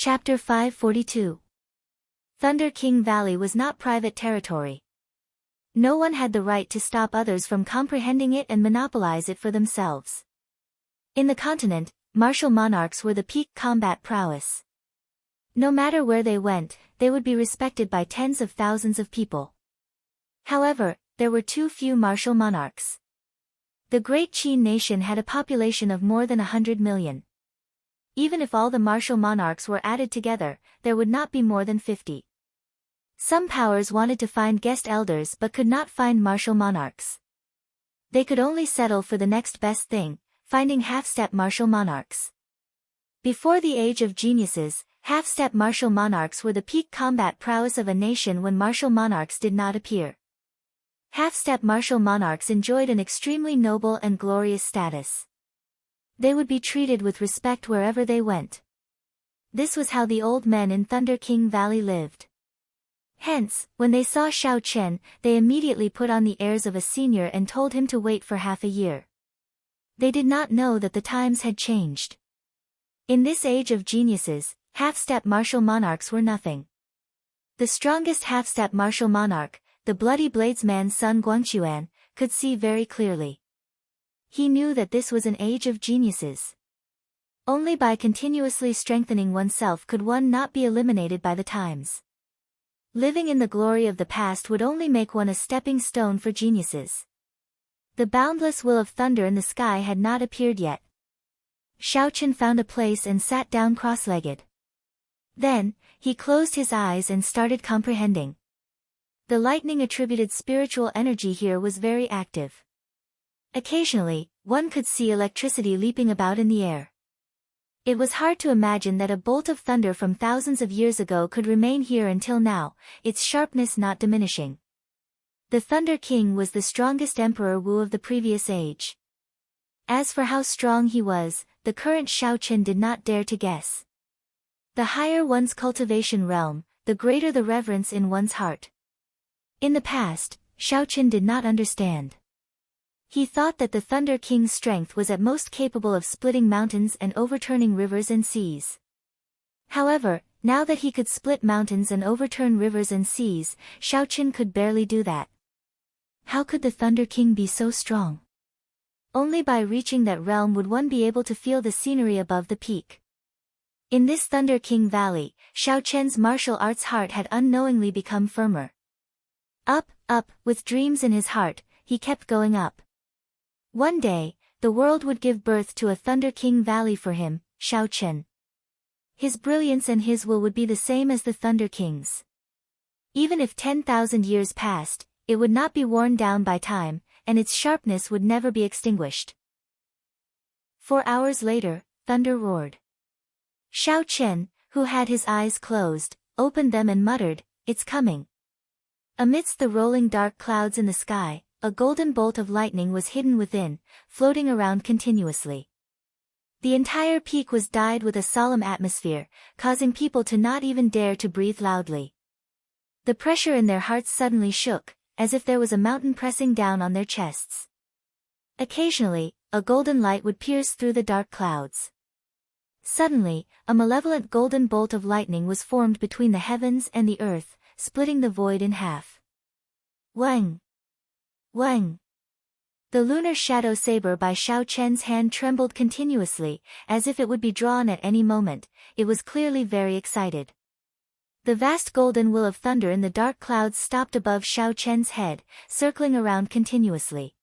Chapter 542. Thunder King Valley was not private territory. No one had the right to stop others from comprehending it and monopolize it for themselves. In the continent, martial monarchs were the peak combat prowess. No matter where they went, they would be respected by tens of thousands of people. However, there were too few martial monarchs. The Great Qin nation had a population of more than 100 million. Even if all the martial monarchs were added together, there would not be more than 50. Some powers wanted to find guest elders but could not find martial monarchs. They could only settle for the next best thing, finding half-step martial monarchs. Before the age of geniuses, half-step martial monarchs were the peak combat prowess of a nation when martial monarchs did not appear. Half-step martial monarchs enjoyed an extremely noble and glorious status. They would be treated with respect wherever they went. This was how the old men in Thunder King Valley lived. Hence, when they saw Xiao Qian, they immediately put on the airs of a senior and told him to wait for half a year. They did not know that the times had changed. In this age of geniuses, half-step martial monarchs were nothing. The strongest half-step martial monarch, the Bloody Bladesman's son Guangquan, could see very clearly. He knew that this was an age of geniuses. Only by continuously strengthening oneself could one not be eliminated by the times. Living in the glory of the past would only make one a stepping stone for geniuses. The boundless will of thunder in the sky had not appeared yet. Xiao Qian found a place and sat down cross-legged. Then, he closed his eyes and started comprehending. The lightning-attributed spiritual energy here was very active. Occasionally, one could see electricity leaping about in the air. It was hard to imagine that a bolt of thunder from thousands of years ago could remain here until now, its sharpness not diminishing. The Thunder King was the strongest Emperor Wu of the previous age. As for how strong he was, the current Xiao Qian did not dare to guess. The higher one's cultivation realm, the greater the reverence in one's heart. In the past, Xiao Qian did not understand. He thought that the Thunder King's strength was at most capable of splitting mountains and overturning rivers and seas. However, now that he could split mountains and overturn rivers and seas, Xiao Qian could barely do that. How could the Thunder King be so strong? Only by reaching that realm would one be able to feel the scenery above the peak. In this Thunder King Valley, Xiao Qian's martial arts heart had unknowingly become firmer. Up, up, with dreams in his heart, he kept going up. One day, the world would give birth to a Thunder King Valley for him, Xiao Qian. His brilliance and his will would be the same as the Thunder King's. Even if 10,000 years passed, it would not be worn down by time, and its sharpness would never be extinguished. 4 hours later, thunder roared. Xiao Qian, who had his eyes closed, opened them and muttered, "It's coming." Amidst the rolling dark clouds in the sky, a golden bolt of lightning was hidden within, floating around continuously. The entire peak was dyed with a solemn atmosphere, causing people to not even dare to breathe loudly. The pressure in their hearts suddenly shook, as if there was a mountain pressing down on their chests. Occasionally, a golden light would pierce through the dark clouds. Suddenly, a malevolent golden bolt of lightning was formed between the heavens and the earth, splitting the void in half. Wang! Wang! The lunar shadow saber by Xiao Qian's hand trembled continuously, as if it would be drawn at any moment. It was clearly very excited. The vast golden will of thunder in the dark clouds stopped above Xiao Qian's head, circling around continuously.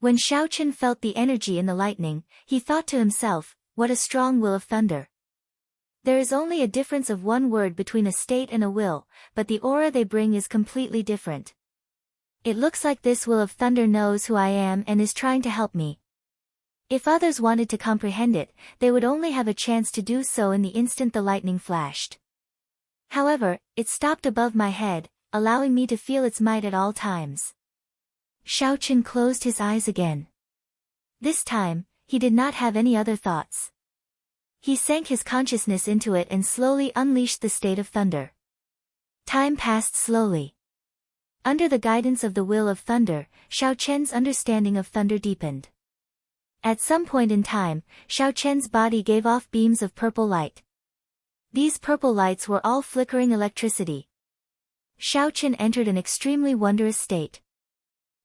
When Xiao Qian felt the energy in the lightning, he thought to himself, "What a strong will of thunder." There is only a difference of one word between a state and a will, but the aura they bring is completely different. It looks like this will of thunder knows who I am and is trying to help me. If others wanted to comprehend it, they would only have a chance to do so in the instant the lightning flashed. However, it stopped above my head, allowing me to feel its might at all times. Xiao Qian closed his eyes again. This time, he did not have any other thoughts. He sank his consciousness into it and slowly unleashed the state of thunder. Time passed slowly. Under the guidance of the will of thunder, Xiao Qian's understanding of thunder deepened. At some point in time, Xiao Qian's body gave off beams of purple light. These purple lights were all flickering electricity. Xiao Chen entered an extremely wondrous state.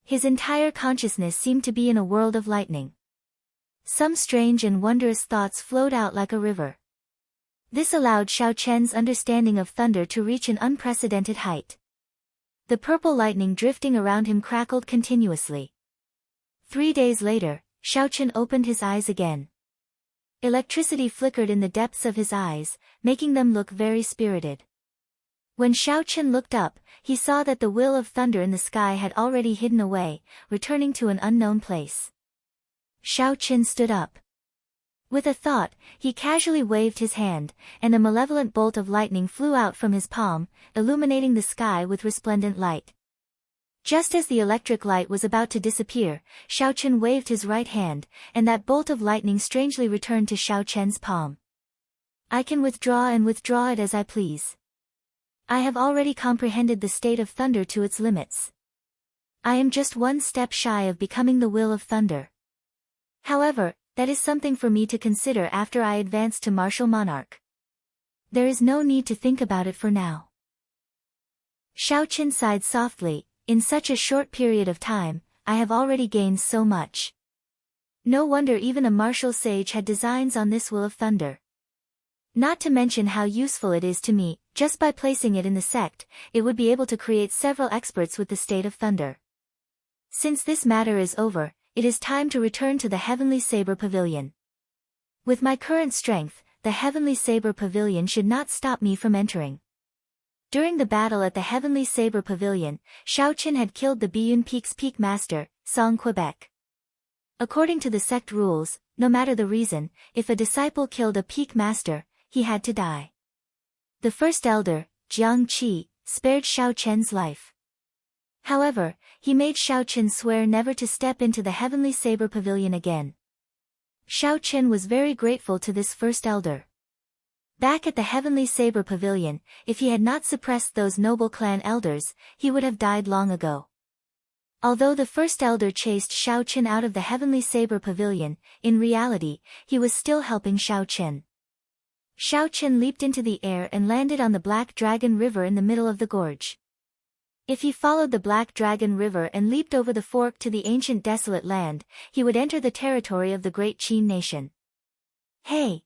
His entire consciousness seemed to be in a world of lightning. Some strange and wondrous thoughts flowed out like a river. This allowed Xiao Chen's understanding of thunder to reach an unprecedented height. The purple lightning drifting around him crackled continuously. 3 days later, Xiao Chen opened his eyes again. Electricity flickered in the depths of his eyes, making them look very spirited. When Xiao Chen looked up, he saw that the will of thunder in the sky had already hidden away, returning to an unknown place. Xiao Chen stood up. With a thought, he casually waved his hand, and a malevolent bolt of lightning flew out from his palm, illuminating the sky with resplendent light. Just as the electric light was about to disappear, Xiao Chen waved his right hand, and that bolt of lightning strangely returned to Xiao Chen's palm. I can withdraw it as I please. I have already comprehended the state of thunder to its limits. I am just one step shy of becoming the will of thunder. However, that is something for me to consider after I advance to martial monarch. There is no need to think about it for now. Xiao Chen sighed softly. In such a short period of time, I have already gained so much. No wonder even a martial sage had designs on this will of thunder. Not to mention how useful it is to me. Just by placing it in the sect, it would be able to create several experts with the state of thunder. Since this matter is over, it is time to return to the Heavenly Saber Pavilion. With my current strength, the Heavenly Saber Pavilion should not stop me from entering. During the battle at the Heavenly Saber Pavilion, Xiao Chen had killed the Biyun Peak's Peak Master, Song Quebec. According to the sect rules, no matter the reason, if a disciple killed a Peak Master, he had to die. The first elder, Jiang Qi, spared Xiao Chen's life. However, he made Xiao Chen swear never to step into the Heavenly Saber Pavilion again. Xiao Chen was very grateful to this first elder. Back at the Heavenly Saber Pavilion, if he had not suppressed those noble clan elders, he would have died long ago. Although the first elder chased Xiao Chen out of the Heavenly Saber Pavilion, in reality, he was still helping Xiao Chen. Xiao Chen leaped into the air and landed on the Black Dragon River in the middle of the gorge. If he followed the Black Dragon River and leaped over the fork to the ancient desolate land, he would enter the territory of the great Qin nation. Hey!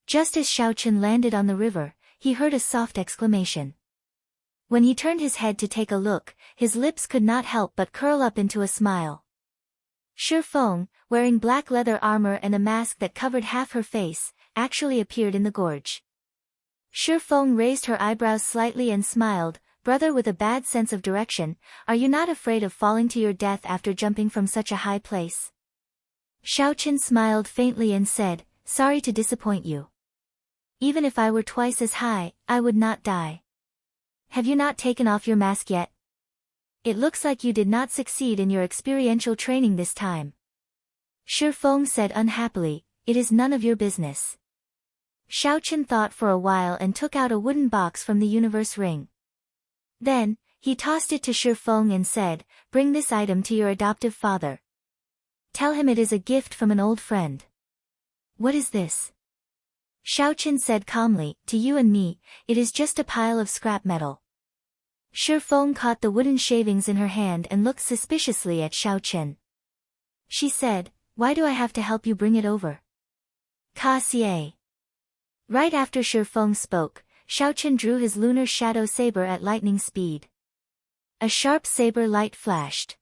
Just as Xiao Chen landed on the river, he heard a soft exclamation. When he turned his head to take a look, his lips could not help but curl up into a smile. Shi Feng, wearing black leather armor and a mask that covered half her face, actually appeared in the gorge. Shi Feng raised her eyebrows slightly and smiled. Brother with a bad sense of direction, are you not afraid of falling to your death after jumping from such a high place? Xiao Chen smiled faintly and said, sorry to disappoint you. Even if I were twice as high, I would not die. Have you not taken off your mask yet? It looks like you did not succeed in your experiential training this time. Shi Feng said unhappily, it is none of your business. Xiao Chen thought for a while and took out a wooden box from the universe ring. Then, he tossed it to Shi Feng and said, bring this item to your adoptive father. Tell him it is a gift from an old friend. What is this? Xiao Chen said calmly, to you and me, it is just a pile of scrap metal. Shi Feng caught the wooden shavings in her hand and looked suspiciously at Xiao Chen. She said, why do I have to help you bring it over? Ka-xie. Right after Shi Feng spoke, Xiao Chen drew his lunar shadow saber at lightning speed. A sharp saber light flashed.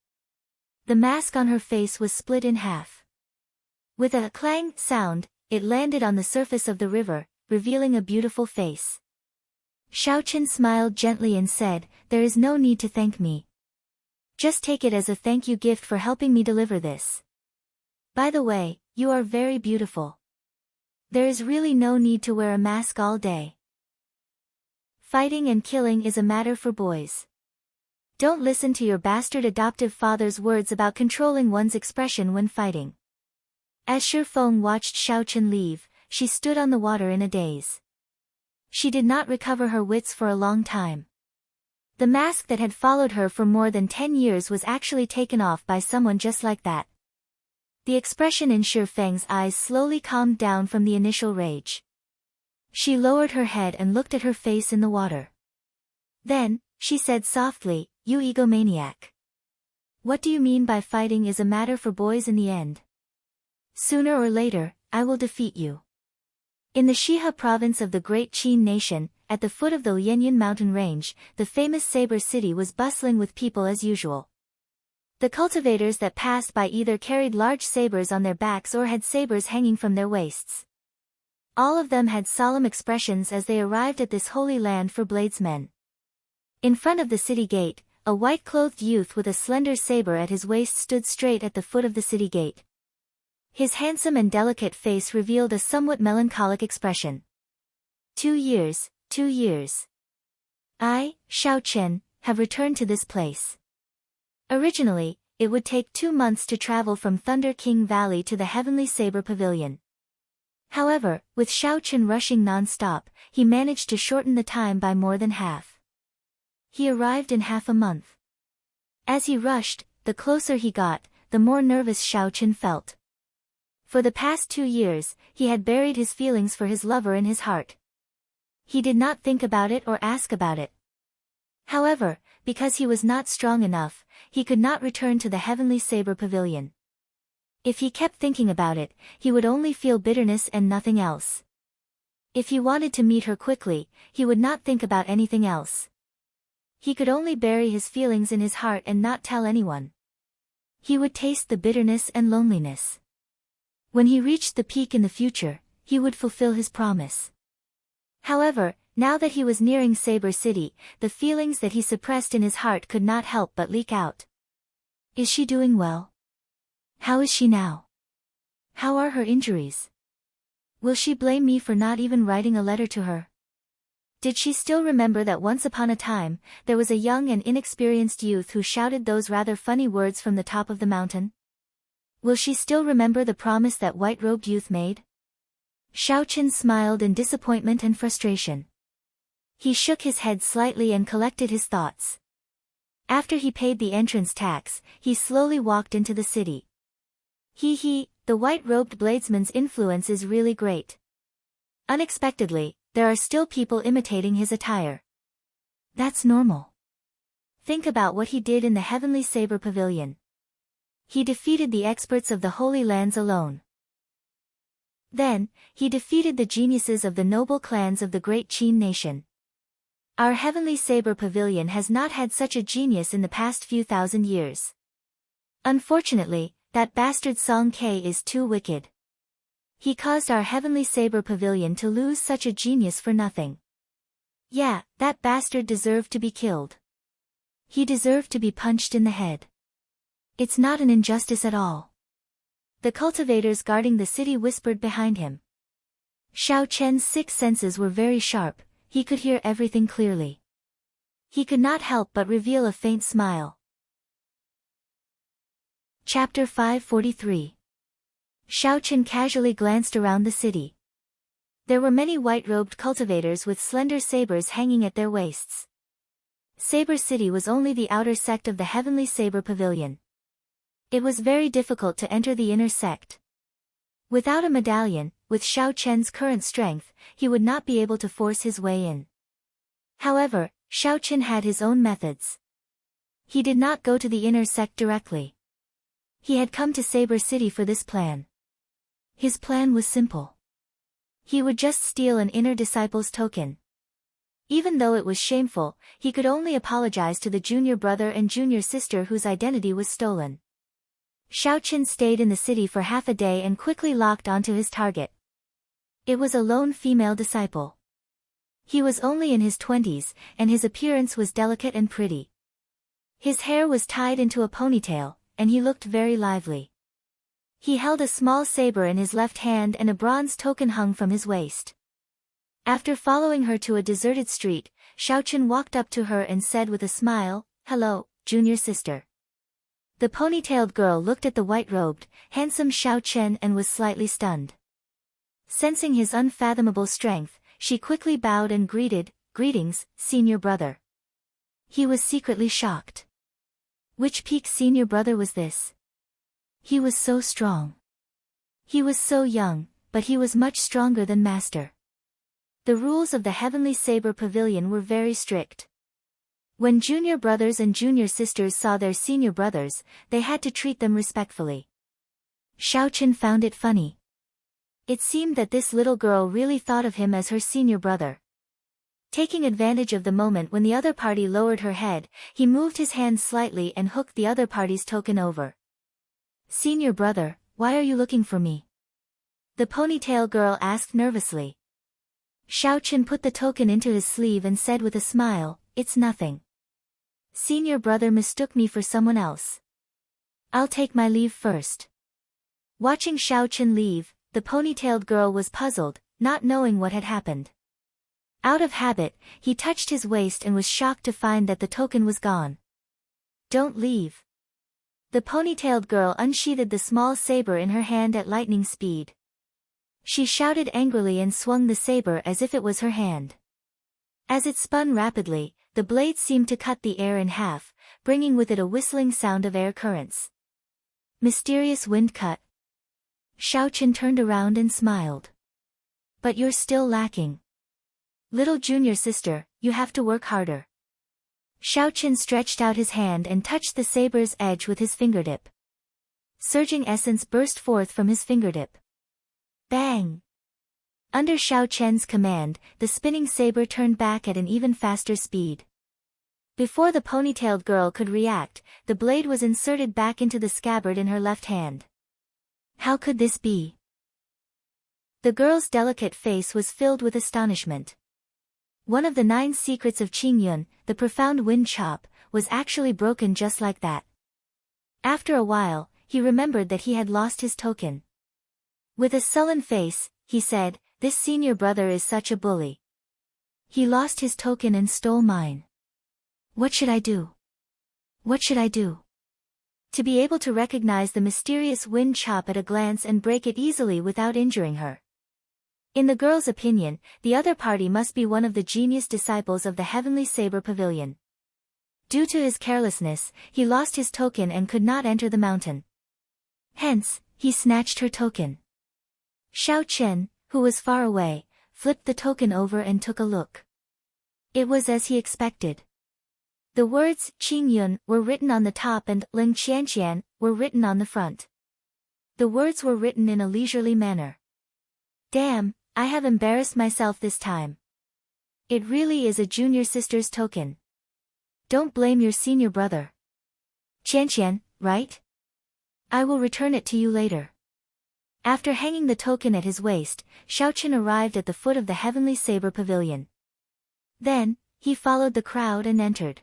The mask on her face was split in half. With a clang sound, it landed on the surface of the river, revealing a beautiful face. Xiao Chen smiled gently and said, there is no need to thank me. Just take it as a thank you gift for helping me deliver this. By the way, you are very beautiful. There is really no need to wear a mask all day. Fighting and killing is a matter for boys. Don't listen to your bastard adoptive father's words about controlling one's expression when fighting. As Shi Feng watched Xiao Chen leave, she stood on the water in a daze. She did not recover her wits for a long time. The mask that had followed her for more than 10 years was actually taken off by someone just like that. The expression in Shi Feng's eyes slowly calmed down from the initial rage. She lowered her head and looked at her face in the water. Then, she said softly, "You egomaniac. What do you mean by fighting is a matter for boys in the end? Sooner or later, I will defeat you." In the Shiha province of the Great Qin nation, at the foot of the Lianyan mountain range, the famous saber city was bustling with people as usual. The cultivators that passed by either carried large sabers on their backs or had sabers hanging from their waists. All of them had solemn expressions as they arrived at this holy land for bladesmen. In front of the city gate, a white-clothed youth with a slender saber at his waist stood straight at the foot of the city gate. His handsome and delicate face revealed a somewhat melancholic expression. 2 years, 2 years. I, Xiao Chen, have returned to this place. Originally, it would take 2 months to travel from Thunder King Valley to the Heavenly Saber Pavilion. However, with Xiao Chen rushing non-stop, he managed to shorten the time by more than half. He arrived in half a month. As he rushed, the closer he got, the more nervous Xiao Chen felt. For the past 2 years, he had buried his feelings for his lover in his heart. He did not think about it or ask about it. However, because he was not strong enough, he could not return to the Heavenly Saber Pavilion. If he kept thinking about it, he would only feel bitterness and nothing else. If he wanted to meet her quickly, he would not think about anything else. He could only bury his feelings in his heart and not tell anyone. He would taste the bitterness and loneliness. When he reached the peak in the future, he would fulfill his promise. However, now that he was nearing Saber City, the feelings that he suppressed in his heart could not help but leak out. Is she doing well? How is she now? How are her injuries? Will she blame me for not even writing a letter to her? Did she still remember that once upon a time, there was a young and inexperienced youth who shouted those rather funny words from the top of the mountain? Will she still remember the promise that white-robed youth made? Xiao Chen smiled in disappointment and frustration. He shook his head slightly and collected his thoughts. After he paid the entrance tax, he slowly walked into the city. The white-robed bladesman's influence is really great. Unexpectedly, there are still people imitating his attire. That's normal. Think about what he did in the Heavenly Saber Pavilion. He defeated the experts of the Holy Lands alone. Then, he defeated the geniuses of the noble clans of the Great Qin nation. Our Heavenly Saber Pavilion has not had such a genius in the past few thousand years. Unfortunately, that bastard Song Ke is too wicked. He caused our Heavenly Saber Pavilion to lose such a genius for nothing. Yeah, that bastard deserved to be killed. He deserved to be punched in the head. It's not an injustice at all. The cultivators guarding the city whispered behind him. Xiao Chen's 6 senses were very sharp, he could hear everything clearly. He could not help but reveal a faint smile. Chapter 543. Xiao Chen casually glanced around the city. There were many white-robed cultivators with slender sabers hanging at their waists. Saber City was only the outer sect of the Heavenly Saber Pavilion. It was very difficult to enter the inner sect. Without a medallion, with Xiao Chen's current strength, he would not be able to force his way in. However, Xiao Chen had his own methods. He did not go to the inner sect directly. He had come to Saber City for this plan. His plan was simple. He would just steal an inner disciple's token. Even though it was shameful, he could only apologize to the junior brother and junior sister whose identity was stolen. Xiao Chen stayed in the city for half a day and quickly locked onto his target. It was a lone female disciple. He was only in his 20s, and his appearance was delicate and pretty. His hair was tied into a ponytail, and he looked very lively. He held a small saber in his left hand and a bronze token hung from his waist. After following her to a deserted street, Xiao Chen walked up to her and said with a smile, "Hello, junior sister." The ponytailed girl looked at the white-robed, handsome Xiao Chen and was slightly stunned. Sensing his unfathomable strength, she quickly bowed and greeted, "Greetings, senior brother." He was secretly shocked. Which peak senior brother was this? He was so strong. He was so young, but he was much stronger than master. The rules of the Heavenly Saber Pavilion were very strict. When junior brothers and junior sisters saw their senior brothers, they had to treat them respectfully. Xiaoqin found it funny. It seemed that this little girl really thought of him as her senior brother. Taking advantage of the moment when the other party lowered her head, he moved his hand slightly and hooked the other party's token over. "Senior brother, why are you looking for me?" the ponytail girl asked nervously. Xiaoqin put the token into his sleeve and said with a smile, "It's nothing. Senior brother mistook me for someone else. I'll take my leave first." Watching Xiaoqin leave, the ponytailed girl was puzzled, not knowing what had happened. Out of habit, he touched his waist and was shocked to find that the token was gone. "Don't leave." The ponytailed girl unsheathed the small saber in her hand at lightning speed. She shouted angrily and swung the saber as if it was her hand. As it spun rapidly, the blade seemed to cut the air in half, bringing with it a whistling sound of air currents. Mysterious wind cut. Xiaoqin turned around and smiled. "But you're still lacking. Little junior sister, you have to work harder." Xiaoqin stretched out his hand and touched the saber's edge with his fingertip. Surging essence burst forth from his fingertip. Bang! Under Xiaoqian's command, the spinning saber turned back at an even faster speed. Before the ponytailed girl could react, the blade was inserted back into the scabbard in her left hand. How could this be? The girl's delicate face was filled with astonishment. One of the 9 secrets of Qingyun, the profound wind chop, was actually broken just like that. After a while, he remembered that he had lost his token. With a sullen face, he said, "This senior brother is such a bully. He lost his token and stole mine. What should I do? What should I do?" To be able to recognize the mysterious wind chop at a glance and break it easily without injuring her. In the girl's opinion, the other party must be one of the genius disciples of the Heavenly Saber Pavilion. Due to his carelessness, he lost his token and could not enter the mountain. Hence, he snatched her token. Xiaoqin, who was far away, flipped the token over and took a look. It was as he expected. The words Qingyun were written on the top and Ling Qianqian were written on the front. The words were written in a leisurely manner. "Damn, I have embarrassed myself this time. It really is a junior sister's token. Don't blame your senior brother. Qianqian, right? I will return it to you later." After hanging the token at his waist, Xiaoqin arrived at the foot of the Heavenly Saber Pavilion. Then, he followed the crowd and entered.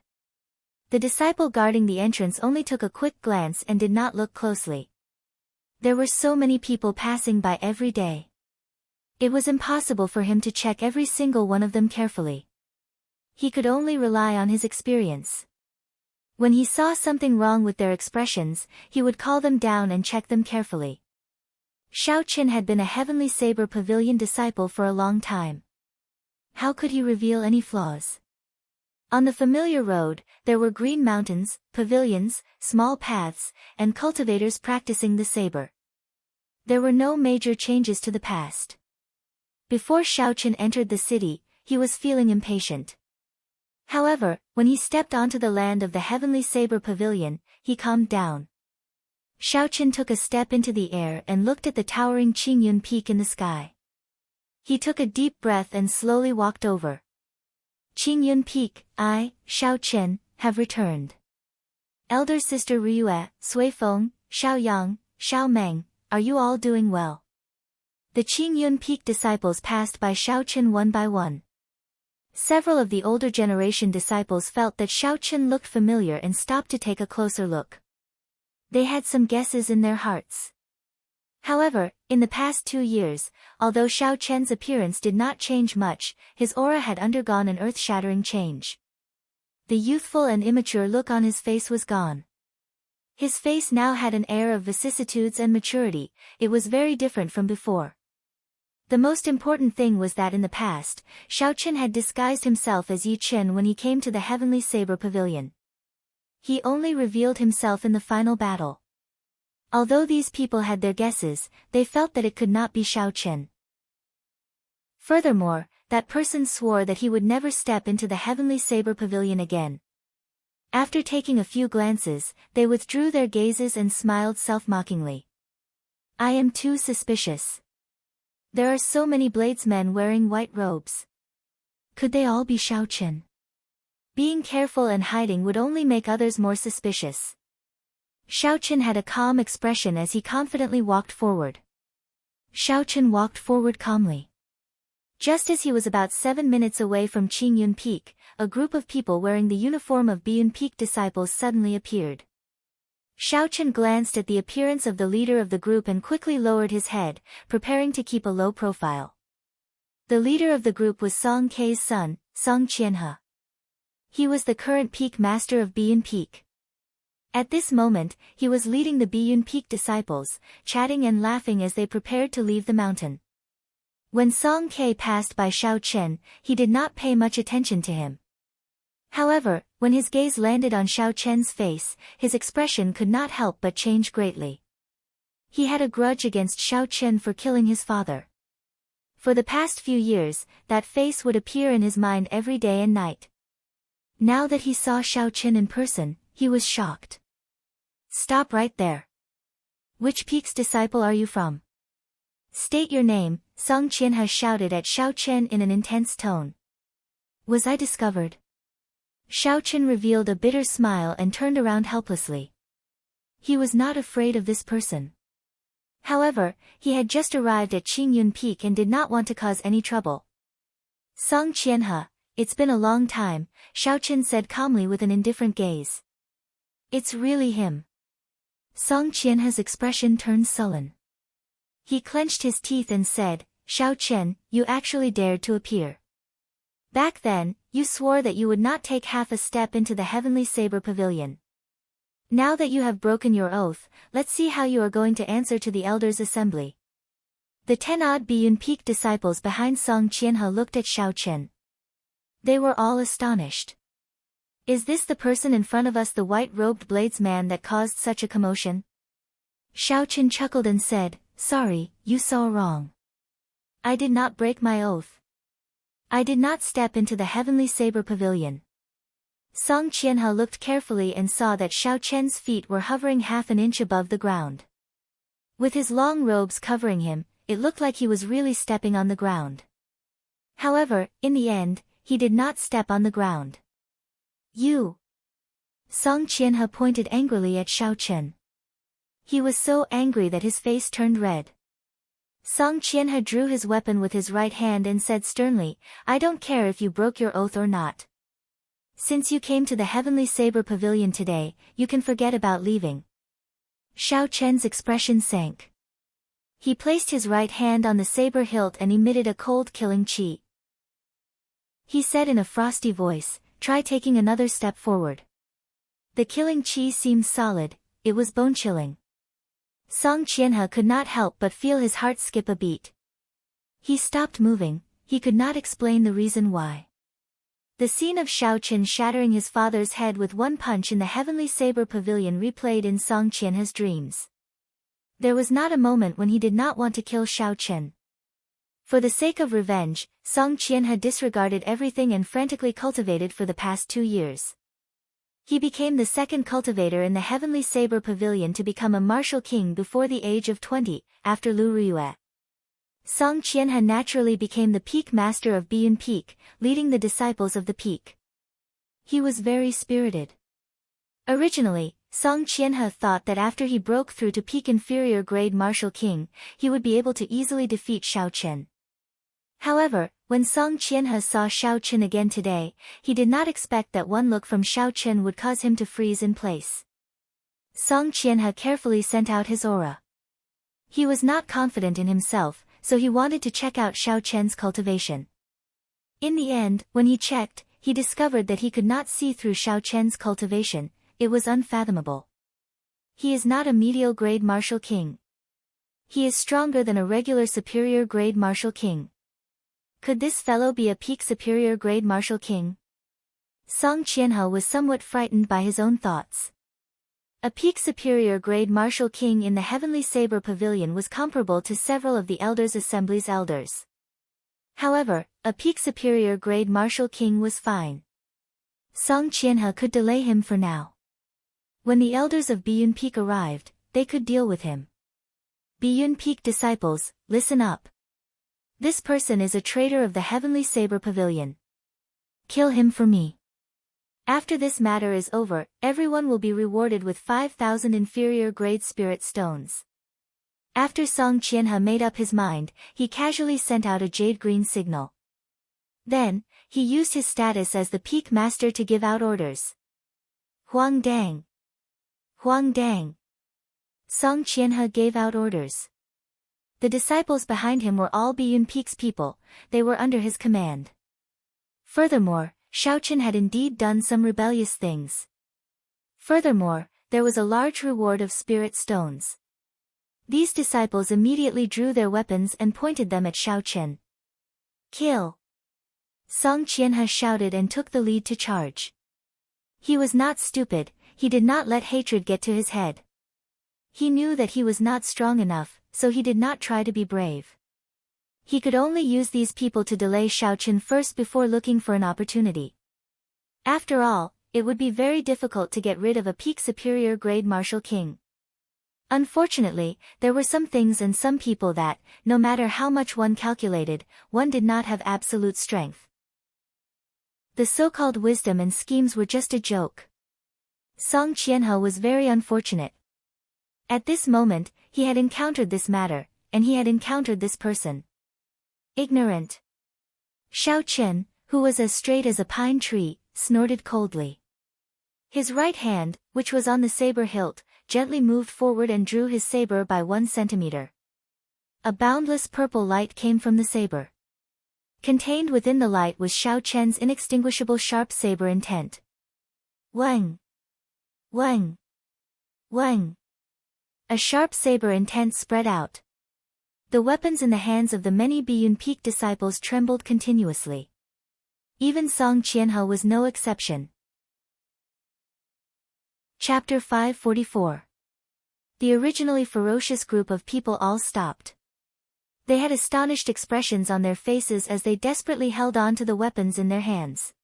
The disciple guarding the entrance only took a quick glance and did not look closely. There were so many people passing by every day. It was impossible for him to check every single one of them carefully. He could only rely on his experience. When he saw something wrong with their expressions, he would call them down and check them carefully. Xiaoqin had been a Heavenly Saber Pavilion disciple for a long time. How could he reveal any flaws? On the familiar road, there were green mountains, pavilions, small paths, and cultivators practicing the saber. There were no major changes to the past. Before Xiaoqin entered the city, he was feeling impatient. However, when he stepped onto the land of the Heavenly Saber Pavilion, he calmed down. Xiaoqin took a step into the air and looked at the towering Qingyun Peak in the sky. He took a deep breath and slowly walked over. "Qingyun Peak, I, Xiaoqin, have returned. Elder sister Ryue, Suifeng, Xiaoyang, Xiaomeng, are you all doing well?" The Qingyun Peak disciples passed by Xiaoqin one by one. Several of the older generation disciples felt that Xiaoqin looked familiar and stopped to take a closer look. They had some guesses in their hearts. However, in the past 2 years, although Xiaoqian's appearance did not change much, his aura had undergone an earth-shattering change. The youthful and immature look on his face was gone. His face now had an air of vicissitudes and maturity. It was very different from before. The most important thing was that in the past, Xiaoqin had disguised himself as Yi Qin when he came to the Heavenly Saber Pavilion. He only revealed himself in the final battle. Although these people had their guesses, they felt that it could not be Xiaoqin. Furthermore, that person swore that he would never step into the heavenly saber pavilion again. After taking a few glances, they withdrew their gazes and smiled self-mockingly. I am too suspicious. There are so many bladesmen wearing white robes. Could they all be Xiaochen? Being careful and hiding would only make others more suspicious. Xiaochen had a calm expression as he confidently walked forward. Xiaochen walked forward calmly. Just as he was about 7 minutes away from Qingyun Peak, a group of people wearing the uniform of Biyun Peak disciples suddenly appeared. Xiaochen glanced at the appearance of the leader of the group and quickly lowered his head, preparing to keep a low profile. The leader of the group was Song Kei's son, Song Qianhe. He was the current peak master of Biyun Peak. At this moment, he was leading the Biyun Peak disciples, chatting and laughing as they prepared to leave the mountain. When Song Kei passed by Xiaochen, he did not pay much attention to him. However, when his gaze landed on Xiaochen's face, his expression could not help but change greatly. He had a grudge against Xiaochen for killing his father. For the past few years, that face would appear in his mind every day and night. Now that he saw Xiaochen in person, he was shocked. Stop right there. Which peak's disciple are you from? State your name, Song Qianhe shouted at Xiaochen in an intense tone. Was I discovered? Xiaochen revealed a bitter smile and turned around helplessly. He was not afraid of this person. However, he had just arrived at Qingyun Peak and did not want to cause any trouble. Song Qianhe, it's been a long time, Xiaochen said calmly with an indifferent gaze. It's really him. Song Qianhe's expression turned sullen. He clenched his teeth and said, Xiaochen, you actually dared to appear. Back then, you swore that you would not take half a step into the heavenly saber pavilion. Now that you have broken your oath, let's see how you are going to answer to the elders' assembly. The 10-odd Biyun Peak disciples behind Song Qianhe looked at Xiaochen. They were all astonished. Is this the person in front of us, the white-robed bladesman that caused such a commotion? Xiaochen chuckled and said, Sorry, you saw wrong. I did not break my oath. I did not step into the heavenly saber pavilion. Song Qianhe looked carefully and saw that Xiaochen's feet were hovering half an inch above the ground. With his long robes covering him, it looked like he was really stepping on the ground. However, in the end, he did not step on the ground. You! Song Qianhe pointed angrily at Xiaochen. He was so angry that his face turned red. Song Qianhe drew his weapon with his right hand and said sternly, I don't care if you broke your oath or not. Since you came to the heavenly saber pavilion today, you can forget about leaving. Xiaochen's expression sank. He placed his right hand on the saber hilt and emitted a cold killing qi. He said in a frosty voice, Try taking another step forward. The killing qi seemed solid, it was bone-chilling. Song Qianhe could not help but feel his heart skip a beat. He stopped moving, he could not explain the reason why. The scene of Xiaochen shattering his father's head with one punch in the heavenly saber pavilion replayed in Song Qianhe's dreams. There was not a moment when he did not want to kill Xiaochen. For the sake of revenge, Song Qianhe disregarded everything and frantically cultivated for the past 2 years. He became the second cultivator in the heavenly saber pavilion to become a martial king before the age of 20, after Lu Riyue. Song Qianhe naturally became the peak master of Biyun Peak, leading the disciples of the peak. He was very spirited. Originally, Song Qianhe thought that after he broke through to peak inferior grade martial king, he would be able to easily defeat Xiaochen. However, when Song Qianhe saw Xiaochen again today, he did not expect that one look from Xiaochen would cause him to freeze in place. Song Qianhe carefully sent out his aura. He was not confident in himself, so he wanted to check out Xiaochen's cultivation. In the end, when he checked, he discovered that he could not see through Xiaochen's cultivation, it was unfathomable. He is not a medial grade martial king. He is stronger than a regular superior grade martial king. Could this fellow be a peak superior grade martial king? Song Qianhe was somewhat frightened by his own thoughts. A peak superior grade martial king in the heavenly saber pavilion was comparable to several of the elders' assembly's elders. However, a peak superior grade martial king was fine. Song Qianhe could delay him for now. When the elders of Biyun Peak arrived, they could deal with him. Biyun Peak disciples, listen up. This person is a traitor of the Heavenly Saber Pavilion. Kill him for me. After this matter is over, everyone will be rewarded with 5,000 inferior grade spirit stones. After Song Qianhe made up his mind, he casually sent out a jade-green signal. Then, he used his status as the peak master to give out orders. Huang Dang. Huang Dang. Song Qianhe gave out orders. The disciples behind him were all Biyun Peak's people, they were under his command. Furthermore, Shaoqin had indeed done some rebellious things. Furthermore, there was a large reward of spirit stones. These disciples immediately drew their weapons and pointed them at Shaoqin. Kill! Song Qianhe shouted and took the lead to charge. He was not stupid, he did not let hatred get to his head. He knew that he was not strong enough, so he did not try to be brave. He could only use these people to delay Shaoqin first before looking for an opportunity. After all, it would be very difficult to get rid of a peak superior grade martial king. Unfortunately, there were some things and some people that, no matter how much one calculated, one did not have absolute strength. The so-called wisdom and schemes were just a joke. Song Qianhe was very unfortunate. At this moment, he had encountered this matter, and he had encountered this person. Ignorant. Shaoqin, who was as straight as a pine tree, snorted coldly. His right hand, which was on the saber hilt, gently moved forward and drew his saber by 1 centimeter. A boundless purple light came from the saber. Contained within the light was Shaoqin's inextinguishable sharp saber intent. Wang! Wang! Wang! A sharp saber intent spread out. The weapons in the hands of the many Biyun Peak disciples trembled continuously. Even Song Qianhe was no exception. Chapter 544. The originally ferocious group of people all stopped. They had astonished expressions on their faces as they desperately held on to the weapons in their hands.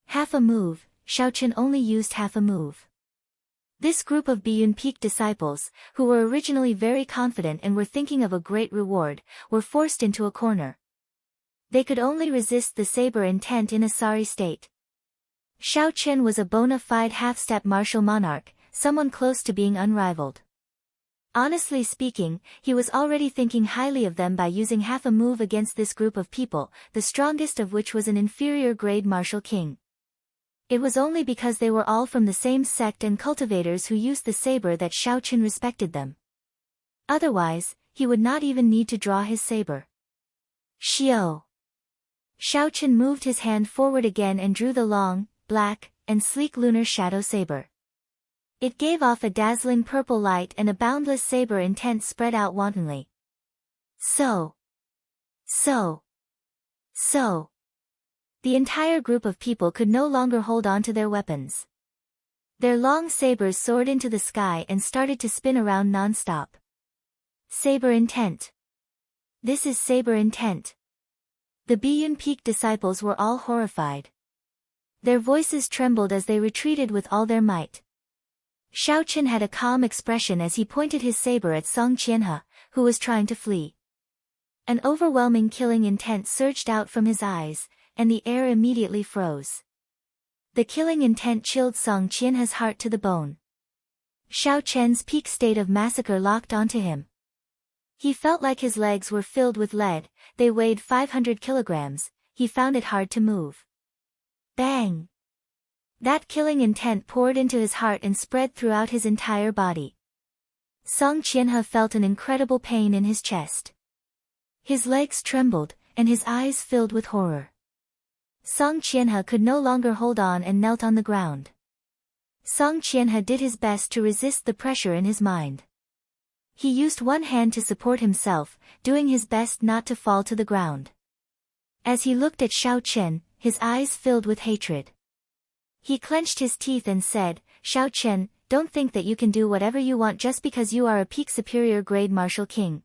Half a move, Shaoqin only used half a move. This group of Biyun Peak disciples, who were originally very confident and were thinking of a great reward, were forced into a corner. They could only resist the saber intent in a sorry state. Shaoqin was a bona fide half-step martial monarch, someone close to being unrivaled. Honestly speaking, he was already thinking highly of them by using half a move against this group of people, the strongest of which was an inferior grade martial king. It was only because they were all from the same sect and cultivators who used the saber that Shaoqin respected them. Otherwise, he would not even need to draw his saber. Xiao. Shaoqin moved his hand forward again and drew the long, black, and sleek lunar shadow saber. It gave off a dazzling purple light and a boundless saber intent spread out wantonly. So. The entire group of people could no longer hold on to their weapons. Their long sabers soared into the sky and started to spin around non-stop. Saber intent. This is saber intent. The Biyun Peak disciples were all horrified. Their voices trembled as they retreated with all their might. Shaoqin had a calm expression as he pointed his saber at Song Qianhe, who was trying to flee. An overwhelming killing intent surged out from his eyes, and the air immediately froze. The killing intent chilled Song Qianhe's heart to the bone. Shaoqin's peak state of massacre locked onto him. He felt like his legs were filled with lead, they weighed 500 kilograms, he found it hard to move. Bang! That killing intent poured into his heart and spread throughout his entire body. Song Qianhe felt an incredible pain in his chest. His legs trembled, and his eyes filled with horror. Song Qianhe could no longer hold on and knelt on the ground. Song Qianhe did his best to resist the pressure in his mind. He used one hand to support himself, doing his best not to fall to the ground. As he looked at Shaoqin, his eyes filled with hatred. He clenched his teeth and said, "Shaoqin, don't think that you can do whatever you want just because you are a peak superior grade martial king.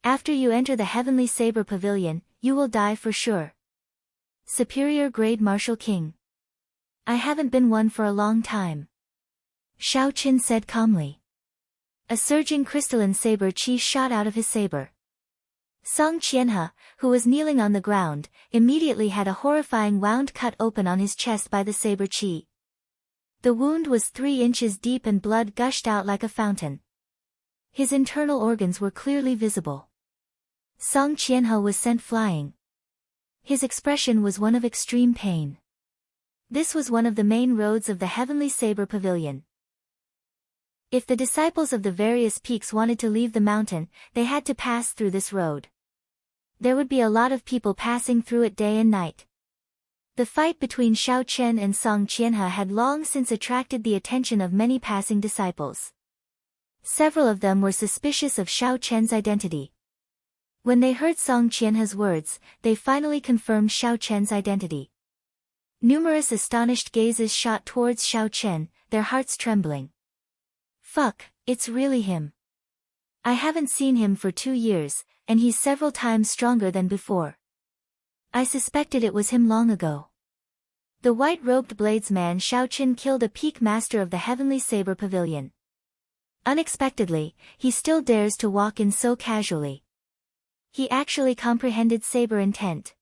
After you enter the Heavenly Saber Pavilion, you will die for sure. Superior grade Martial King. I haven't been one for a long time. Shao Chen said calmly. A surging crystalline saber chi shot out of his saber. Song Qianhe, who was kneeling on the ground, immediately had a horrifying wound cut open on his chest by the saber chi. The wound was 3 inches deep and blood gushed out like a fountain. His internal organs were clearly visible. Song Qianhe was sent flying. His expression was one of extreme pain. This was one of the main roads of the Heavenly Saber Pavilion. If the disciples of the various peaks wanted to leave the mountain, they had to pass through this road. There would be a lot of people passing through it day and night. The fight between Shao Chen and Song Qianhe had long since attracted the attention of many passing disciples. Several of them were suspicious of Shao Chen's identity. When they heard Song Qianhe's words, they finally confirmed Shao Chen's identity. Numerous astonished gazes shot towards Shao Chen, their hearts trembling. Fuck, it's really him. I haven't seen him for 2 years, and he's several times stronger than before. I suspected it was him long ago. The white-robed bladesman Shao Chen killed a peak master of the Heavenly Saber Pavilion. Unexpectedly, he still dares to walk in so casually. He actually comprehended saber intent.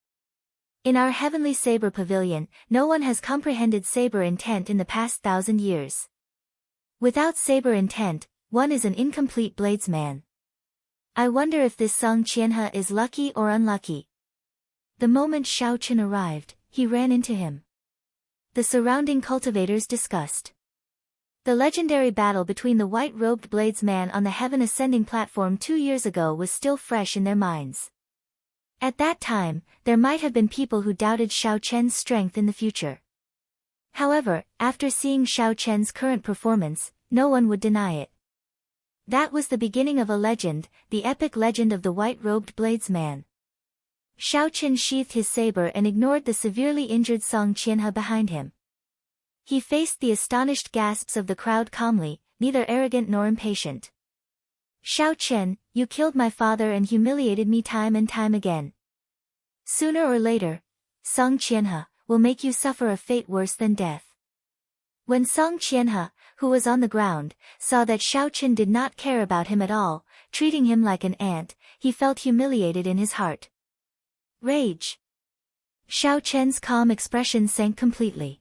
In our Heavenly Saber Pavilion, no one has comprehended saber intent in the past 1,000 years. Without saber intent, one is an incomplete bladesman. I wonder if this Song Qianhe is lucky or unlucky. The moment Shao Chen arrived, he ran into him. The surrounding cultivators discussed. The legendary battle between the white-robed bladesman on the Heaven Ascending platform 2 years ago was still fresh in their minds. At that time, there might have been people who doubted Shao Chen's strength in the future. However, after seeing Shao Chen's current performance, no one would deny it. That was the beginning of a legend, the epic legend of the white-robed bladesman. Shao Chen sheathed his saber and ignored the severely injured Song Qianhe behind him. He faced the astonished gasps of the crowd calmly, neither arrogant nor impatient. Shao Chen, you killed my father and humiliated me time and time again. Sooner or later, Song Qianhe will make you suffer a fate worse than death. When Song Qianhe, who was on the ground, saw that Shao Chen did not care about him at all, treating him like an ant, he felt humiliated in his heart. Rage. Shao Chen's calm expression sank completely.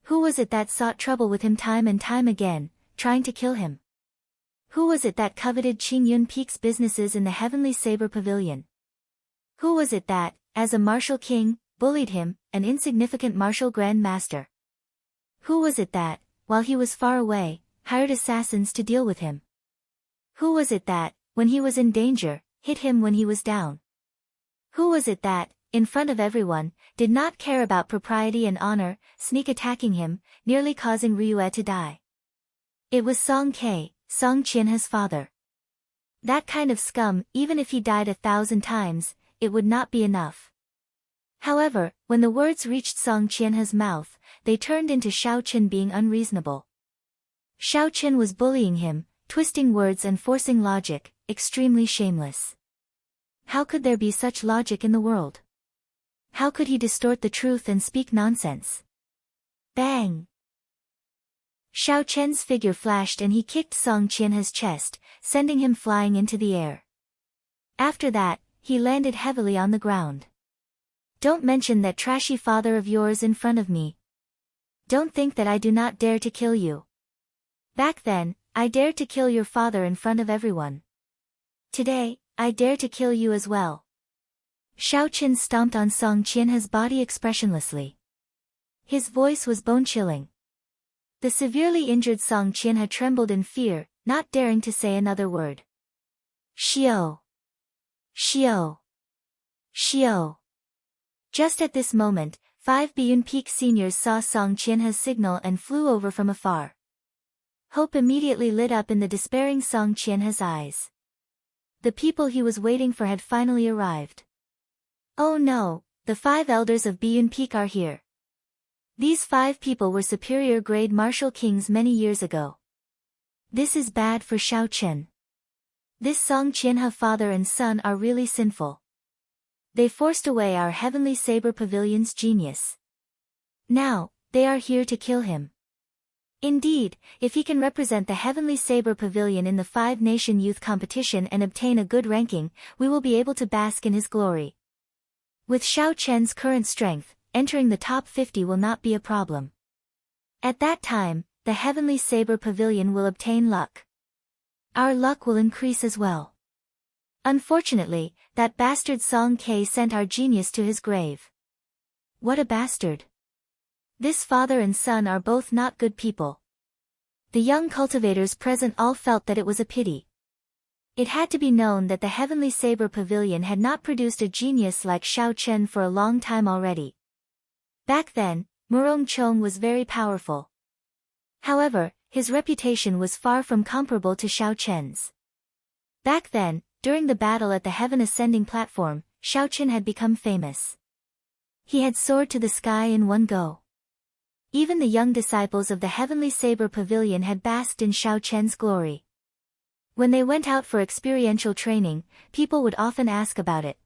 Who was it that sought trouble with him time and time again, trying to kill him? Who was it that coveted Qingyun Peak's businesses in the Heavenly Saber Pavilion? Who was it that, as a martial king, bullied him, an insignificant martial grand master? Who was it that, while he was far away, hired assassins to deal with him? Who was it that, when he was in danger, hit him when he was down? Who was it that, in front of everyone, did not care about propriety and honor, sneak attacking him, nearly causing Ryue to die? It was Song Ke, Song Qianhe's father. That kind of scum, even if he died 1,000 times, it would not be enough. However, when the words reached Song Qianhe's mouth, they turned into Shao Chen being unreasonable. Shao Chen was bullying him, twisting words and forcing logic, extremely shameless. How could there be such logic in the world? How could he distort the truth and speak nonsense? Bang! Shao Chen's figure flashed and he kicked Song Qianhe's chest, sending him flying into the air. After that, he landed heavily on the ground. Don't mention that trashy father of yours in front of me. Don't think that I do not dare to kill you. Back then, I dared to kill your father in front of everyone. Today, I dare to kill you as well. Shao Chen stomped on Song Qianhe's body expressionlessly. His voice was bone-chilling. The severely injured Song Qianhe trembled in fear, not daring to say another word. Xiao! Xiao! Xiao! Just at this moment, 5 Biyun Peak seniors saw Song Qianhe's signal and flew over from afar. Hope immediately lit up in the despairing Song Qianhe's eyes. The people he was waiting for had finally arrived. Oh no, the 5 elders of Biyun Peak are here. These 5 people were superior grade martial kings many years ago. This is bad for Shao Chen. This Song Qianhe father and son are really sinful. They forced away our heavenly saber pavilion's genius. Now, they are here to kill him. Indeed, if he can represent the heavenly saber pavilion in the 5-nation youth competition and obtain a good ranking, we will be able to bask in his glory. With Xiao Chen's current strength, entering the top 50 will not be a problem. At that time, the heavenly saber pavilion will obtain luck. Our luck will increase as well. Unfortunately, that bastard Song Ke sent our genius to his grave. What a bastard. This father and son are both not good people. The young cultivators present all felt that it was a pity. It had to be known that the heavenly saber pavilion had not produced a genius like Xiao Chen for a long time already. Back then, Murong Chong was very powerful. However, his reputation was far from comparable to Xiao Chen's. Back then, during the battle at the heaven ascending platform, Xiao Chen had become famous. He had soared to the sky in one go. Even the young disciples of the heavenly saber pavilion had basked in Xiao Chen's glory. When they went out for experiential training, people would often ask about it.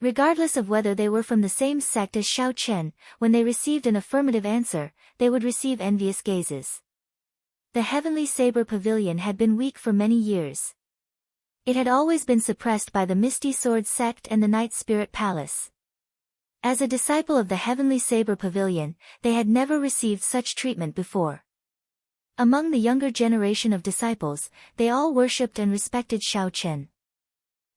Regardless of whether they were from the same sect as Xiao Chen, when they received an affirmative answer, they would receive envious gazes. The heavenly saber pavilion had been weak for many years. It had always been suppressed by the Misty Sword sect and the Night Spirit Palace. As a disciple of the heavenly saber pavilion, they had never received such treatment before. Among the younger generation of disciples, they all worshipped and respected Xiao Chen.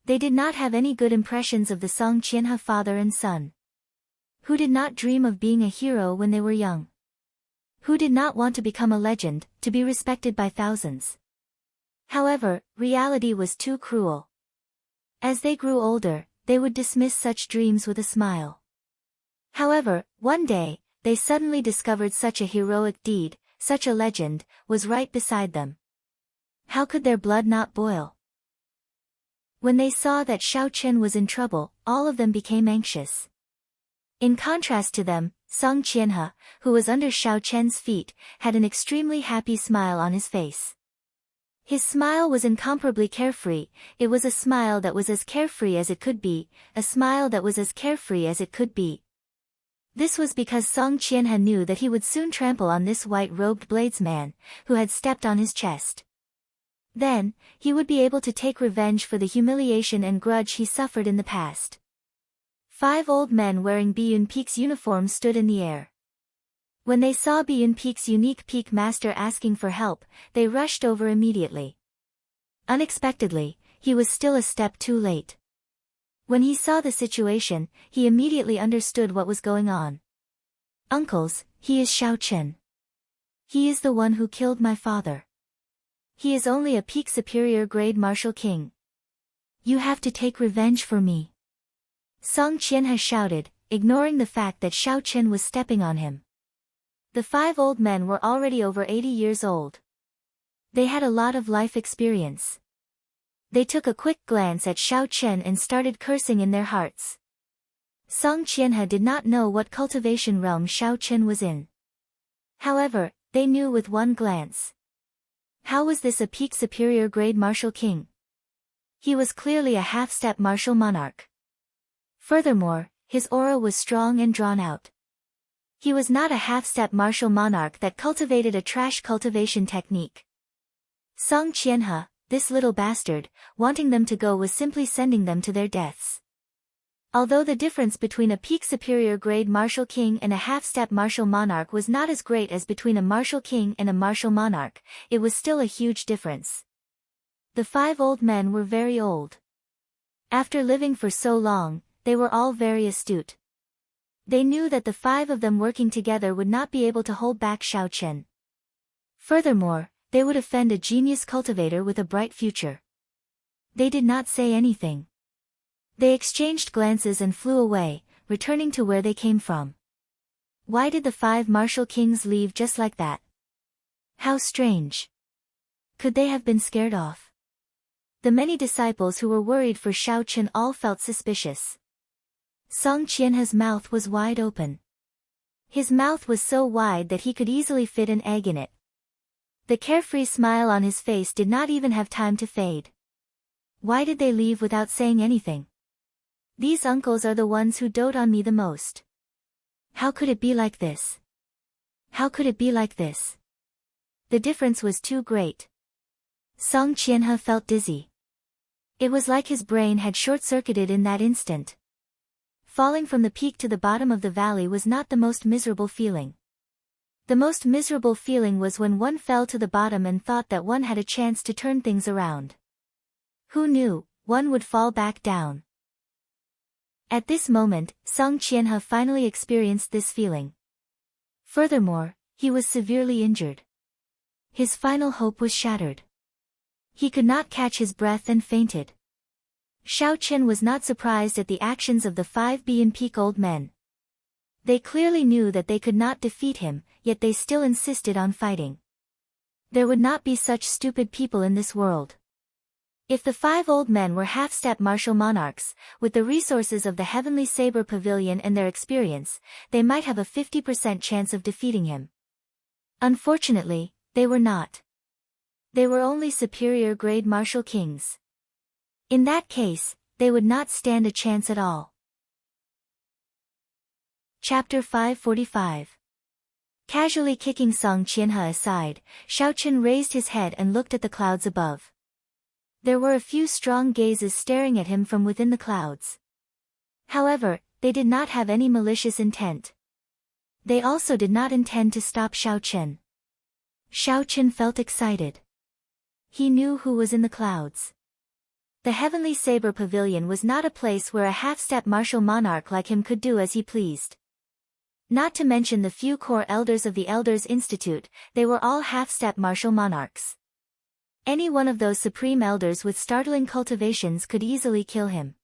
They did not have any good impressions of the Song Qianhe father and son. Who did not dream of being a hero when they were young? Who did not want to become a legend, to be respected by thousands? However, reality was too cruel. As they grew older, they would dismiss such dreams with a smile. However, one day, they suddenly discovered such a heroic deed, such a legend, was right beside them. How could their blood not boil? When they saw that Xiao Chen was in trouble, all of them became anxious. In contrast to them, Song Qianhe, who was under Xiao Chen's feet, had an extremely happy smile on his face. His smile was incomparably carefree, it was a smile that was as carefree as it could be, a smile that was as carefree as it could be. This was because Song Qianhe knew that he would soon trample on this white-robed bladesman, who had stepped on his chest. Then, he would be able to take revenge for the humiliation and grudge he suffered in the past. 5 old men wearing Biyun Peak's uniform stood in the air. When they saw Biyun Peak's unique peak master asking for help, they rushed over immediately. Unexpectedly, he was still a step too late. When he saw the situation, he immediately understood what was going on. Uncles, he is Xiao Chen. He is the one who killed my father. He is only a peak superior grade martial king. You have to take revenge for me. Song Qianhe shouted, ignoring the fact that Xiao Chen was stepping on him. The 5 old men were already over 80 years old. They had a lot of life experience. They took a quick glance at Xiao Chen and started cursing in their hearts. Song Qianhe did not know what cultivation realm Xiao Chen was in. However, they knew with one glance. How was this a peak superior grade martial king? He was clearly a half-step martial monarch. Furthermore, his aura was strong and drawn out. He was not a half-step martial monarch that cultivated a trash cultivation technique. Song Qianhe, this little bastard, wanting them to go was simply sending them to their deaths. Although the difference between a peak superior grade martial king and a half-step martial monarch was not as great as between a martial king and a martial monarch, it was still a huge difference. The 5 old men were very old. After living for so long, they were all very astute. They knew that the 5 of them working together would not be able to hold back Xiao Chen. Furthermore, they would offend a genius cultivator with a bright future. They did not say anything. They exchanged glances and flew away, returning to where they came from. Why did the 5 martial kings leave just like that? How strange. Could they have been scared off? The many disciples who were worried for Xiao Chen all felt suspicious. Song Qianhe's mouth was wide open. His mouth was so wide that he could easily fit an egg in it. The carefree smile on his face did not even have time to fade. Why did they leave without saying anything? These uncles are the ones who dote on me the most. How could it be like this? How could it be like this? The difference was too great. Song Qianhe felt dizzy. It was like his brain had short-circuited in that instant. Falling from the peak to the bottom of the valley was not the most miserable feeling. The most miserable feeling was when one fell to the bottom and thought that one had a chance to turn things around. Who knew, one would fall back down. At this moment, Song Qianhe finally experienced this feeling. Furthermore, he was severely injured. His final hope was shattered. He could not catch his breath and fainted. Xiao Chen was not surprised at the actions of the 5 Bean-Peak old men. They clearly knew that they could not defeat him, yet they still insisted on fighting. There would not be such stupid people in this world. If the 5 old men were half-step martial monarchs, with the resources of the Heavenly Saber Pavilion and their experience, they might have a 50% chance of defeating him. Unfortunately, they were not. They were only superior-grade martial kings. In that case, they would not stand a chance at all. Chapter 545. Casually kicking Song Qianhe aside, Xiao Chen raised his head and looked at the clouds above. There were a few strong gazes staring at him from within the clouds. However, they did not have any malicious intent. They also did not intend to stop Xiao Chen. Xiao Chen felt excited. He knew who was in the clouds. The Heavenly Saber Pavilion was not a place where a half-step martial monarch like him could do as he pleased. Not to mention the few core elders of the Elders Institute, they were all half-step martial monarchs. Any one of those supreme elders with startling cultivations could easily kill him.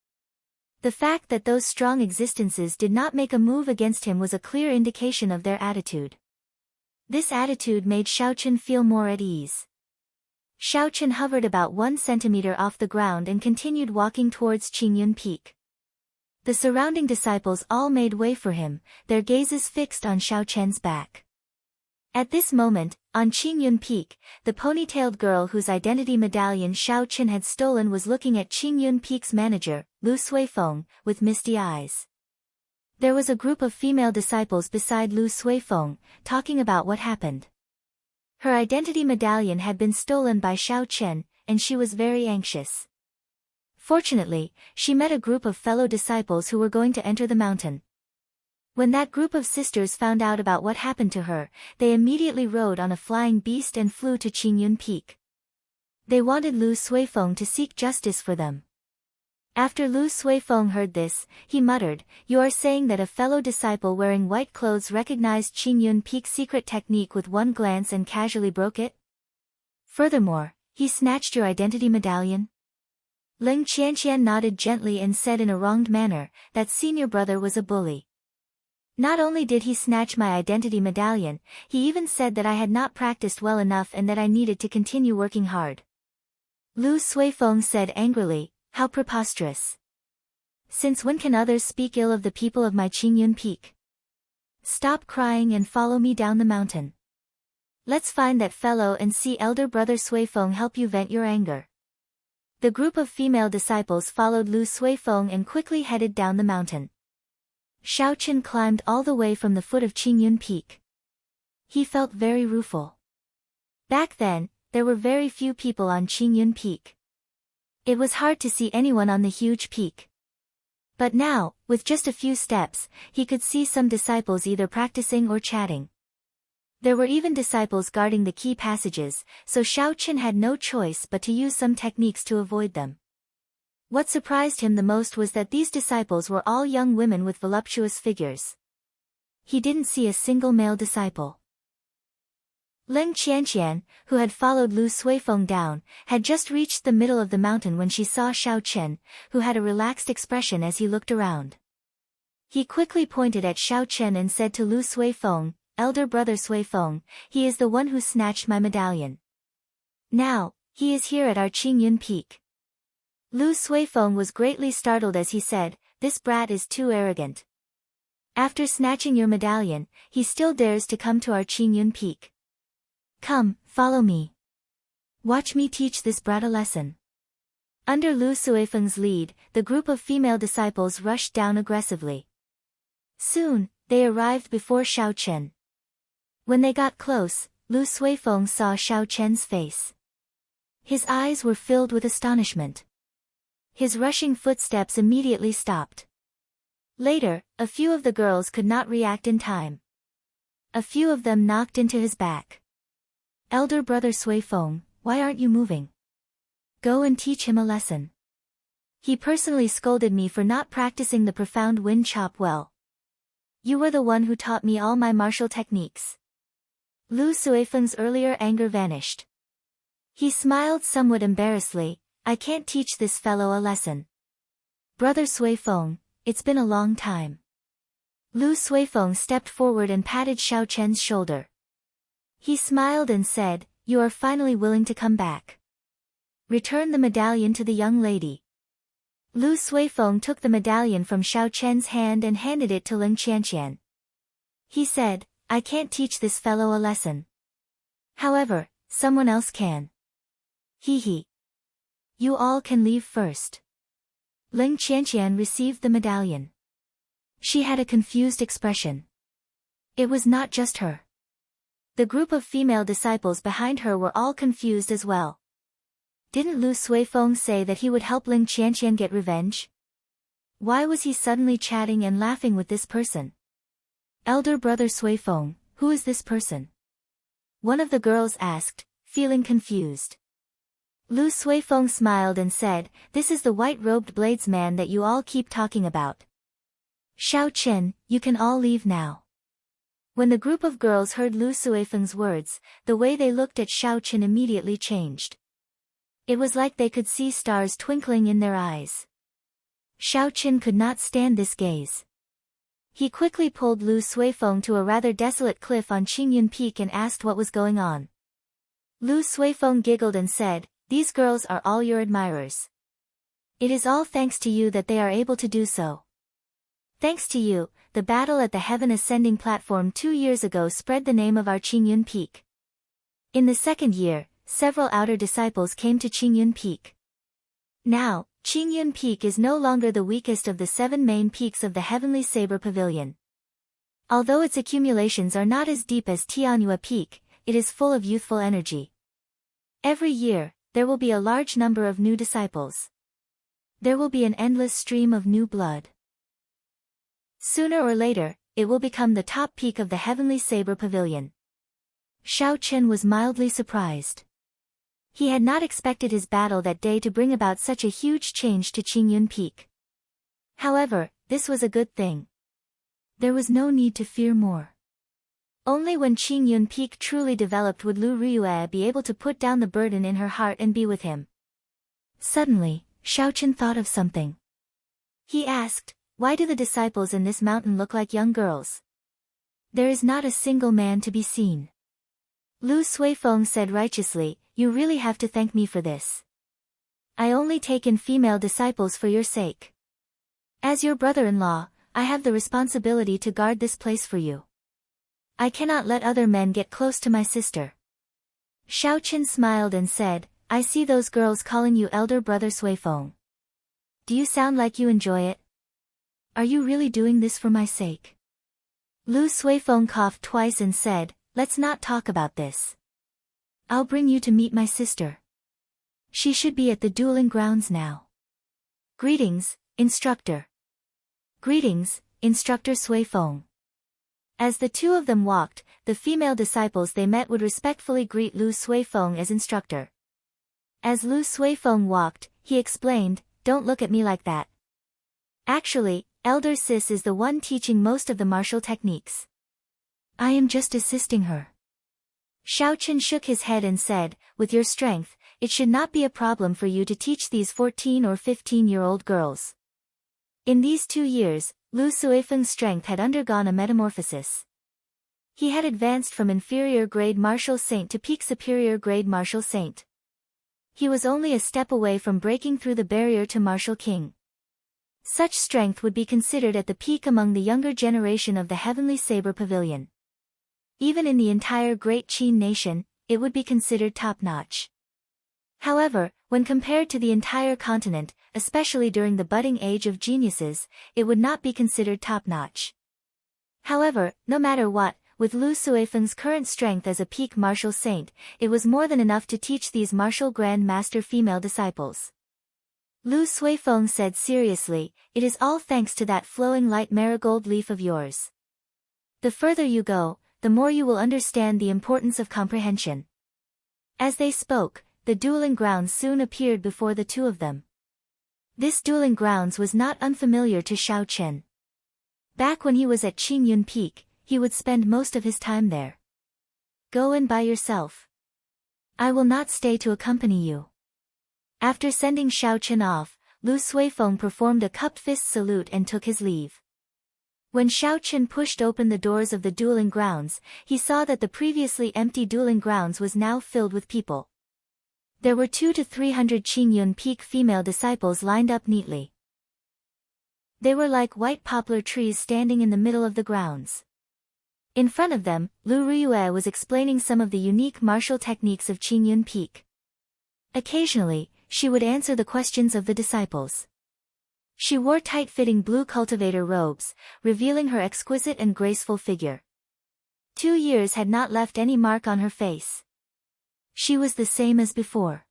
The fact that those strong existences did not make a move against him was a clear indication of their attitude. This attitude made Xiao Chen feel more at ease. Xiao Chen hovered about 1 centimeter off the ground and continued walking towards Qingyun Peak. The surrounding disciples all made way for him, their gazes fixed on Xiao Chen's back. At this moment, on Qingyun Peak, the ponytailed girl whose identity medallion Xiao Chen had stolen was looking at Qingyun Peak's manager, Lu Suifeng, with misty eyes. There was a group of female disciples beside Lu Suifeng, talking about what happened. Her identity medallion had been stolen by Xiao Chen, and she was very anxious. Fortunately, she met a group of fellow disciples who were going to enter the mountain. When that group of sisters found out about what happened to her, they immediately rode on a flying beast and flew to Qingyun Peak. They wanted Lu Suifeng to seek justice for them. After Lu Suifeng heard this, he muttered, "You are saying that a fellow disciple wearing white clothes recognized Qingyun Peak's secret technique with one glance and casually broke it? Furthermore, he snatched your identity medallion?" Ling Qianqian nodded gently and said in a wronged manner, "That senior brother was a bully. Not only did he snatch my identity medallion, he even said that I had not practiced well enough and that I needed to continue working hard." Lu Suifeng said angrily, "How preposterous! Since when can others speak ill of the people of my Qingyun Peak? Stop crying and follow me down the mountain. Let's find that fellow and see elder brother Suifeng help you vent your anger." The group of female disciples followed Lu Suifeng and quickly headed down the mountain. Xiao Chen climbed all the way from the foot of Qingyun Peak. He felt very rueful. Back then, there were very few people on Qingyun Peak. It was hard to see anyone on the huge peak. But now, with just a few steps, he could see some disciples either practicing or chatting. There were even disciples guarding the key passages, so Xiao Chen had no choice but to use some techniques to avoid them. What surprised him the most was that these disciples were all young women with voluptuous figures. He didn't see a single male disciple. Ling Qianqian, who had followed Lu Suifeng down, had just reached the middle of the mountain when she saw Xiao Chen, who had a relaxed expression as he looked around. He quickly pointed at Xiao Chen and said to Lu Suifeng, "Elder brother Suifeng, he is the one who snatched my medallion. Now, he is here at our Qingyun Peak." Lu Suifeng was greatly startled as he said, "This brat is too arrogant. After snatching your medallion, he still dares to come to our Qingyun Peak. Come, follow me. Watch me teach this brat a lesson." Under Lu Suifeng's lead, the group of female disciples rushed down aggressively. Soon, they arrived before Xiao Chen. When they got close, Lu Suifeng saw Xiao Chen's face. His eyes were filled with astonishment. His rushing footsteps immediately stopped. Later, a few of the girls could not react in time. A few of them knocked into his back. "Elder brother Suifeng, why aren't you moving? Go and teach him a lesson. He personally scolded me for not practicing the profound wind chop well. You were the one who taught me all my martial techniques." Lu Suifeng's earlier anger vanished. He smiled somewhat embarrassedly. "I can't teach this fellow a lesson. Brother Suifeng, it's been a long time." Lu Suifeng stepped forward and patted Xiao Chen's shoulder. He smiled and said, "You are finally willing to come back. Return the medallion to the young lady." Lu Suifeng took the medallion from Xiao Chen's hand and handed it to Ling Qianqian. He said, "I can't teach this fellow a lesson. However, someone else can. He. You all can leave first." Ling Qianqian received the medallion. She had a confused expression. It was not just her. The group of female disciples behind her were all confused as well. Didn't Lu Suifeng say that he would help Ling Qianqian get revenge? Why was he suddenly chatting and laughing with this person? "Elder brother Suifeng, who is this person?" one of the girls asked, feeling confused. Lu Suifeng smiled and said, "This is the white-robed bladesman that you all keep talking about. Xiao Chen, you can all leave now." When the group of girls heard Lu Suifeng's words, the way they looked at Xiao Chen immediately changed. It was like they could see stars twinkling in their eyes. Xiao Chen could not stand this gaze. He quickly pulled Lu Suifeng to a rather desolate cliff on Qingyun Peak and asked what was going on. Lu Suifeng giggled and said, "These girls are all your admirers. It is all thanks to you that they are able to do so. Thanks to you, the battle at the Heaven Ascending platform 2 years ago spread the name of our Qingyun Peak. In the second year, several outer disciples came to Qingyun Peak. Now, Qingyun Peak is no longer the weakest of the 7 main peaks of the Heavenly Saber Pavilion. Although its accumulations are not as deep as Tianyue Peak, it is full of youthful energy. Every year, there will be a large number of new disciples. There will be an endless stream of new blood. Sooner or later, it will become the top peak of the Heavenly Saber Pavilion." Xiao Chen was mildly surprised. He had not expected his battle that day to bring about such a huge change to Qingyun Peak. However, this was a good thing. There was no need to fear more. Only when Qingyun Peak truly developed would Lu Riyue be able to put down the burden in her heart and be with him. Suddenly, Xiao Chen thought of something. He asked, "Why do the disciples in this mountain look like young girls? There is not a single man to be seen." Lu Suifeng said righteously, "You really have to thank me for this. I only take in female disciples for your sake. As your brother-in-law, I have the responsibility to guard this place for you. I cannot let other men get close to my sister." Xiao Chen smiled and said, "I see those girls calling you elder brother Suifeng. Do you sound like you enjoy it? Are you really doing this for my sake?" Lu Suifeng coughed twice and said, "Let's not talk about this. I'll bring you to meet my sister. She should be at the dueling grounds now. Greetings, instructor." "Greetings, Instructor Suifeng." As the two of them walked, the female disciples they met would respectfully greet Lu Suifeng as instructor. As Lu Suifeng walked, he explained, "Don't look at me like that. Actually, Elder Sis is the one teaching most of the martial techniques. I am just assisting her." Xiao Chen shook his head and said, "With your strength, it should not be a problem for you to teach these 14 or 15-year-old girls." In these 2 years, Lu Suifeng's strength had undergone a metamorphosis. He had advanced from inferior grade martial saint to peak superior grade martial saint. He was only a step away from breaking through the barrier to martial king. Such strength would be considered at the peak among the younger generation of the Heavenly Saber Pavilion. Even in the entire Great Qin nation, it would be considered top-notch. However, when compared to the entire continent, especially during the budding age of geniuses, it would not be considered top-notch. However, no matter what, with Lu Suifeng's current strength as a peak martial saint, it was more than enough to teach these martial grand master female disciples. Lu Suifeng said seriously, "It is all thanks to that flowing light marigold leaf of yours. The further you go, the more you will understand the importance of comprehension." As they spoke, the dueling grounds soon appeared before the two of them. This dueling grounds was not unfamiliar to Xiao Chen. Back when he was at Qingyun Peak, he would spend most of his time there. "Go in by yourself. I will not stay to accompany you." After sending Xiao Chen off, Lu Suifeng performed a cupped fist salute and took his leave. When Xiao Chen pushed open the doors of the dueling grounds, he saw that the previously empty dueling grounds was now filled with people. There were 200 to 300 Qingyun Peak female disciples lined up neatly. They were like white poplar trees standing in the middle of the grounds. In front of them, Lu Riyue was explaining some of the unique martial techniques of Qingyun Peak. Occasionally, she would answer the questions of the disciples. She wore tight-fitting blue cultivator robes, revealing her exquisite and graceful figure. 2 years had not left any mark on her face. She was the same as before.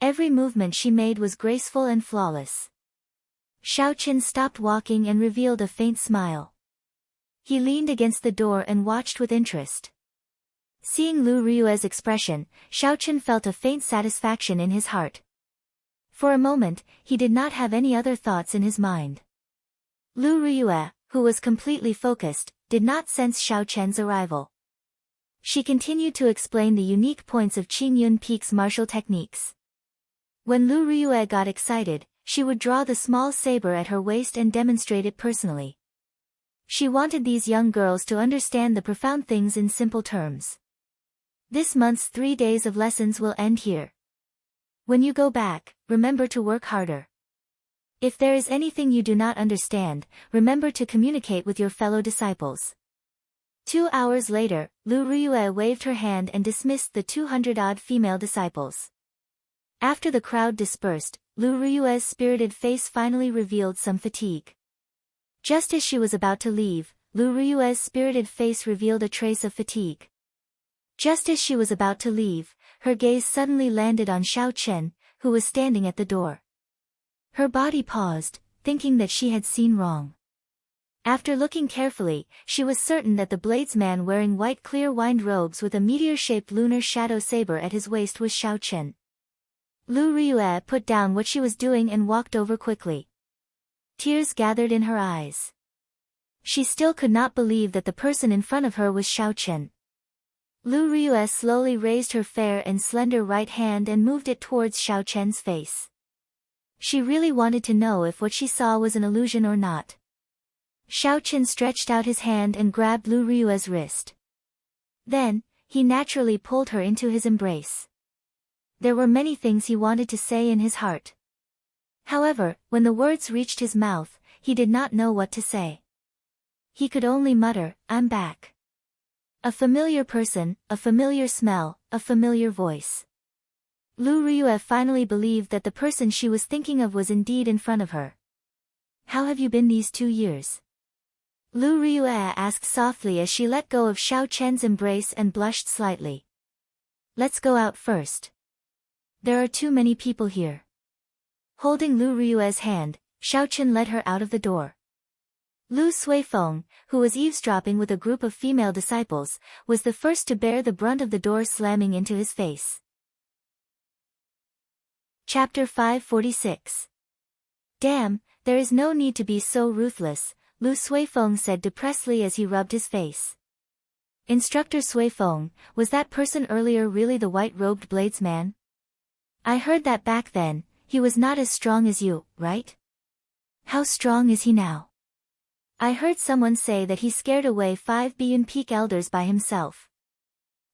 Every movement she made was graceful and flawless. Xiao Chen stopped walking and revealed a faint smile. He leaned against the door and watched with interest. Seeing Lu Riyue's expression, Xiao Chen felt a faint satisfaction in his heart. For a moment, he did not have any other thoughts in his mind. Lu Riyue, who was completely focused, did not sense Xiao Chen's arrival. She continued to explain the unique points of Qingyun Peak's martial techniques. When Lu Riyue got excited, she would draw the small saber at her waist and demonstrate it personally. She wanted these young girls to understand the profound things in simple terms. This month's 3 days of lessons will end here. When you go back, remember to work harder. If there is anything you do not understand, remember to communicate with your fellow disciples. 2 hours later, Lu Riyue waved her hand and dismissed the 200-odd female disciples. After the crowd dispersed, Lu Riyue's spirited face finally revealed some fatigue. Just as she was about to leave, Lu Riyue's spirited face revealed a trace of fatigue. Just as she was about to leave, her gaze suddenly landed on Xiao Chen, who was standing at the door. Her body paused, thinking that she had seen wrong. After looking carefully, she was certain that the bladesman wearing white clear-wined robes with a meteor-shaped lunar shadow saber at his waist was Xiao Chen. Lu Riyue put down what she was doing and walked over quickly. Tears gathered in her eyes. She still could not believe that the person in front of her was Xiao Chen. Lu Riyue slowly raised her fair and slender right hand and moved it towards Xiao Chen's face. She really wanted to know if what she saw was an illusion or not. Xiao Chen stretched out his hand and grabbed Lu Riyue's wrist. Then, he naturally pulled her into his embrace. There were many things he wanted to say in his heart. However, when the words reached his mouth, he did not know what to say. He could only mutter, "I'm back." A familiar person, a familiar smell, a familiar voice. Lu Riyue finally believed that the person she was thinking of was indeed in front of her. "How have you been these 2 years?" Lu Riyue asked softly as she let go of Xiao Chen's embrace and blushed slightly. "Let's go out first. There are too many people here." Holding Lu Riyue's hand, Xiao Chen led her out of the door. Lu Suifeng, who was eavesdropping with a group of female disciples, was the first to bear the brunt of the door slamming into his face. Chapter 546. "Damn, there is no need to be so ruthless," Lu Suifeng said depressedly as he rubbed his face. "Instructor Suifeng, was that person earlier really the white-robed bladesman? I heard that back then, he was not as strong as you, right? How strong is he now? I heard someone say that he scared away 5 Biyun Peak elders by himself.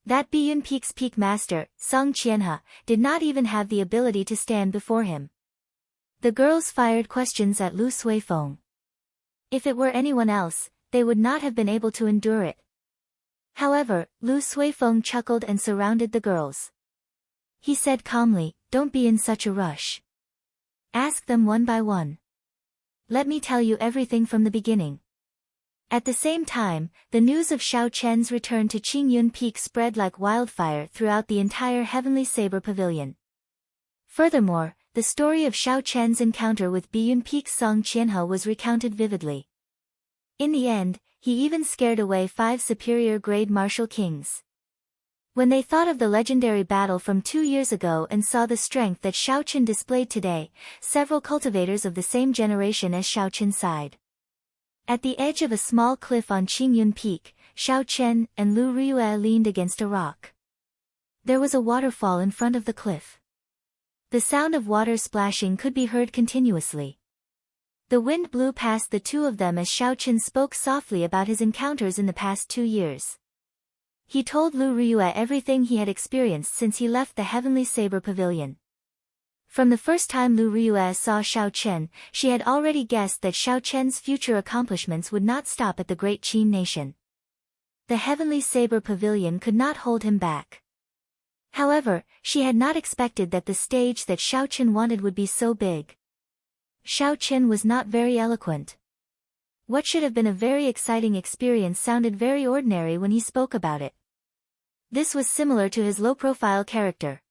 That Biyun Peak's peak master, Song Qianhe, did not even have the ability to stand before him." The girls fired questions at Lu Suifeng. If it were anyone else, they would not have been able to endure it. However, Lu Suifeng chuckled and surrounded the girls. He said calmly, don't be in such a rush. Ask them one by one. Let me tell you everything from the beginning. At the same time, the news of Xiao Chen's return to Qingyun Peak spread like wildfire throughout the entire Heavenly Saber Pavilion. Furthermore, the story of Xiao Chen's encounter with Biyun Peak's Song Qianhe was recounted vividly. In the end, he even scared away 5 superior-grade martial kings. When they thought of the legendary battle from 2 years ago and saw the strength that Xiao Chen displayed today, several cultivators of the same generation as Xiao Chen sighed. At the edge of a small cliff on Qingyun Peak, Xiao Chen and Lu Riyue leaned against a rock. There was a waterfall in front of the cliff. The sound of water splashing could be heard continuously. The wind blew past the two of them as Xiao Chen spoke softly about his encounters in the past 2 years. He told Lu Riyue everything he had experienced since he left the Heavenly Saber Pavilion. From the first time Lu Riyue saw Xiao Chen, she had already guessed that Xiao Chen's future accomplishments would not stop at the great Qin nation. The Heavenly Saber Pavilion could not hold him back. However, she had not expected that the stage that Xiao Chen wanted would be so big. Xiao Chen was not very eloquent. What should have been a very exciting experience sounded very ordinary when he spoke about it. This was similar to his low-profile character.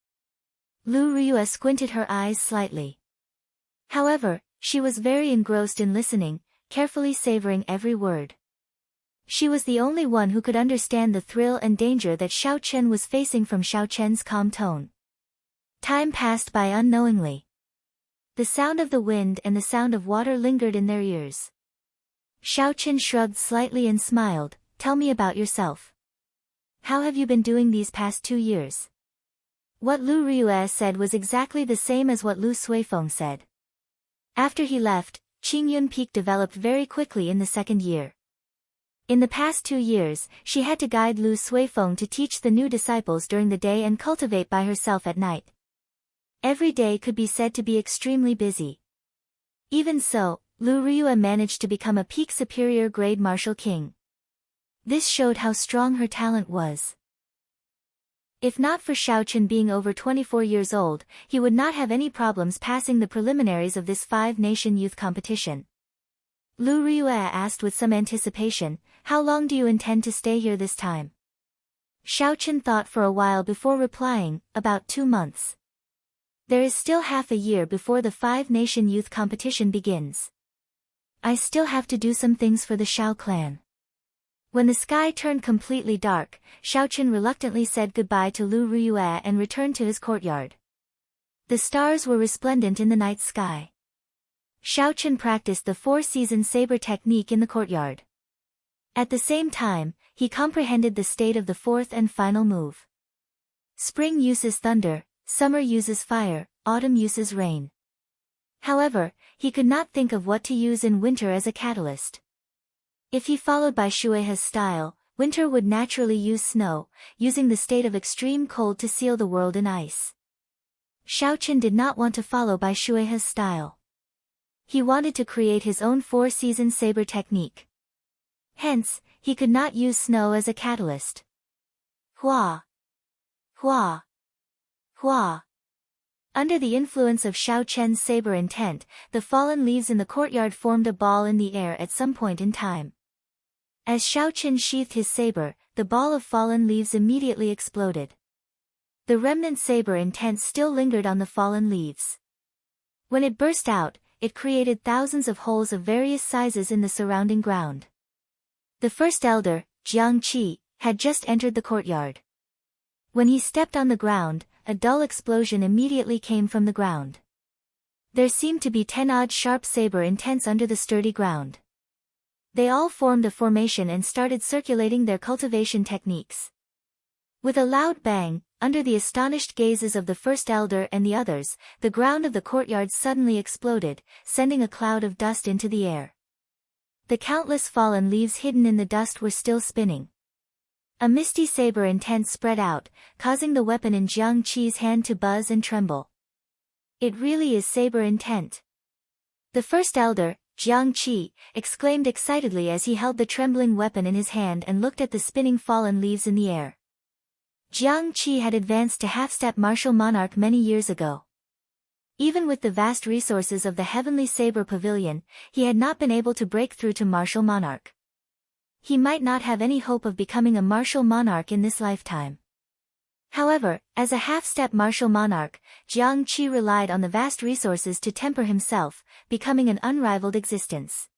Lu Riyue squinted her eyes slightly. However, she was very engrossed in listening, carefully savoring every word. She was the only one who could understand the thrill and danger that Xiao Chen was facing from Xiao Chen's calm tone. Time passed by unknowingly. The sound of the wind and the sound of water lingered in their ears. Xiao Chen shrugged slightly and smiled. Tell me about yourself. How have you been doing these past 2 years? What Lu Riyue said was exactly the same as what Lu Suifeng said. After he left, Qingyun Peak developed very quickly in the 2nd year. In the past 2 years, she had to guide Lu Suifeng to teach the new disciples during the day and cultivate by herself at night. Every day could be said to be extremely busy. Even so, Lu Riyue managed to become a peak superior grade martial king. This showed how strong her talent was. If not for Xiao Chen being over 24 years old, he would not have any problems passing the preliminaries of this 5-nation youth competition. Lu Riyue asked with some anticipation, how long do you intend to stay here this time? Xiao Chen thought for a while before replying, about 2 months. There is still half a year before the 5-nation youth competition begins. I still have to do some things for the Xiao clan. When the sky turned completely dark, Xiao Chen reluctantly said goodbye to Lu Riyue and returned to his courtyard. The stars were resplendent in the night sky. Xiao Chen practiced the 4-season saber technique in the courtyard. At the same time, he comprehended the state of the 4th and final move. Spring uses thunder, summer uses fire, autumn uses rain. However, he could not think of what to use in winter as a catalyst. If he followed Bai Shuihe's style, winter would naturally use snow, using the state of extreme cold to seal the world in ice. Xiao Chen did not want to follow Bai Shuihe's style. He wanted to create his own 4-season saber technique. Hence, he could not use snow as a catalyst. Hua! Hua! Hua! Under the influence of Xiao Chen's saber intent, the fallen leaves in the courtyard formed a ball in the air at some point in time. As Xiao Chen sheathed his saber, the ball of fallen leaves immediately exploded. The remnant saber intent still lingered on the fallen leaves. When it burst out, it created thousands of holes of various sizes in the surrounding ground. The first elder, Jiang Qi, had just entered the courtyard. When he stepped on the ground, a dull explosion immediately came from the ground. There seemed to be 10 odd sharp saber intents under the sturdy ground. They all formed a formation and started circulating their cultivation techniques. With a loud bang, under the astonished gazes of the first elder and the others, the ground of the courtyard suddenly exploded, sending a cloud of dust into the air. The countless fallen leaves hidden in the dust were still spinning. A misty saber intent spread out, causing the weapon in Jiang Qi's hand to buzz and tremble. It really is saber intent. The first elder, Jiang Qi, exclaimed excitedly as he held the trembling weapon in his hand and looked at the spinning fallen leaves in the air. Jiang Qi had advanced to half-step martial monarch many years ago. Even with the vast resources of the Heavenly Saber Pavilion, he had not been able to break through to martial monarch. He might not have any hope of becoming a martial monarch in this lifetime. However, as a half-step martial monarch, Jiang Qi relied on the vast resources to temper himself, becoming an unrivaled existence.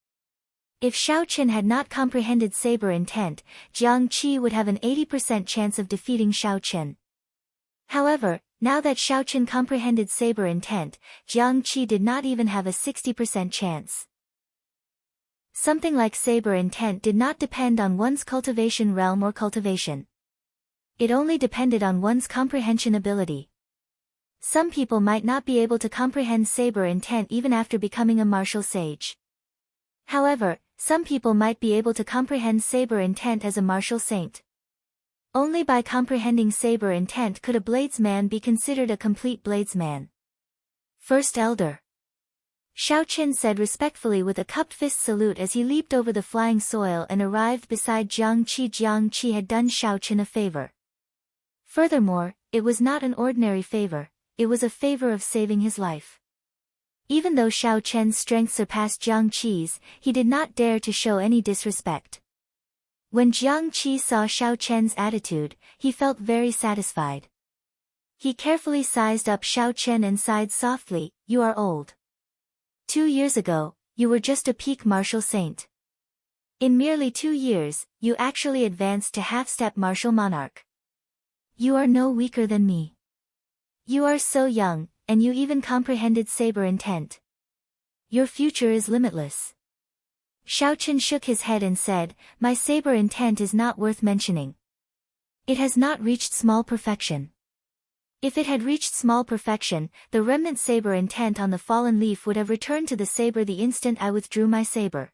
If Shao Qin had not comprehended saber intent, Jiang Qi would have an 80% chance of defeating Shao Qin. However, now that Shao Qin comprehended saber intent, Jiang Qi did not even have a 60% chance. Something like saber intent did not depend on one's cultivation realm or cultivation. It only depended on one's comprehension ability. Some people might not be able to comprehend saber intent even after becoming a martial sage. However, some people might be able to comprehend saber intent as a martial saint. Only by comprehending saber intent could a bladesman be considered a complete bladesman. First Elder. Shao Qin said respectfully with a cupped fist salute as he leaped over the flying soil and arrived beside Jiang Qi. Jiang Qi had done Shao Qin a favor. Furthermore, it was not an ordinary favor, it was a favor of saving his life. Even though Shao Qin's strength surpassed Jiang Qi's, he did not dare to show any disrespect. When Jiang Qi saw Shao Qin's attitude, he felt very satisfied. He carefully sized up Shao Qin and sighed softly, "You are old. 2 years ago, you were just a peak martial saint. In merely 2 years, you actually advanced to half-step martial monarch. You are no weaker than me. You are so young, and you even comprehended saber intent. Your future is limitless." Shao Qin shook his head and said, "My saber intent is not worth mentioning. It has not reached small perfection. If it had reached small perfection, the remnant saber intent on the fallen leaf would have returned to the saber the instant I withdrew my saber."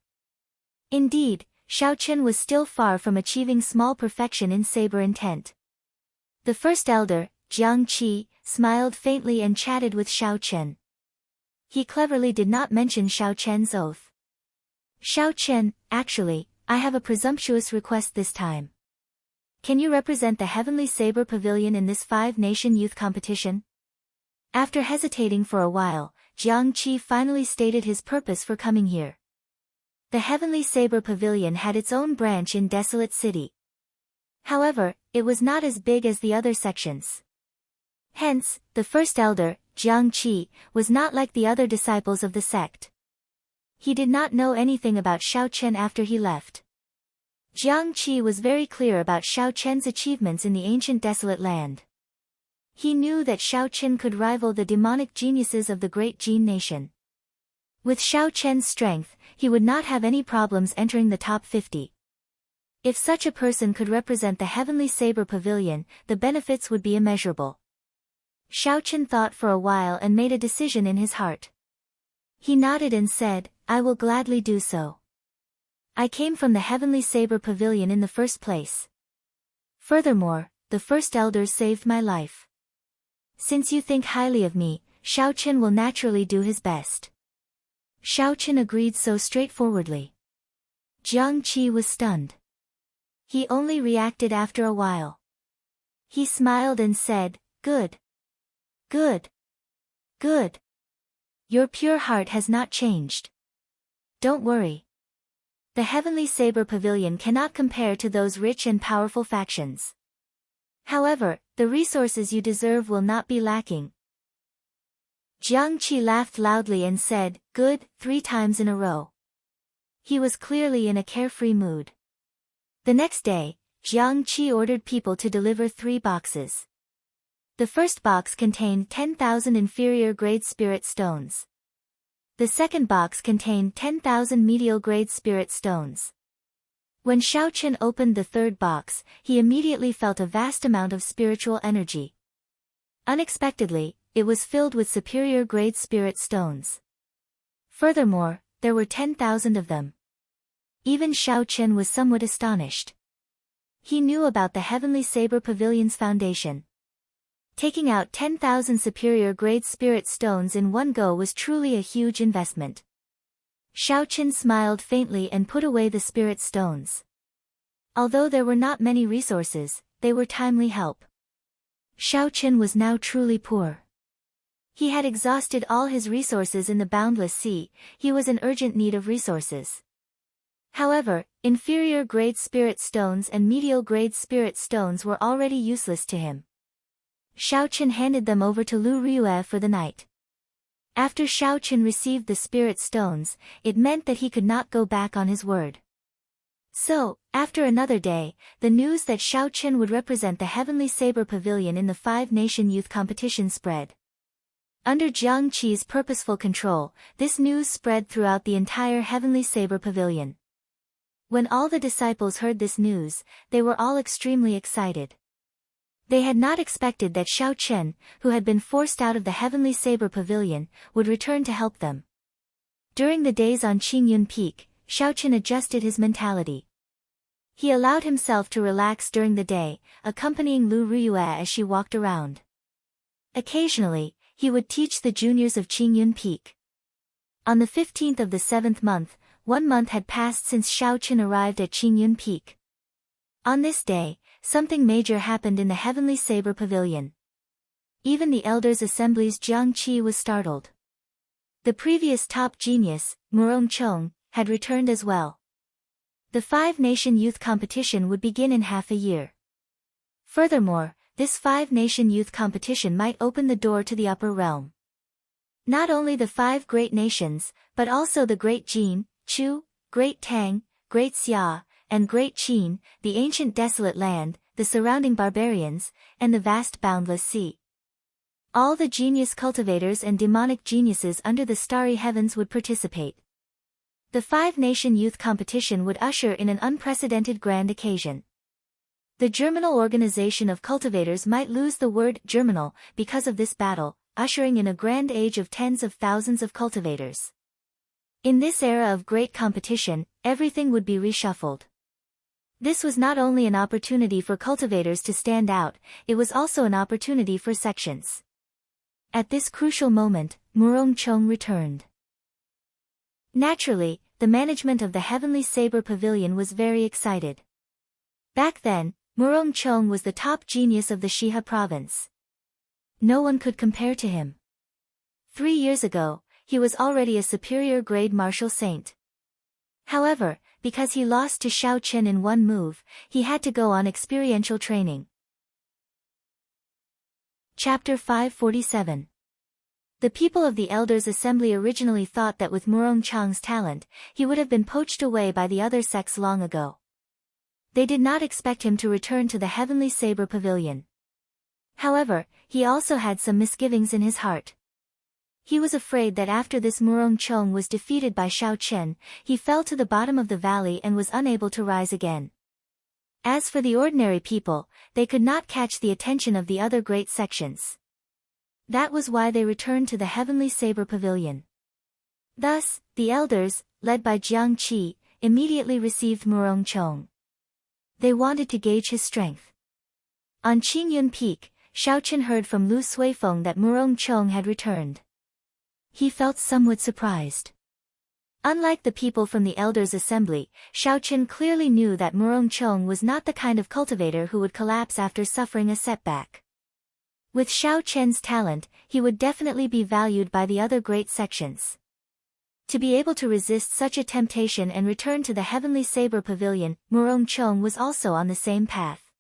Indeed, Shao Qin was still far from achieving small perfection in saber intent. The first elder, Jiang Qi, smiled faintly and chatted with Shao Qin. He cleverly did not mention Shao Qin's oath. "Shao Qin, actually, I have a presumptuous request this time. Can you represent the Heavenly Saber Pavilion in this 5-nation youth competition?" After hesitating for a while, Jiang Qi finally stated his purpose for coming here. The Heavenly Saber Pavilion had its own branch in Desolate City. However, it was not as big as the other sections. Hence, the first elder, Jiang Qi, was not like the other disciples of the sect. He did not know anything about Shao Qin after he left. Jiang Qi was very clear about Shao Qin's achievements in the ancient desolate land. He knew that Shao Qin could rival the demonic geniuses of the great Jin nation. With Shao Qin's strength, he would not have any problems entering the top 50. If such a person could represent the Heavenly Saber Pavilion, the benefits would be immeasurable. Shao Qin thought for a while and made a decision in his heart. He nodded and said, "I will gladly do so. I came from the Heavenly Saber Pavilion in the first place. Furthermore, the first elders saved my life. Since you think highly of me, Shao Qin will naturally do his best." Shao Qin agreed so straightforwardly. Jiang Qi was stunned. He only reacted after a while. He smiled and said, "Good. Good. Good. Your pure heart has not changed. Don't worry. The Heavenly Saber Pavilion cannot compare to those rich and powerful factions. However, the resources you deserve will not be lacking." Jiang Qi laughed loudly and said, "Good," 3 times in a row. He was clearly in a carefree mood. The next day, Jiang Qi ordered people to deliver 3 boxes. The first box contained 10,000 inferior-grade spirit stones. The second box contained 10,000 medial-grade spirit stones. When Shao Qin opened the third box, he immediately felt a vast amount of spiritual energy. Unexpectedly, it was filled with superior-grade spirit stones. Furthermore, there were 10,000 of them. Even Shao Qin was somewhat astonished. He knew about the Heavenly Saber Pavilion's foundation. Taking out 10,000 superior-grade spirit stones in one go was truly a huge investment. Shao Qin smiled faintly and put away the spirit stones. Although there were not many resources, they were timely help. Shao Qin was now truly poor. He had exhausted all his resources in the boundless sea. He was in urgent need of resources. However, inferior-grade spirit stones and medial-grade spirit stones were already useless to him. Xiao Qian handed them over to Lu Ryue for the night. After Xiao Qian received the spirit stones, it meant that he could not go back on his word. So, after another day, the news that Xiao Qian would represent the Heavenly Saber Pavilion in the five-nation youth competition spread. Under Jiang Qi's purposeful control, this news spread throughout the entire Heavenly Saber Pavilion. When all the disciples heard this news, they were all extremely excited. They had not expected that Xiao Qian, who had been forced out of the Heavenly Saber Pavilion, would return to help them. During the days on Qingyun Peak, Xiao Qian adjusted his mentality. He allowed himself to relax during the day, accompanying Lu Ryue as she walked around. Occasionally, he would teach the juniors of Qingyun Peak. On the 15th of the 7th month, 1 month had passed since Xiao Qian arrived at Qingyun Peak. On this day, something major happened in the Heavenly Saber Pavilion. Even the Elders' Assembly's Jiang Qi was startled. The previous top genius, Murong Chong, had returned as well. The five-nation youth competition would begin in half a year. Furthermore, this five-nation youth competition might open the door to the upper realm. Not only the five great nations, but also the Great Jin, Chu, Great Tang, Great Xia, and Great Qin, the ancient desolate land, the surrounding barbarians, and the vast boundless sea. All the genius cultivators and demonic geniuses under the starry heavens would participate. The five-nation youth competition would usher in an unprecedented grand occasion. The germinal organization of cultivators might lose the word germinal because of this battle, ushering in a grand age of tens of thousands of cultivators. In this era of great competition, everything would be reshuffled. This was not only an opportunity for cultivators to stand out, it was also an opportunity for sections. At this crucial moment, Murong Chong returned. Naturally, the management of the Heavenly Saber Pavilion was very excited. Back then, Murong Chong was the top genius of the Shihe province. No one could compare to him. 3 years ago, he was already a superior grade martial saint. However, because he lost to Xiao Qian in one move, he had to go on experiential training. Chapter 547. The people of the Elders' Assembly originally thought that with Murong Chong's talent, he would have been poached away by the other sects long ago. They did not expect him to return to the Heavenly Saber Pavilion. However, he also had some misgivings in his heart. He was afraid that after this Murong Chong was defeated by Xiao Qian, he fell to the bottom of the valley and was unable to rise again. As for the ordinary people, they could not catch the attention of the other great sections. That was why they returned to the Heavenly Saber Pavilion. Thus, the elders, led by Jiang Qi, immediately received Murong Chong. They wanted to gauge his strength. On Qingyun Peak, Xiao Qian heard from Lu Suifeng that Murong Chong had returned. He felt somewhat surprised. Unlike the people from the Elders' Assembly, Xiao Qian clearly knew that Murong Chong was not the kind of cultivator who would collapse after suffering a setback. With Xiao Qian's talent, he would definitely be valued by the other great sections. To be able to resist such a temptation and return to the Heavenly Saber Pavilion, Murong Chong was also on the same path.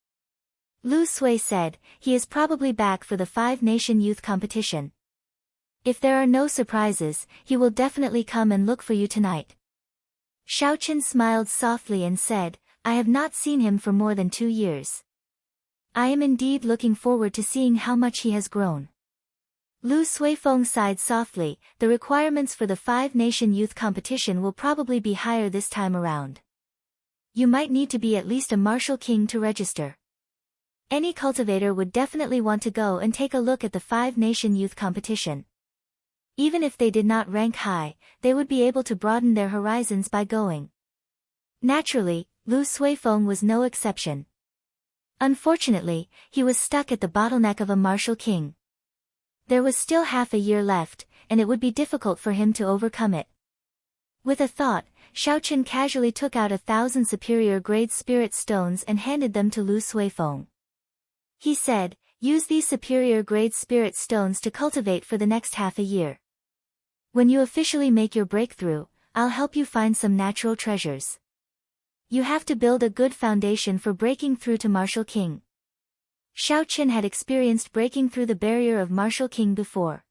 Lu Sui said, he is probably back for the five-nation youth competition. If there are no surprises, he will definitely come and look for you tonight. Xiao Qian smiled softly and said, I have not seen him for more than 2 years. I am indeed looking forward to seeing how much he has grown. Lu Suifeng sighed softly, the requirements for the five-nation youth competition will probably be higher this time around. You might need to be at least a martial king to register. Any cultivator would definitely want to go and take a look at the five-nation youth competition. Even if they did not rank high, they would be able to broaden their horizons by going. Naturally, Lu Suifeng was no exception. Unfortunately, he was stuck at the bottleneck of a martial king. There was still half a year left, and it would be difficult for him to overcome it. With a thought, Xiao Qian casually took out 1,000 superior grade spirit stones and handed them to Lu Suifeng. He said, Use these superior-grade spirit stones to cultivate for the next half a year. When you officially make your breakthrough, I'll help you find some natural treasures. You have to build a good foundation for breaking through to Martial King. Xiao Qin had experienced breaking through the barrier of Martial King before.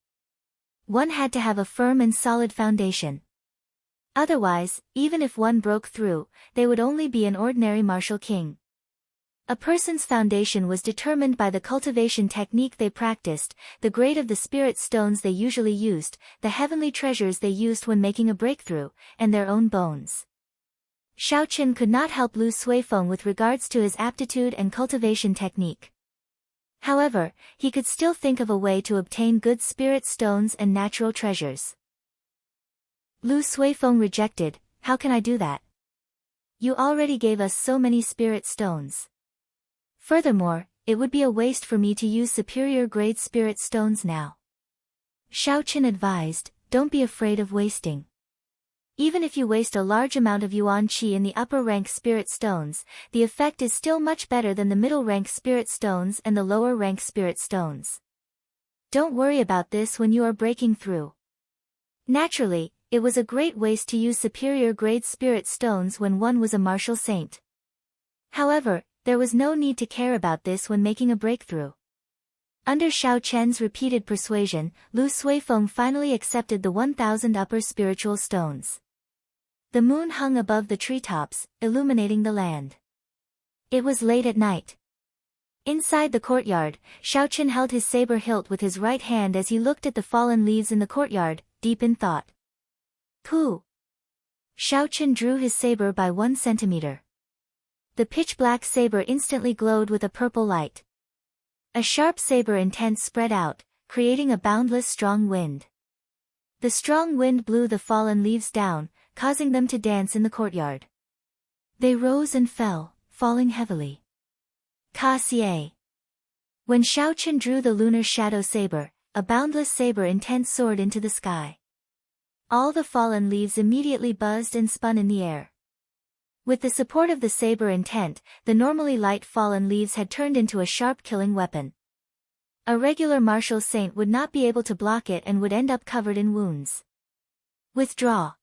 One had to have a firm and solid foundation. Otherwise, even if one broke through, they would only be an ordinary Martial King. A person's foundation was determined by the cultivation technique they practiced, the grade of the spirit stones they usually used, the heavenly treasures they used when making a breakthrough, and their own bones. Xiao Qin could not help Lu Suifeng with regards to his aptitude and cultivation technique. However, he could still think of a way to obtain good spirit stones and natural treasures. Lu Suifeng rejected, "How can I do that? You already gave us so many spirit stones. Furthermore, it would be a waste for me to use superior-grade spirit stones now." Xiao Qin advised, "Don't be afraid of wasting. Even if you waste a large amount of yuan qi in the upper-rank spirit stones, the effect is still much better than the middle-rank spirit stones and the lower-rank spirit stones. Don't worry about this when you are breaking through." Naturally, it was a great waste to use superior-grade spirit stones when one was a martial saint. However, there was no need to care about this when making a breakthrough. Under Xiao Chen's repeated persuasion, Lu Suifeng finally accepted the 1,000 upper spiritual stones. The moon hung above the treetops, illuminating the land. It was late at night. Inside the courtyard, Xiao Chen held his saber hilt with his right hand as he looked at the fallen leaves in the courtyard, deep in thought. Pooh! Xiao Chen drew his saber by 1 centimeter. The pitch-black saber instantly glowed with a purple light. A sharp saber intent spread out, creating a boundless strong wind. The strong wind blew the fallen leaves down, causing them to dance in the courtyard. They rose and fell, falling heavily. Ka-xie. When Xiao Chen drew the lunar shadow saber, a boundless saber intent soared into the sky. All the fallen leaves immediately buzzed and spun in the air. With the support of the saber intent, the normally light fallen leaves had turned into a sharp killing weapon. A regular martial saint would not be able to block it and would end up covered in wounds. Withdraw.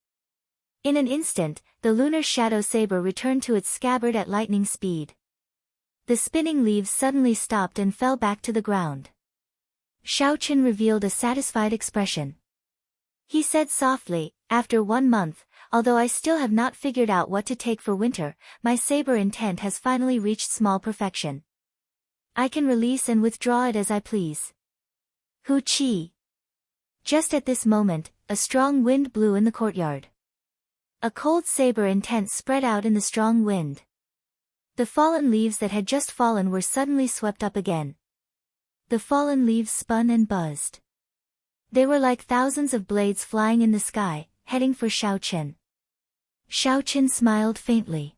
In an instant, the lunar shadow saber returned to its scabbard at lightning speed. The spinning leaves suddenly stopped and fell back to the ground. Xiao Chen revealed a satisfied expression. He said softly, "After 1 month, although I still have not figured out what to take for winter, my saber intent has finally reached small perfection. I can release and withdraw it as I please." Hu Qi. Just at this moment, a strong wind blew in the courtyard. A cold saber intent spread out in the strong wind. The fallen leaves that had just fallen were suddenly swept up again. The fallen leaves spun and buzzed. They were like thousands of blades flying in the sky, heading for Xiao Chen. Xiao Chen smiled faintly.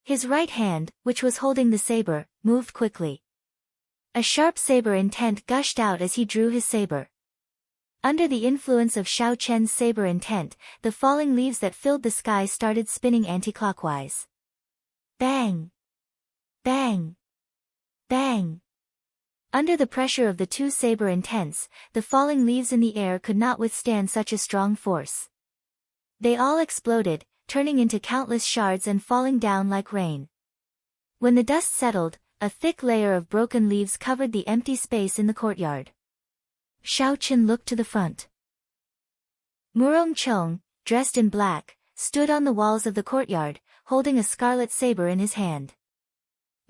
His right hand, which was holding the saber, moved quickly. A sharp saber intent gushed out as he drew his saber. Under the influence of Xiao Chen's saber intent, the falling leaves that filled the sky started spinning anti-clockwise. Bang! Bang! Bang! Under the pressure of the 2 saber intents, the falling leaves in the air could not withstand such a strong force. They all exploded, turning into countless shards and falling down like rain. When the dust settled, a thick layer of broken leaves covered the empty space in the courtyard. Xiao Chen looked to the front. Murong Chong, dressed in black, stood on the walls of the courtyard, holding a scarlet saber in his hand.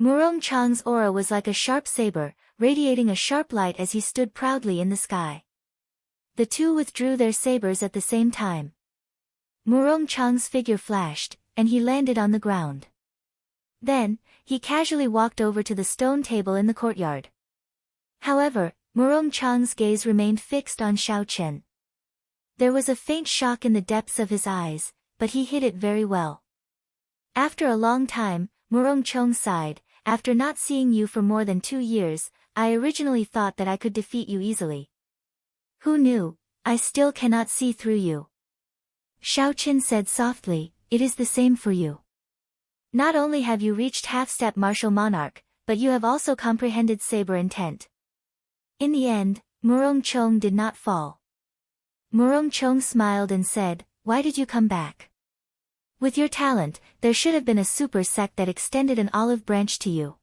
Murong Chong's aura was like a sharp saber, radiating a sharp light as he stood proudly in the sky. The two withdrew their sabers at the same time. Murong Chong's figure flashed, and he landed on the ground. Then, he casually walked over to the stone table in the courtyard. However, Murong Chong's gaze remained fixed on Xiao Chen. There was a faint shock in the depths of his eyes, but he hid it very well. After a long time, Murong Chong sighed, "After not seeing you for more than 2 years, I originally thought that I could defeat you easily. Who knew, I still cannot see through you." Xiao Chen said softly, "It is the same for you. Not only have you reached half-step martial monarch, but you have also comprehended saber intent. In the end, Murong Chong did not fall. Murong Chong smiled and said, "Why did you come back? With your talent, there should have been a super sect that extended an olive branch to you."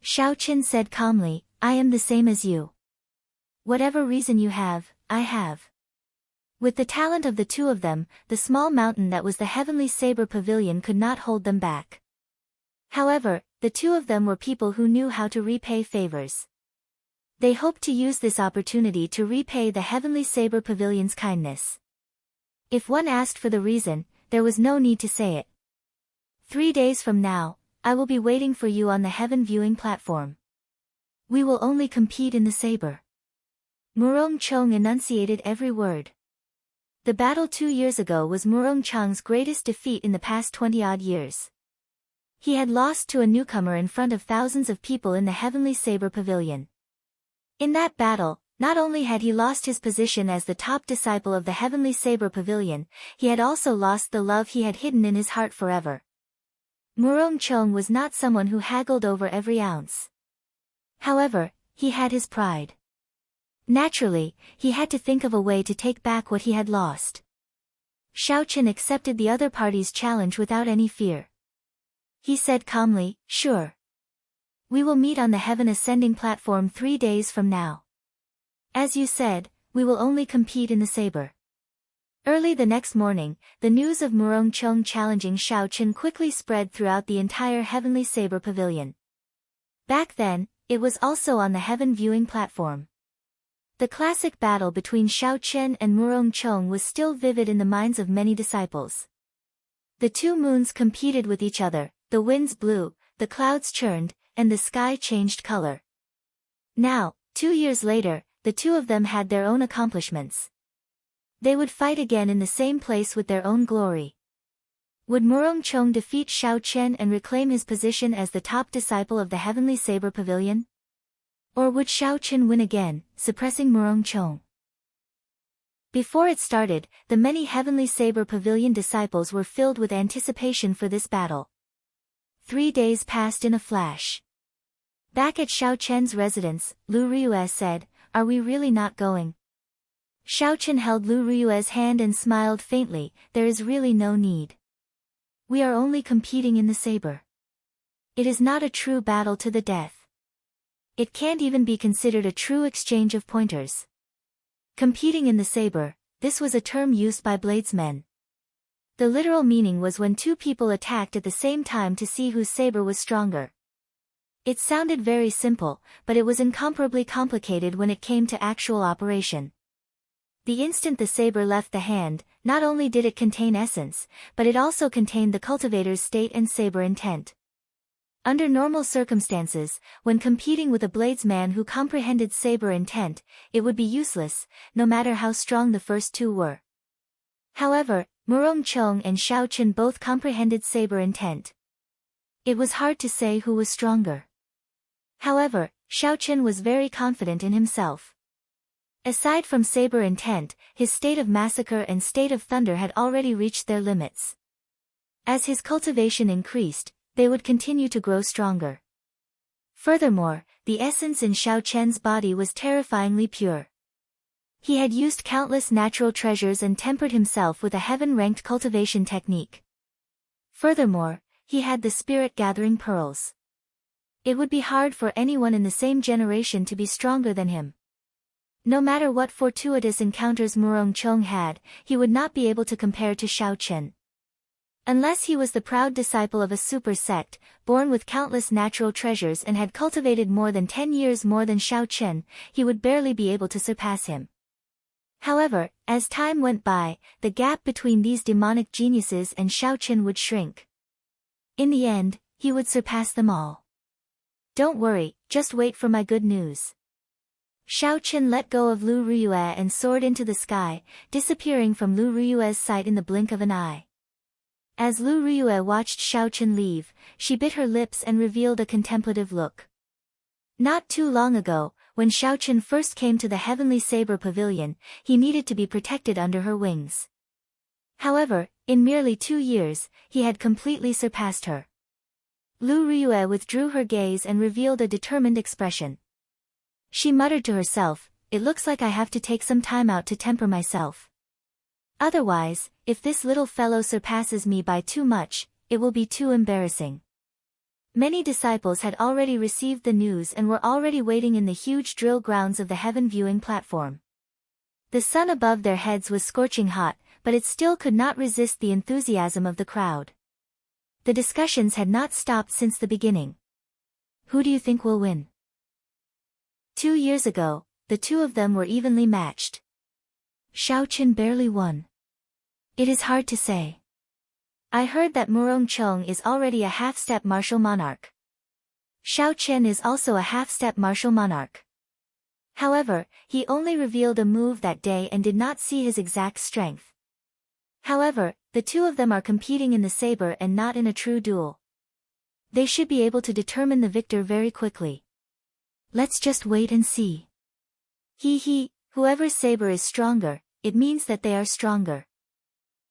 Xiao Qin said calmly, "I am the same as you. Whatever reason you have, I have." With the talent of the two of them, the small mountain that was the Heavenly Saber Pavilion could not hold them back. However, the two of them were people who knew how to repay favors. They hoped to use this opportunity to repay the Heavenly Saber Pavilion's kindness. If one asked for the reason, there was no need to say it. 3 days from now, I will be waiting for you on the heaven viewing platform. We will only compete in the saber. Murong Chong enunciated every word. The battle 2 years ago was Murong Chang's greatest defeat in the past 20-odd years. He had lost to a newcomer in front of thousands of people in the Heavenly Saber Pavilion. In that battle, not only had he lost his position as the top disciple of the Heavenly Saber Pavilion, he had also lost the love he had hidden in his heart forever. Murong Chong was not someone who haggled over every ounce. However, he had his pride. Naturally, he had to think of a way to take back what he had lost. Xiao Qin accepted the other party's challenge without any fear. He said calmly, "Sure. We will meet on the Heaven Ascending platform 3 days from now. As you said, we will only compete in the saber." Early the next morning, the news of Murong Chong challenging Xiao Qin quickly spread throughout the entire Heavenly Saber Pavilion. Back then, it was also on the Heaven Viewing platform. The classic battle between Xiao Qin and Murong Chong was still vivid in the minds of many disciples. The two moons competed with each other, the winds blew, the clouds churned, and the sky changed color. Now, 2 years later, the two of them had their own accomplishments. They would fight again in the same place with their own glory. Would Murong Chong defeat Xiao Qin and reclaim his position as the top disciple of the Heavenly Saber Pavilion? Or would Xiao Qin win again, suppressing Murong Chong? Before it started, the many Heavenly Saber Pavilion disciples were filled with anticipation for this battle. 3 days passed in a flash. Back at Xiao Chen's residence, Lu Ryue said, "Are we really not going?" Xiao Chen held Lu Ryue's hand and smiled faintly, "There is really no need. We are only competing in the saber. It is not a true battle to the death. It can't even be considered a true exchange of pointers." Competing in the saber, this was a term used by bladesmen. The literal meaning was when two people attacked at the same time to see whose saber was stronger. It sounded very simple, but it was incomparably complicated when it came to actual operation. The instant the saber left the hand, not only did it contain essence, but it also contained the cultivator's state and saber intent. Under normal circumstances, when competing with a bladesman who comprehended saber intent, it would be useless, no matter how strong the first two were. However, Murong Chong and Xiao Qin both comprehended saber intent. It was hard to say who was stronger. However, Xiao Qin was very confident in himself. Aside from saber intent, his state of massacre and state of thunder had already reached their limits. As his cultivation increased, they would continue to grow stronger. Furthermore, the essence in Xiao Chen's body was terrifyingly pure. He had used countless natural treasures and tempered himself with a heaven-ranked cultivation technique. Furthermore, he had the spirit-gathering pearls. It would be hard for anyone in the same generation to be stronger than him. No matter what fortuitous encounters Murong Chong had, he would not be able to compare to Xiao Qin. Unless he was the proud disciple of a super sect, born with countless natural treasures and had cultivated more than 10 years more than Xiao Qin, he would barely be able to surpass him. However, as time went by, the gap between these demonic geniuses and Xiao Qin would shrink. In the end, he would surpass them all. "Don't worry, just wait for my good news." Xiao Qin let go of Lu Ryue and soared into the sky, disappearing from Lu Ryue's sight in the blink of an eye. As Lu Ryue watched Xiao Qin leave, she bit her lips and revealed a contemplative look. Not too long ago, when Xiao Qin first came to the Heavenly Saber Pavilion, he needed to be protected under her wings. However, in merely 2 years, he had completely surpassed her. Lu Ryue withdrew her gaze and revealed a determined expression. She muttered to herself, "It looks like I have to take some time out to temper myself. Otherwise, if this little fellow surpasses me by too much, it will be too embarrassing." Many disciples had already received the news and were already waiting in the huge drill grounds of the heaven viewing platform. The sun above their heads was scorching hot, but it still could not resist the enthusiasm of the crowd. The discussions had not stopped since the beginning. Who do you think will win? 2 years ago, the two of them were evenly matched. Xiaoqin barely won. It is hard to say. I heard that Murong Chong is already a half-step martial monarch. Xiaoqin is also a half-step martial monarch. However, he only revealed a move that day and did not see his exact strength. However, the two of them are competing in the saber and not in a true duel. They should be able to determine the victor very quickly. Let's just wait and see. Whoever's saber is stronger, it means that they are stronger.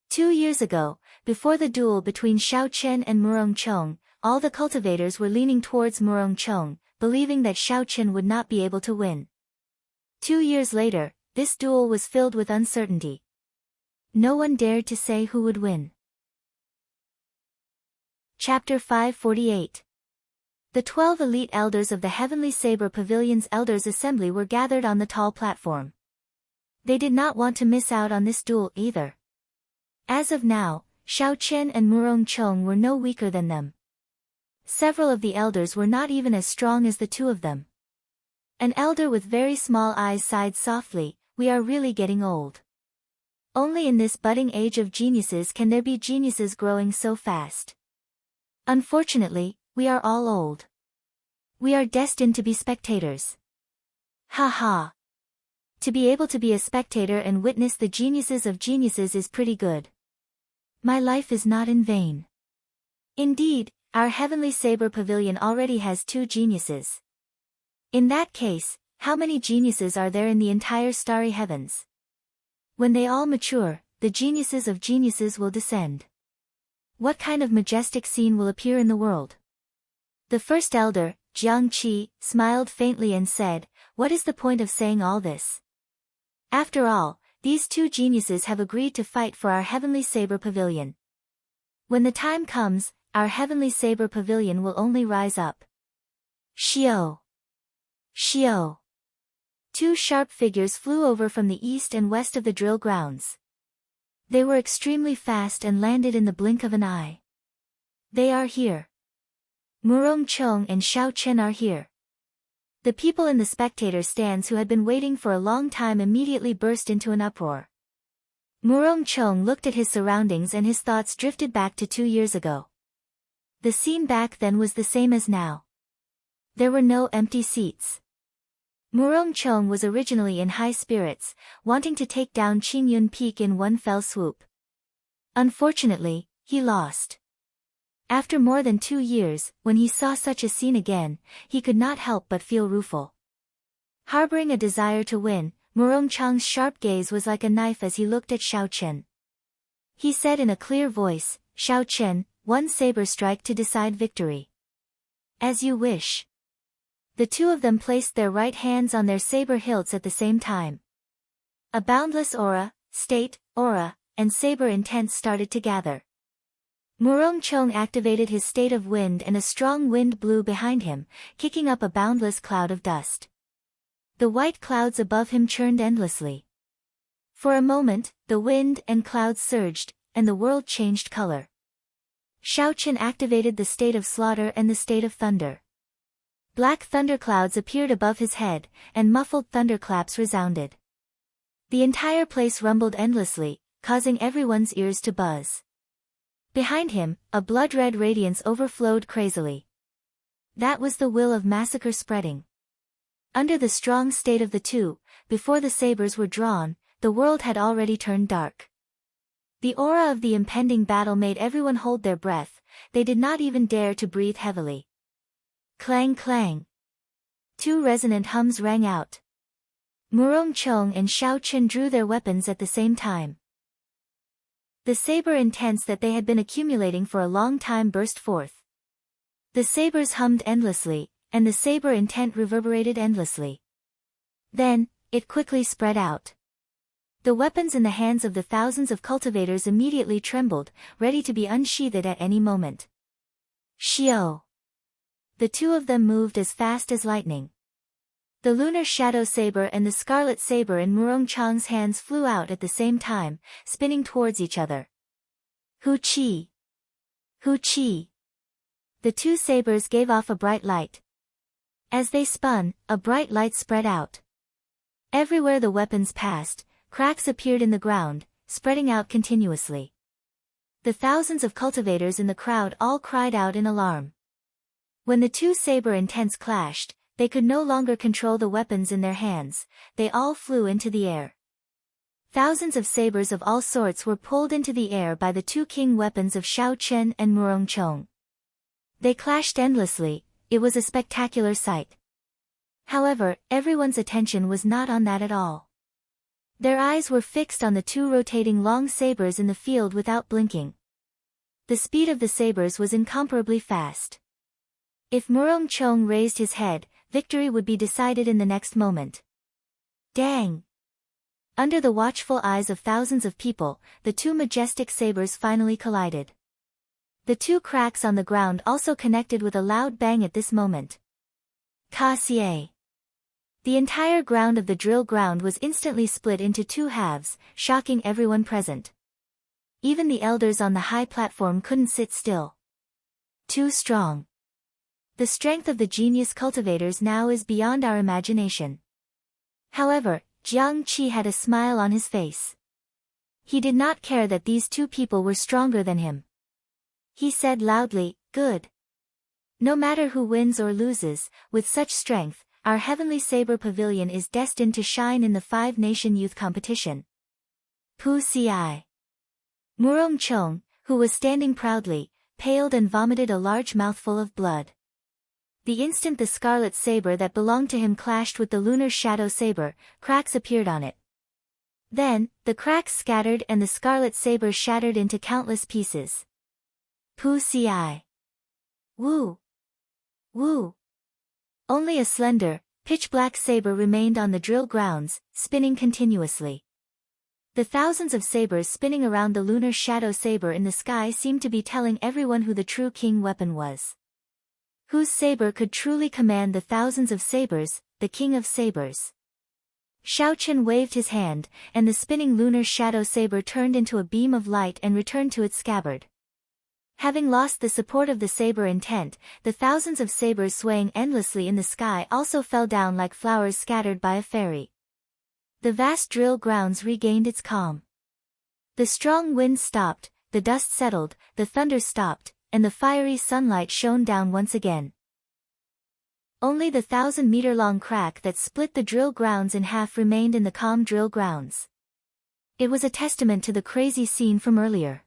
2 years ago, before the duel between Xiaoqin and Murong Chong, all the cultivators were leaning towards Murong Chong, believing that Xiaoqin would not be able to win. 2 years later, this duel was filled with uncertainty. No one dared to say who would win. Chapter 548. The 12 elite elders of the Heavenly Saber Pavilion's Elders Assembly were gathered on the tall platform. They did not want to miss out on this duel either. As of now, Xiaoqin and Murong Chong were no weaker than them. Several of the elders were not even as strong as the two of them. An elder with very small eyes sighed softly, "We are really getting old. Only in this budding age of geniuses can there be geniuses growing so fast. Unfortunately, we are all old. We are destined to be spectators." Ha ha. To be able to be a spectator and witness the geniuses of geniuses is pretty good. My life is not in vain. Indeed, our Heavenly Saber Pavilion already has 2 geniuses. In that case, how many geniuses are there in the entire starry heavens? When they all mature, the geniuses of geniuses will descend. What kind of majestic scene will appear in the world? The first elder, Jiang Qi, smiled faintly and said, "What is the point of saying all this? After all, these 2 geniuses have agreed to fight for our Heavenly Saber Pavilion. When the time comes, our Heavenly Saber Pavilion will only rise up." Xiao! Xiao! 2 sharp figures flew over from the east and west of the drill grounds. They were extremely fast and landed in the blink of an eye. They are here. Murong Chong and Xiaoqin are here. The people in the spectator stands who had been waiting for a long time immediately burst into an uproar. Murong Chong looked at his surroundings and his thoughts drifted back to 2 years ago. The scene back then was the same as now. There were no empty seats. Murong Chong was originally in high spirits, wanting to take down Qingyun Peak in one fell swoop. Unfortunately, he lost. After more than 2 years, when he saw such a scene again, he could not help but feel rueful. Harboring a desire to win, Murong Chong's sharp gaze was like a knife as he looked at Xiaoqin. He said in a clear voice, "Xiaoqin, one saber strike to decide victory." "As you wish." The two of them placed their right hands on their saber hilts at the same time. A boundless aura, state, aura, and saber intent started to gather. Murong Chong activated his state of wind and a strong wind blew behind him, kicking up a boundless cloud of dust. The white clouds above him churned endlessly. For a moment, the wind and clouds surged, and the world changed color. Xiaoqin activated the state of slaughter and the state of thunder. Black thunderclouds appeared above his head, and muffled thunderclaps resounded. The entire place rumbled endlessly, causing everyone's ears to buzz. Behind him, a blood-red radiance overflowed crazily. That was the will of massacre spreading. Under the strong state of the two, before the sabers were drawn, the world had already turned dark. The aura of the impending battle made everyone hold their breath, they did not even dare to breathe heavily. Clang clang. 2 resonant hums rang out. Murong Chong and Xiaoqin drew their weapons at the same time. The saber intents that they had been accumulating for a long time burst forth. The sabers hummed endlessly, and the saber intent reverberated endlessly. Then, it quickly spread out. The weapons in the hands of the thousands of cultivators immediately trembled, ready to be unsheathed at any moment. Xiao! The two of them moved as fast as lightning. The lunar shadow saber and the scarlet saber in Murong Chang's hands flew out at the same time, spinning towards each other. Hu Qi! Hu Qi! The two sabers gave off a bright light. As they spun, a bright light spread out. Everywhere the weapons passed, cracks appeared in the ground, spreading out continuously. The thousands of cultivators in the crowd all cried out in alarm. When the two saber intents clashed, they could no longer control the weapons in their hands, they all flew into the air. Thousands of sabers of all sorts were pulled into the air by the two king weapons of Shao Chen and Murong Chong. They clashed endlessly, it was a spectacular sight. However, everyone's attention was not on that at all. Their eyes were fixed on the two rotating long sabers in the field without blinking. The speed of the sabers was incomparably fast. If Murong Chong raised his head, victory would be decided in the next moment. Dang! Under the watchful eyes of thousands of people, the two majestic sabers finally collided. The two cracks on the ground also connected with a loud bang at this moment. Ka-xie! The entire ground of the drill ground was instantly split into two halves, shocking everyone present. Even the elders on the high platform couldn't sit still. Too strong. The strength of the genius cultivators now is beyond our imagination. However, Jiang Qi had a smile on his face. He did not care that these two people were stronger than him. He said loudly, "Good. No matter who wins or loses, with such strength, our Heavenly Saber Pavilion is destined to shine in the five-nation youth competition." Pu Ci. Murong Chong, who was standing proudly, paled and vomited a large mouthful of blood. The instant the scarlet saber that belonged to him clashed with the lunar shadow saber, cracks appeared on it. Then, the cracks scattered and the scarlet saber shattered into countless pieces. Pu Ci. Woo! Woo! Only a slender, pitch-black saber remained on the drill grounds, spinning continuously. The thousands of sabers spinning around the lunar shadow saber in the sky seemed to be telling everyone who the true king weapon was. Whose saber could truly command the thousands of sabers, the king of sabers. Shao Chen waved his hand, and the spinning lunar shadow saber turned into a beam of light and returned to its scabbard. Having lost the support of the saber intent, the thousands of sabers swaying endlessly in the sky also fell down like flowers scattered by a fairy. The vast drill grounds regained its calm. The strong wind stopped, the dust settled, the thunder stopped, and the fiery sunlight shone down once again. Only the 1,000-meter-long crack that split the drill grounds in half remained in the calm drill grounds. It was a testament to the crazy scene from earlier.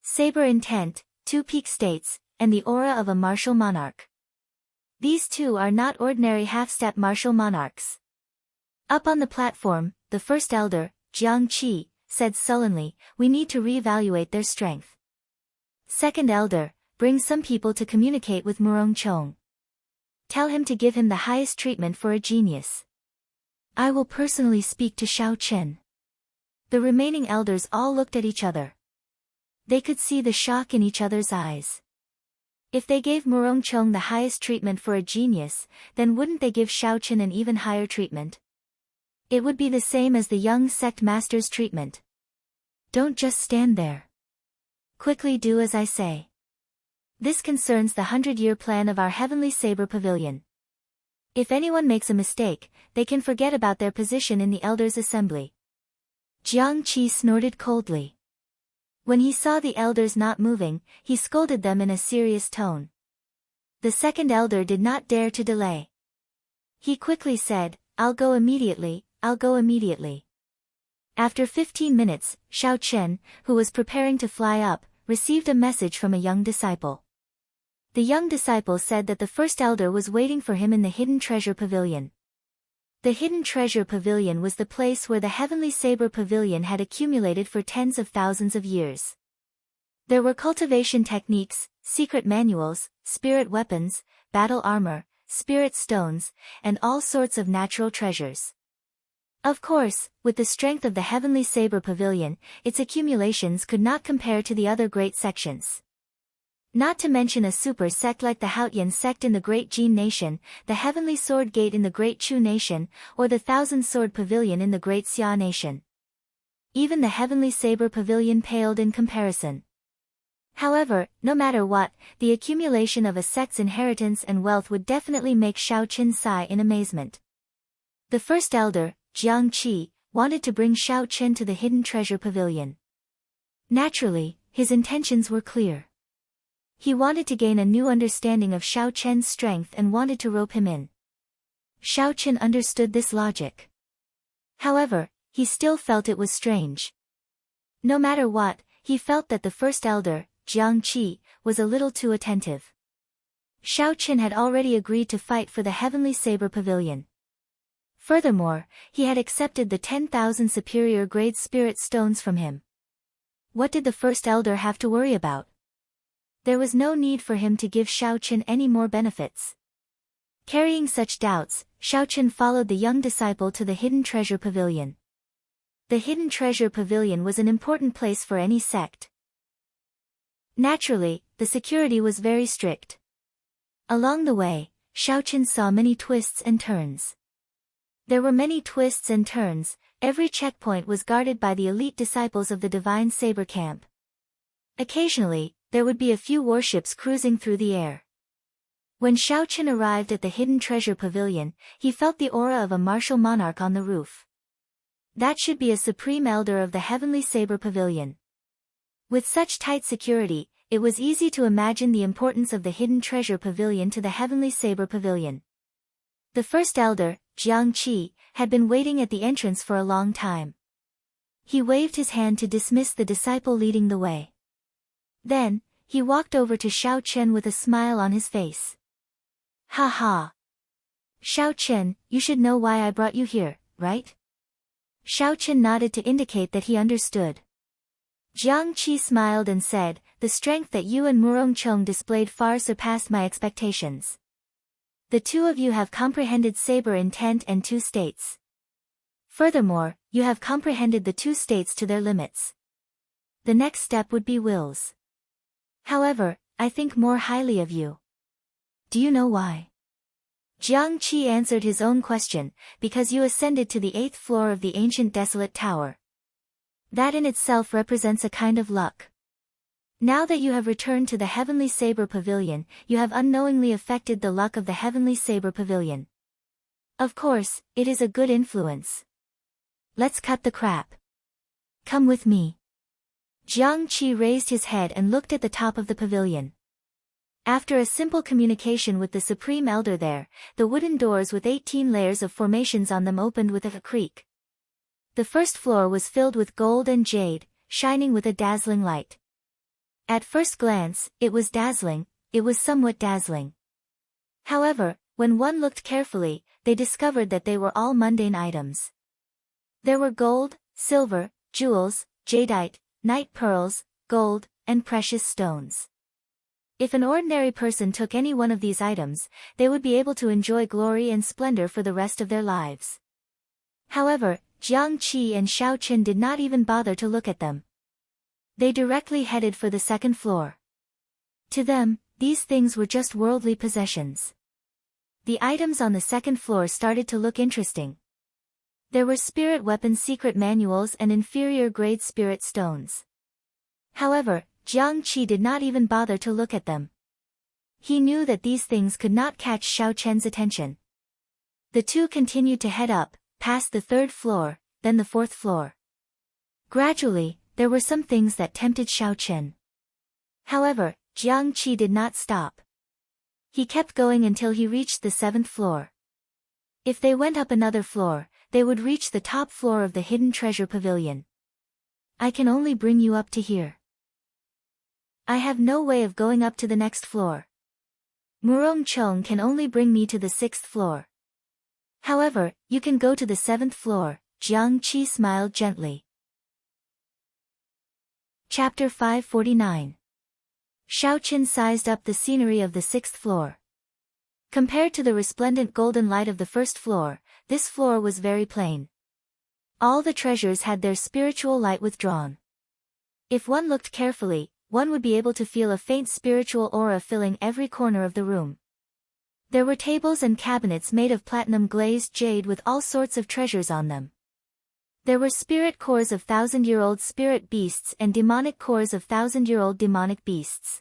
Saber intent, two peak states, and the aura of a martial monarch. These two are not ordinary half-step martial monarchs. Up on the platform, the first elder, Jiang Qi, said sullenly, "We need to reevaluate their strength." Second elder, "Bring some people to communicate with Murong Chong. Tell him to give him the highest treatment for a genius. I will personally speak to Shao Chen." The remaining elders all looked at each other. They could see the shock in each other's eyes. If they gave Murong Chong the highest treatment for a genius, then wouldn't they give Shao Chen an even higher treatment? It would be the same as the young sect master's treatment. Don't just stand there. Quickly do as I say. This concerns the 100-year plan of our Heavenly Saber Pavilion. If anyone makes a mistake, they can forget about their position in the Elders' Assembly. Jiang Qi snorted coldly. When he saw the elders not moving, he scolded them in a serious tone. The second elder did not dare to delay. He quickly said, "I'll go immediately, I'll go immediately." After 15 minutes, Shao Chen, who was preparing to fly up, received a message from a young disciple. The young disciple said that the first elder was waiting for him in the Hidden Treasure Pavilion. The Hidden Treasure Pavilion was the place where the Heavenly Saber Pavilion had accumulated for tens of thousands of years. There were cultivation techniques, secret manuals, spirit weapons, battle armor, spirit stones, and all sorts of natural treasures. Of course, with the strength of the Heavenly Saber Pavilion, its accumulations could not compare to the other great sections. Not to mention a super sect like the Haotian sect in the Great Jin Nation, the Heavenly Sword Gate in the Great Chu Nation, or the Thousand Sword Pavilion in the Great Xia Nation. Even the Heavenly Saber Pavilion paled in comparison. However, no matter what, the accumulation of a sect's inheritance and wealth would definitely make Shao Qin sigh in amazement. The first elder, Jiang Qi, wanted to bring Shao Qin to the Hidden Treasure Pavilion. Naturally, his intentions were clear. He wanted to gain a new understanding of Shao Qin's strength and wanted to rope him in. Shao Qin understood this logic. However, he still felt it was strange. No matter what, he felt that the first elder, Jiang Qi, was a little too attentive. Shao Qin had already agreed to fight for the Heavenly Saber Pavilion. Furthermore, he had accepted the 10,000 superior grade spirit stones from him. What did the first elder have to worry about? There was no need for him to give Shao Qin any more benefits. Carrying such doubts, Shao Qin followed the young disciple to the Hidden Treasure Pavilion. The Hidden Treasure Pavilion was an important place for any sect. Naturally, the security was very strict. Along the way, Shao Qin saw many twists and turns. There were many twists and turns, every checkpoint was guarded by the elite disciples of the Divine Saber Camp. Occasionally, there would be a few warships cruising through the air. When Shao Qin arrived at the Hidden Treasure Pavilion, he felt the aura of a martial monarch on the roof. That should be a supreme elder of the Heavenly Saber Pavilion. With such tight security, it was easy to imagine the importance of the Hidden Treasure Pavilion to the Heavenly Saber Pavilion. The first elder, Jiang Qi, had been waiting at the entrance for a long time. He waved his hand to dismiss the disciple leading the way. Then, he walked over to Shao Qin with a smile on his face. Ha ha! Shao Qin, you should know why I brought you here, right? Shao Qin nodded to indicate that he understood. Jiang Qi smiled and said, the strength that you and Murong Chong displayed far surpassed my expectations. The two of you have comprehended saber intent and two states. Furthermore, you have comprehended the two states to their limits. The next step would be wills. However, I think more highly of you. Do you know why? Jiang Qi answered his own question, because you ascended to the 8th floor of the ancient desolate tower. That in itself represents a kind of luck. Now that you have returned to the Heavenly Saber Pavilion, you have unknowingly affected the luck of the Heavenly Saber Pavilion. Of course, it is a good influence. Let's cut the crap. Come with me. Jiang Qi raised his head and looked at the top of the pavilion. After a simple communication with the Supreme Elder there, the wooden doors with 18 layers of formations on them opened with a creak. The first floor was filled with gold and jade, shining with a dazzling light. At first glance, it was dazzling, it was somewhat dazzling. However, when one looked carefully, they discovered that they were all mundane items. There were gold, silver, jewels, jadeite, night pearls, gold, and precious stones. If an ordinary person took any one of these items, they would be able to enjoy glory and splendor for the rest of their lives. However, Jiang Qi and Shao Qin did not even bother to look at them. They directly headed for the second floor. To them, these things were just worldly possessions. The items on the second floor started to look interesting. There were spirit weapon secret manuals and inferior grade spirit stones. However, Jiang Qi did not even bother to look at them. He knew that these things could not catch Shao Qin's attention. The two continued to head up, past the 3rd floor, then the 4th floor. Gradually, there were some things that tempted Shao Qin. However, Jiang Qi did not stop. He kept going until he reached the 7th floor. If they went up another floor, they would reach the top floor of the Hidden Treasure Pavilion. I can only bring you up to here. I have no way of going up to the next floor. Murong Chong can only bring me to the 6th floor. However, you can go to the 7th floor, Jiang Qi smiled gently. Chapter 549. Xiao Qin sized up the scenery of the 6th floor. Compared to the resplendent golden light of the 1st floor, this floor was very plain. All the treasures had their spiritual light withdrawn. If one looked carefully, one would be able to feel a faint spiritual aura filling every corner of the room. There were tables and cabinets made of platinum glazed jade with all sorts of treasures on them. There were spirit cores of 1,000-year-old spirit beasts and demonic cores of 1,000-year-old demonic beasts.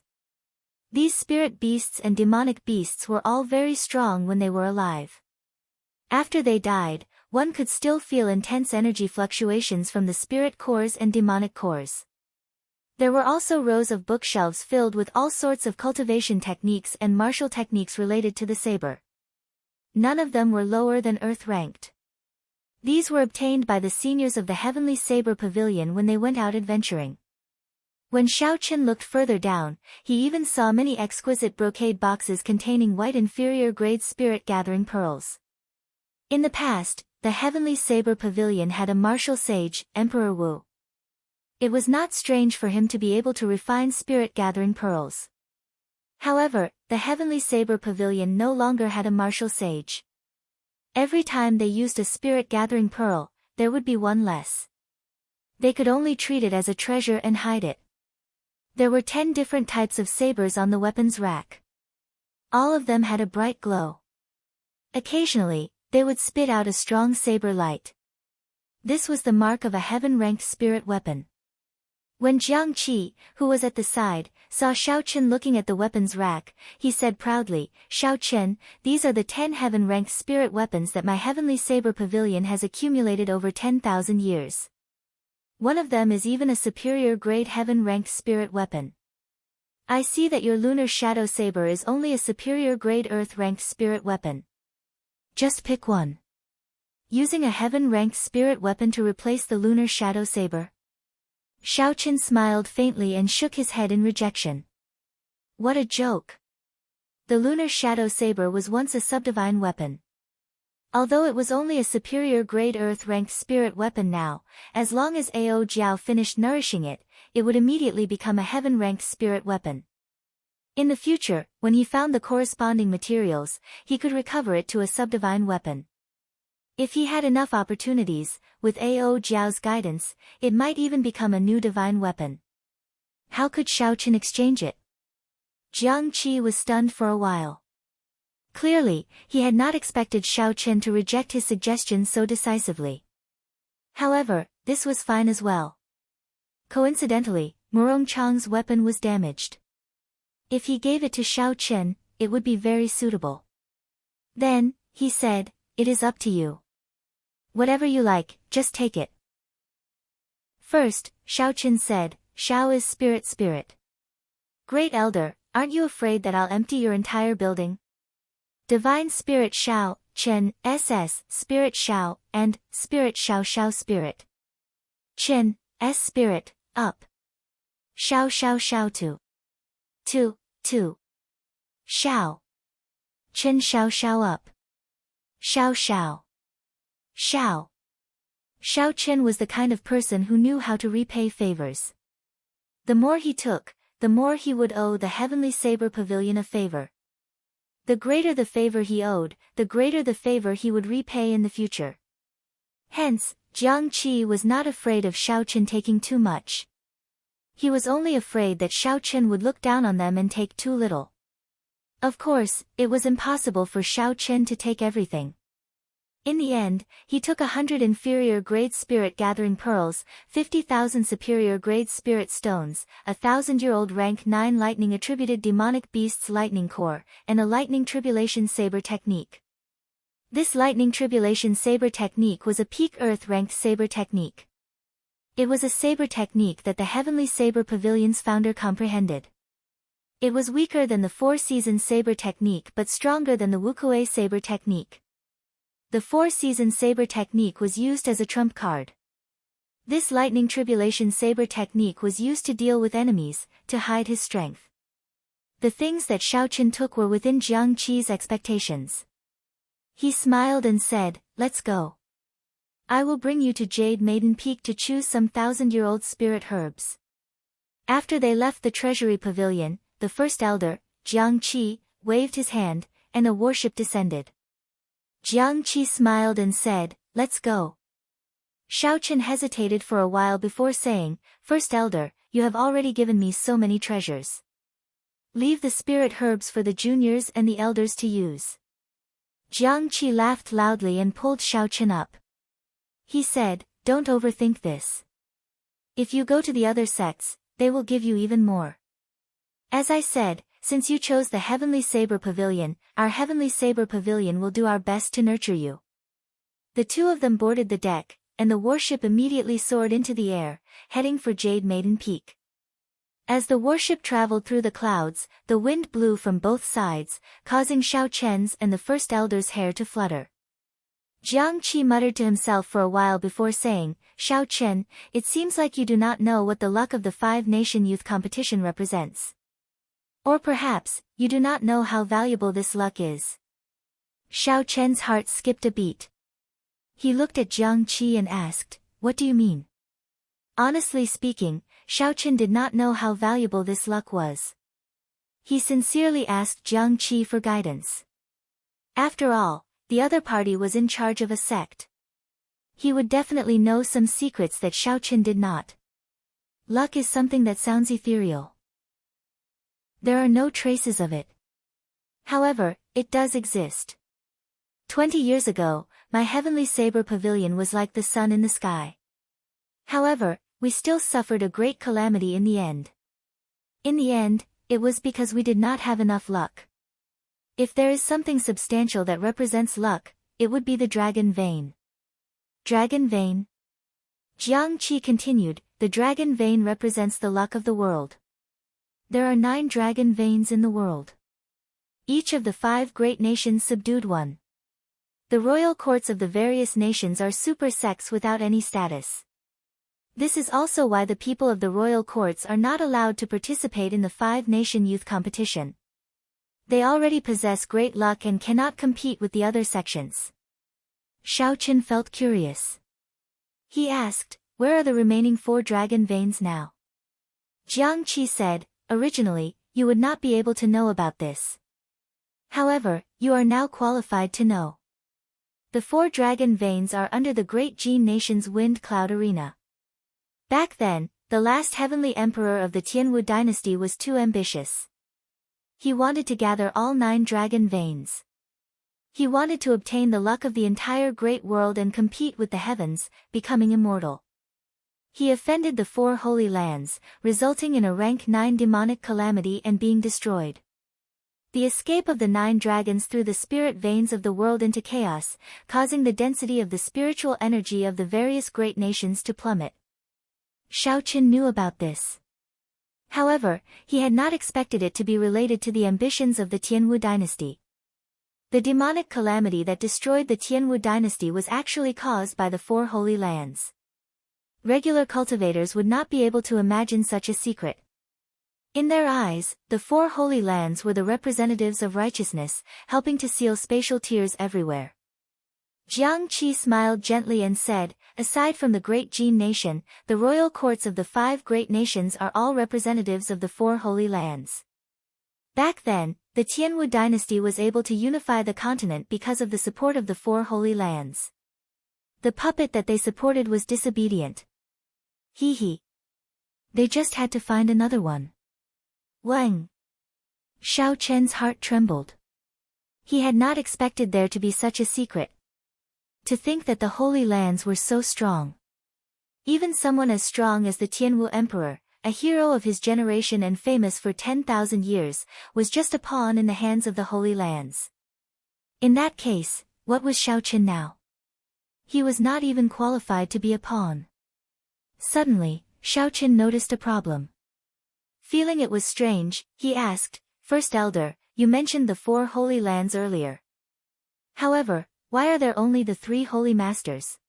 These spirit beasts and demonic beasts were all very strong when they were alive. After they died, one could still feel intense energy fluctuations from the spirit cores and demonic cores. There were also rows of bookshelves filled with all sorts of cultivation techniques and martial techniques related to the saber. None of them were lower than earth ranked. These were obtained by the seniors of the Heavenly Saber Pavilion when they went out adventuring. When Xiao Qin looked further down, he even saw many exquisite brocade boxes containing white inferior grade spirit gathering pearls. In the past, the Heavenly Saber Pavilion had a martial sage, Emperor Wu. It was not strange for him to be able to refine spirit gathering pearls. However, the Heavenly Saber Pavilion no longer had a martial sage. Every time they used a spirit gathering pearl, there would be one less. They could only treat it as a treasure and hide it. There were 10 different types of sabers on the weapons rack. All of them had a bright glow. Occasionally, they would spit out a strong saber light. This was the mark of a heaven-ranked spirit weapon. When Jiang Qi, who was at the side, saw Xiao Qin looking at the weapons rack, he said proudly, "Xiao Qin, these are the 10 heaven-ranked spirit weapons that my Heavenly Saber Pavilion has accumulated over 10,000 years. One of them is even a superior grade heaven-ranked spirit weapon. I see that your lunar shadow saber is only a superior grade earth-ranked spirit weapon. Just pick one." Using a heaven-ranked spirit weapon to replace the lunar shadow saber? Xiao Qin smiled faintly and shook his head in rejection. What a joke! The lunar shadow saber was once a subdivine weapon. Although it was only a superior grade earth-ranked spirit weapon now, as long as Ao Jiao finished nourishing it, it would immediately become a heaven-ranked spirit weapon. In the future, when he found the corresponding materials, he could recover it to a subdivine weapon. If he had enough opportunities, with Ao Jiao's guidance, it might even become a new divine weapon. How could Xiao Qin exchange it? Jiang Qi was stunned for a while. Clearly, he had not expected Xiao Qin to reject his suggestion so decisively. However, this was fine as well. Coincidentally, Murong Chang's weapon was damaged. If he gave it to Xiao Qin, it would be very suitable. Then, he said, "It is up to you. Whatever you like, just take it." First, Xiao Qin said, "Xiao is spirit. Great Elder, aren't you afraid that I'll empty your entire building?" Divine Spirit Xiao, Qin, SS, Spirit Xiao, and Spirit Xiao Spirit. Qin, S Spirit, up. Xiao 2. 2. Xiao. Qin Xiao up. Xiao. Xiao Qin was the kind of person who knew how to repay favors. The more he took, the more he would owe the Heavenly Saber Pavilion a favor. The greater the favor he owed, the greater the favor he would repay in the future. Hence, Jiang Qi was not afraid of Xiao Qin taking too much. He was only afraid that Xiao Qin would look down on them and take too little. Of course, it was impossible for Xiao Qin to take everything. In the end, he took 100 inferior grade spirit gathering pearls, 50,000 superior grade spirit stones, 1,000-year-old rank 9 lightning attributed demonic beasts lightning core, and a lightning tribulation saber technique. This lightning tribulation saber technique was a peak earth ranked saber technique. It was a saber technique that the Heavenly Saber Pavilion's founder comprehended. It was weaker than the Four-Season Saber technique but stronger than the Wukuei Saber technique. The Four-Season Saber technique was used as a trump card. This lightning tribulation saber technique was used to deal with enemies, to hide his strength. The things that Xiao Qin took were within Jiang Qi's expectations. He smiled and said, "Let's go. I will bring you to Jade Maiden Peak to choose some 1,000-year-old spirit herbs." After they left the Treasury Pavilion, the first elder, Jiang Qi, waved his hand, and a warship descended. Jiang Qi smiled and said, "Let's go." Xiao Chen hesitated for a while before saying, "First elder, you have already given me so many treasures. Leave the spirit herbs for the juniors and the elders to use." Jiang Qi laughed loudly and pulled Xiao Chen up. He said, "Don't overthink this. If you go to the other sects, they will give you even more. As I said, since you chose the Heavenly Saber Pavilion, our Heavenly Saber Pavilion will do our best to nurture you." The two of them boarded the deck, and the warship immediately soared into the air, heading for Jade Maiden Peak. As the warship traveled through the clouds, the wind blew from both sides, causing Xiao Chen's and the first elder's hair to flutter. Jiang Qi muttered to himself for a while before saying, "Xiao Chen, it seems like you do not know what the luck of the five-nation youth competition represents. Or perhaps, you do not know how valuable this luck is." Xiao Chen's heart skipped a beat. He looked at Jiang Qi and asked, "What do you mean?" Honestly speaking, Xiao Chen did not know how valuable this luck was. He sincerely asked Jiang Qi for guidance. After all, the other party was in charge of a sect. He would definitely know some secrets that Xiao Chen did not. Luck is something that sounds ethereal. There are no traces of it. However, it does exist. 20 years ago, my Heavenly Saber Pavilion was like the sun in the sky. However, we still suffered a great calamity in the end. In the end, it was because we did not have enough luck. If there is something substantial that represents luck, it would be the dragon vein. Dragon vein? Jiang Qi continued, the dragon vein represents the luck of the world. There are 9 dragon veins in the world. Each of the 5 great nations subdued one. The royal courts of the various nations are super sects without any status. This is also why the people of the royal courts are not allowed to participate in the 5-nation youth competition. They already possess great luck and cannot compete with the other sections. Xiao Chen felt curious. He asked, "Where are the remaining 4 dragon veins now?" Jiang Qi said, "Originally, you would not be able to know about this. However, you are now qualified to know. The 4 dragon veins are under the Great Jin Nation's Wind Cloud Arena. Back then, the last heavenly emperor of the Tianwu dynasty was too ambitious. He wanted to gather all 9 dragon veins. He wanted to obtain the luck of the entire great world and compete with the heavens, becoming immortal. He offended the 4 holy lands, resulting in a rank 9 demonic calamity and being destroyed. The escape of the 9 dragons threw the spirit veins of the world into chaos, causing the density of the spiritual energy of the various great nations to plummet." Xiao Chen knew about this. However, he had not expected it to be related to the ambitions of the Tianwu dynasty. The demonic calamity that destroyed the Tianwu dynasty was actually caused by the 4 holy lands. Regular cultivators would not be able to imagine such a secret. In their eyes, the 4 holy lands were the representatives of righteousness, helping to seal spatial tears everywhere. Jiang Qi smiled gently and said, "Aside from the Great Jin Nation, the royal courts of the 5 great nations are all representatives of the 4 holy lands. Back then, the Tianwu dynasty was able to unify the continent because of the support of the 4 holy lands. The puppet that they supported was disobedient. Hee. They just had to find another one." Wang. Xiao Chen's heart trembled. He had not expected there to be such a secret. To think that the Holy Lands were so strong. Even someone as strong as the Tianwu Emperor, a hero of his generation and famous for 10,000 years, was just a pawn in the hands of the Holy Lands. In that case, what was Xiao Chen now? He was not even qualified to be a pawn. Suddenly, Xiao Chen noticed a problem. Feeling it was strange, he asked, "First Elder, you mentioned the 4 holy lands earlier. However, why are there only the 3 holy masters?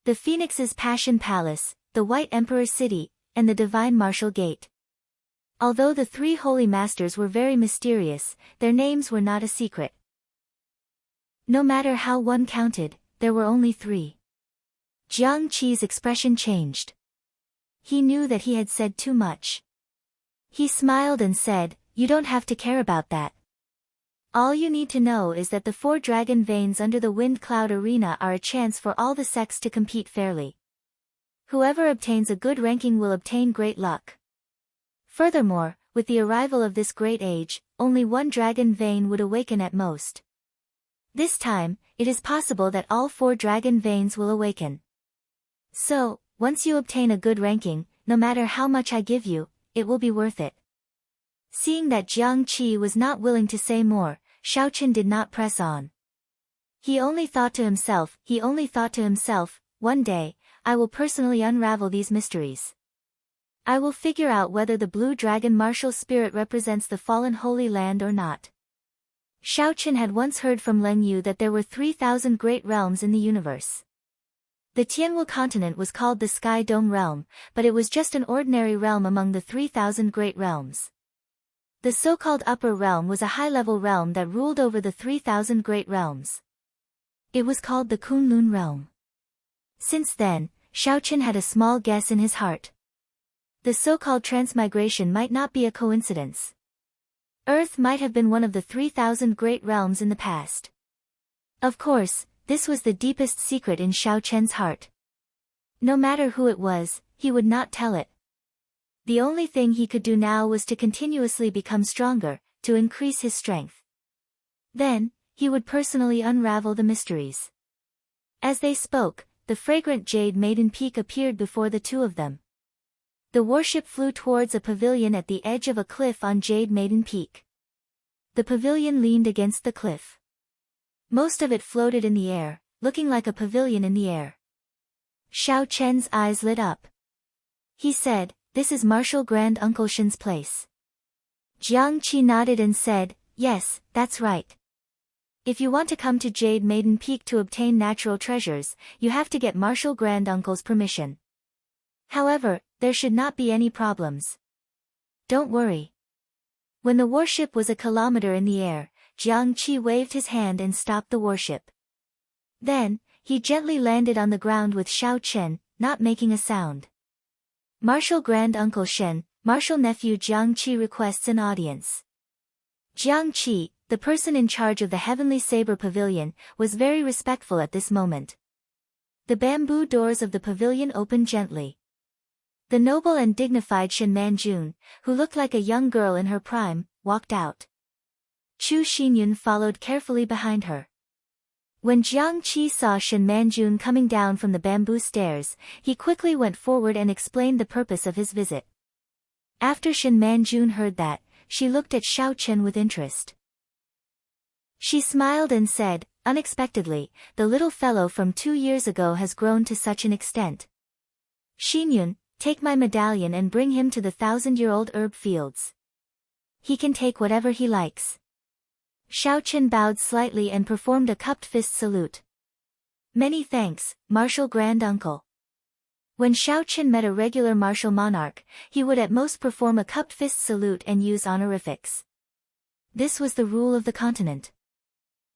The Phoenix's Passion Palace, the White Emperor's City, and the Divine Martial Gate. Although the 3 holy masters were very mysterious, their names were not a secret. No matter how one counted, there were only 3. Jiang Qi's expression changed. He knew that he had said too much. He smiled and said, "You don't have to care about that. All you need to know is that the 4 dragon veins under the wind cloud arena are a chance for all the sects to compete fairly. Whoever obtains a good ranking will obtain great luck. Furthermore, with the arrival of this great age, only 1 dragon vein would awaken at most. This time, it is possible that all 4 dragon veins will awaken. So, once you obtain a good ranking, no matter how much I give you, it will be worth it." Seeing that Jiang Qi was not willing to say more, Xiaochen did not press on. He only thought to himself, "One day, I will personally unravel these mysteries. I will figure out whether the blue dragon martial spirit represents the fallen Holy Land or not." Xiaochen had once heard from Leng Yu that there were 3,000 great realms in the universe. The Tianwu continent was called the Sky Dome Realm, but it was just an ordinary realm among the 3,000 great realms. The so-called Upper Realm was a high-level realm that ruled over the 3,000 great realms. It was called the Kunlun Realm. Since then, Xiaochen had a small guess in his heart. The so-called transmigration might not be a coincidence. Earth might have been one of the 3,000 great realms in the past. Of course, this was the deepest secret in Xiaochen's heart. No matter who it was, he would not tell it. The only thing he could do now was to continuously become stronger, to increase his strength. Then, he would personally unravel the mysteries. As they spoke, the fragrant Jade Maiden Peak appeared before the two of them. The warship flew towards a pavilion at the edge of a cliff on Jade Maiden Peak. The pavilion leaned against the cliff. Most of it floated in the air, looking like a pavilion in the air. Xiaochen's eyes lit up. He said, "This is Martial Grand Uncle Shen's place." Jiang Qi nodded and said, "Yes, that's right. If you want to come to Jade Maiden Peak to obtain natural treasures, you have to get Martial Grand Uncle's permission. However, there should not be any problems. Don't worry." When the warship was a kilometer in the air, Jiang Qi waved his hand and stopped the warship. Then, he gently landed on the ground with Xiaochen, not making a sound. Martial Grand Uncle Shen, Martial Nephew Jiang Qi requests an audience. Jiang Qi, the person in charge of the Heavenly Saber Pavilion, was very respectful at this moment. The bamboo doors of the pavilion opened gently. The noble and dignified Shen Manjun, who looked like a young girl in her prime, walked out. Chu Xinyun followed carefully behind her. When Jiang Qi saw Shen Manjun coming down from the bamboo stairs, he quickly went forward and explained the purpose of his visit. After Shen Manjun heard that, she looked at Xiaochen with interest. She smiled and said, "Unexpectedly, the little fellow from 2 years ago has grown to such an extent. Xinyun, take my medallion and bring him to the 1,000-year-old herb fields. He can take whatever he likes." Xiaochen bowed slightly and performed a cupped fist salute. "Many thanks, Martial Grand Uncle." When Xiaochen met a regular martial monarch, he would at most perform a cupped fist salute and use honorifics. This was the rule of the continent.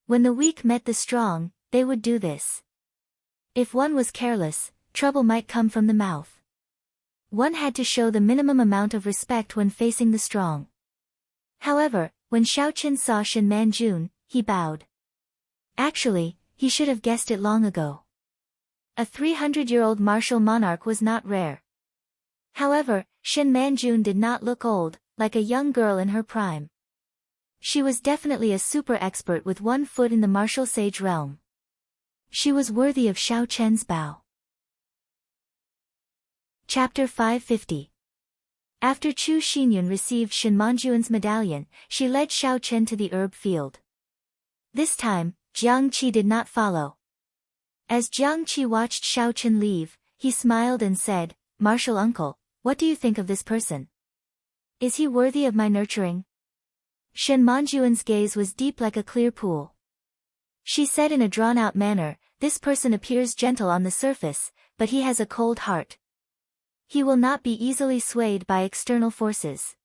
When the weak met the strong, they would do this. If one was careless, trouble might come from the mouth. One had to show the minimum amount of respect when facing the strong. However, when Xiaochen saw Shen Manjun, he bowed. Actually, he should have guessed it long ago. A 300-year-old martial monarch was not rare. However, Shen Manjun did not look old, like a young girl in her prime. She was definitely a super expert with 1 foot in the martial sage realm. She was worthy of Xiaochen's bow. Chapter 550. After Chu Xinyun received Shen Manjun's medallion, she led Xiaochen to the herb field. This time, Jiang Qi did not follow. As Jiang Qi watched Xiaochen leave, he smiled and said, "Martial uncle, what do you think of this person? Is he worthy of my nurturing?" Shen Manjun's gaze was deep like a clear pool. She said in a drawn-out manner, "This person appears gentle on the surface, but he has a cold heart. He will not be easily swayed by external forces.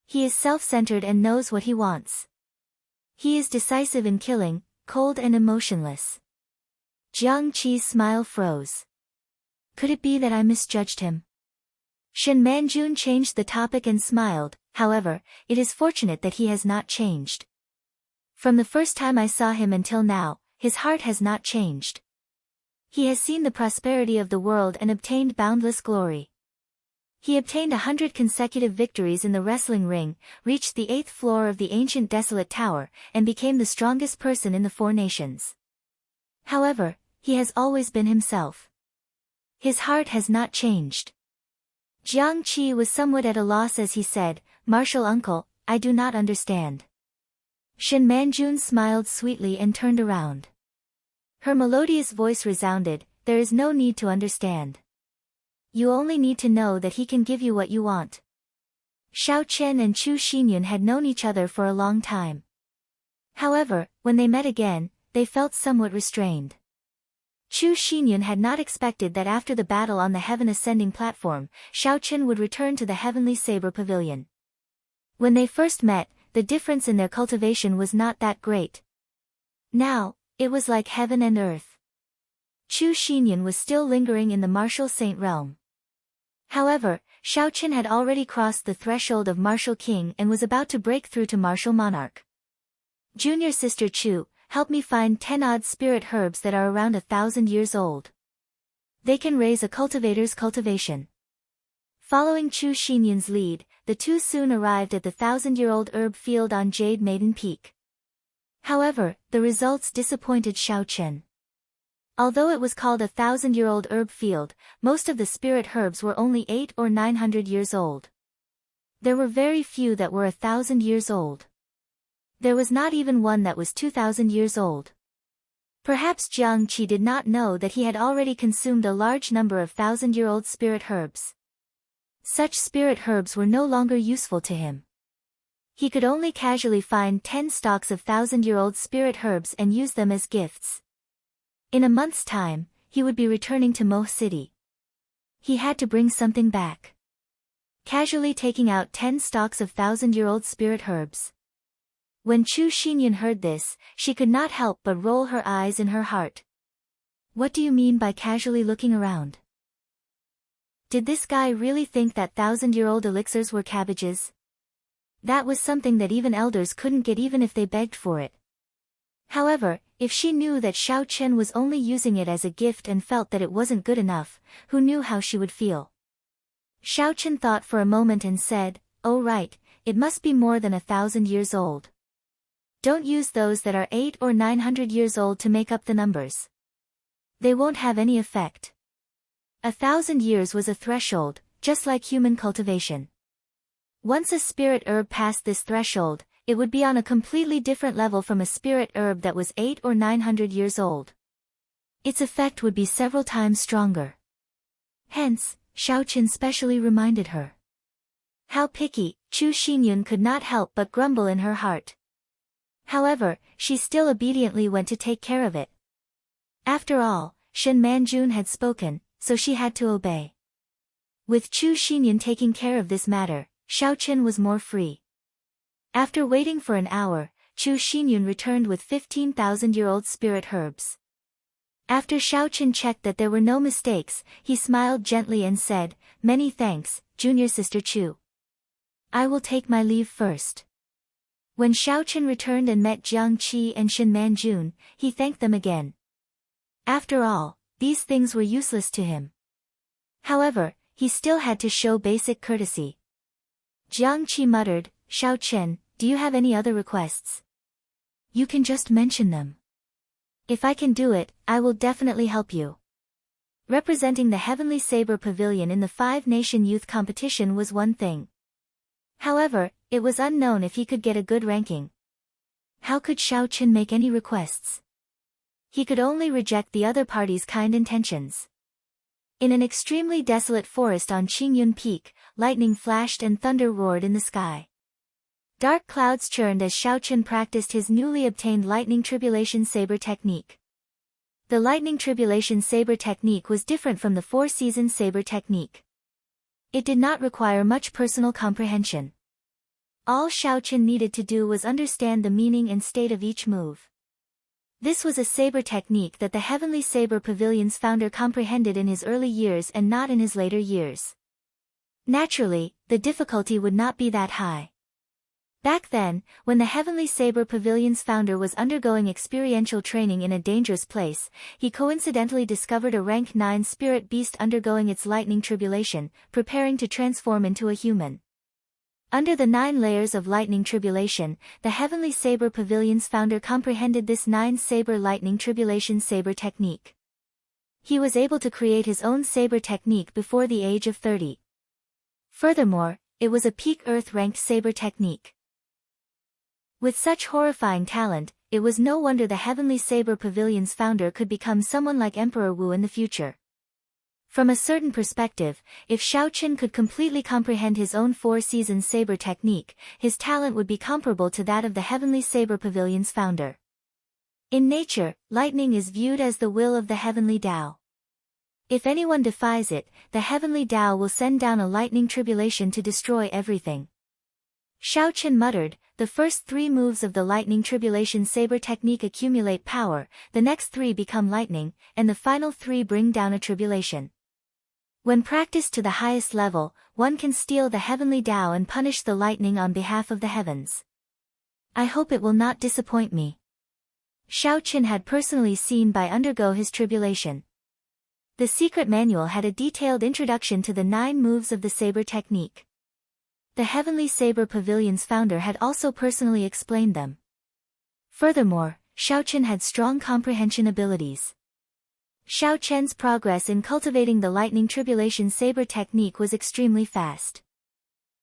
He is self-centered and knows what he wants. He is decisive in killing, cold and emotionless." Jiang Qi's smile froze. Could it be that I misjudged him? Shen Manjun changed the topic and smiled. However, it is fortunate that he has not changed. From the first time I saw him until now, his heart has not changed. He has seen the prosperity of the world and obtained boundless glory. He obtained 100 consecutive victories in the wrestling ring, reached the 8th floor of the ancient desolate tower, and became the strongest person in the 4 nations. However, he has always been himself. His heart has not changed. Jiang Qi was somewhat at a loss as he said, "Martial uncle, I do not understand." Shen Manjun smiled sweetly and turned around. Her melodious voice resounded, "There is no need to understand. You only need to know that he can give you what you want." Xiao Chen and Chu Xinyun had known each other for a long time. However, when they met again, they felt somewhat restrained. Chu Xinyun had not expected that after the battle on the heaven ascending platform, Xiao Chen would return to the heavenly saber pavilion. When they first met, the difference in their cultivation was not that great. Now, it was like heaven and earth. Chu Xinyun was still lingering in the martial saint realm. However, Xiao Chen had already crossed the threshold of martial king and was about to break through to martial monarch. "Junior sister Chu, help me find 10 odd spirit herbs that are around 1,000 years old. They can raise a cultivator's cultivation." Following Chu Xinyun's lead, the two soon arrived at the 1,000-year-old herb field on Jade Maiden Peak. However, the results disappointed Xiao Chen. Although it was called a 1,000-year-old herb field, most of the spirit herbs were only 800 or 900 years old. There were very few that were 1,000 years old. There was not even one that was 2,000 years old. Perhaps Jiang Qi did not know that he had already consumed a large number of 1,000-year-old spirit herbs. Such spirit herbs were no longer useful to him. He could only casually find 10 stalks of 1,000-year-old spirit herbs and use them as gifts. In a month's time, he would be returning to Mo City. He had to bring something back. Casually taking out 10 stalks of 1,000-year-old spirit herbs. When Chu Xinyun heard this, she could not help but roll her eyes in her heart. "What do you mean by casually looking around? Did this guy really think that 1,000-year-old elixirs were cabbages? That was something that even elders couldn't get even if they begged for it." However, if she knew that Xiao Chen was only using it as a gift and felt that it wasn't good enough, who knew how she would feel? Xiao Chen thought for a moment and said, "Oh right, it must be more than 1,000 years old. Don't use those that are 800 or 900 years old to make up the numbers. They won't have any effect." 1,000 years was a threshold, just like human cultivation. Once a spirit herb passed this threshold, it would be on a completely different level from a spirit herb that was 800 or 900 years old. Its effect would be several times stronger. Hence, Xiao Chen specially reminded her. How picky, Chu Xinyun could not help but grumble in her heart. However, she still obediently went to take care of it. After all, Shen Manjun had spoken, so she had to obey. With Chu Xinyun taking care of this matter, Xiao Chen was more free. After waiting for an hour, Chu Xinyun returned with 15,000-year-old spirit herbs. After Xiao Chen checked that there were no mistakes, he smiled gently and said, "Many thanks, junior sister Chu. I will take my leave first." When Xiao Chen returned and met Jiang Qi and Shen Manjun, he thanked them again. After all, these things were useless to him. However, he still had to show basic courtesy. Jiang Qi muttered, "Xiao Chen, do you have any other requests? You can just mention them. If I can do it, I will definitely help you." Representing the Heavenly Saber Pavilion in the 5-nation youth competition was one thing. However, it was unknown if he could get a good ranking. How could Xiao Chen make any requests? He could only reject the other party's kind intentions. In an extremely desolate forest on Qingyun Peak, lightning flashed and thunder roared in the sky. Dark clouds churned as Xiao Chen practiced his newly obtained lightning tribulation saber technique. The lightning tribulation saber technique was different from the 4-season saber technique. It did not require much personal comprehension. All Xiao Chen needed to do was understand the meaning and state of each move. This was a saber technique that the Heavenly Saber Pavilion's founder comprehended in his early years and not in his later years. Naturally, the difficulty would not be that high. Back then, when the Heavenly Saber Pavilion's founder was undergoing experiential training in a dangerous place, he coincidentally discovered a rank 9 spirit beast undergoing its lightning tribulation, preparing to transform into a human. Under the 9 layers of lightning tribulation, the Heavenly Saber Pavilion's founder comprehended this 9 saber lightning tribulation saber technique. He was able to create his own saber technique before the age of 30. Furthermore, it was a peak Earth-ranked saber technique. With such horrifying talent, it was no wonder the Heavenly Saber Pavilion's founder could become someone like Emperor Wu in the future. From a certain perspective, if Xiaoqin could completely comprehend his own 4-season saber technique, his talent would be comparable to that of the Heavenly Saber Pavilion's founder. In nature, lightning is viewed as the will of the Heavenly Tao. If anyone defies it, the Heavenly Tao will send down a lightning tribulation to destroy everything. Xiaoqin muttered, the first 3 moves of the lightning tribulation saber technique accumulate power, the next 3 become lightning, and the final 3 bring down a tribulation. When practiced to the highest level, one can steal the Heavenly Tao and punish the lightning on behalf of the heavens. I hope it will not disappoint me. Xiaoqin had personally seen Bai undergo his tribulation. The secret manual had a detailed introduction to the 9 moves of the saber technique. The Heavenly Saber Pavilion's founder had also personally explained them. Furthermore, Xiaoqin had strong comprehension abilities. Xiaoqin's progress in cultivating the lightning tribulation saber technique was extremely fast.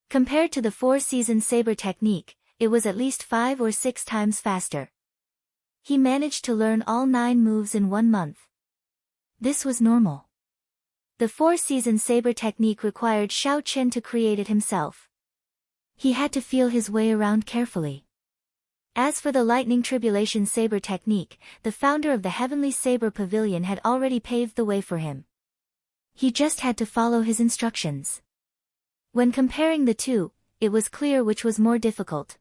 Compared to the 4-season saber technique, it was at least 5 or 6 times faster. He managed to learn all 9 moves in 1 month. This was normal. The 4-season saber technique required Xiaoqin to create it himself. He had to feel his way around carefully. As for the lightning tribulation saber technique, the founder of the Heavenly Saber Pavilion had already paved the way for him. He just had to follow his instructions. When comparing the two, it was clear which was more difficult.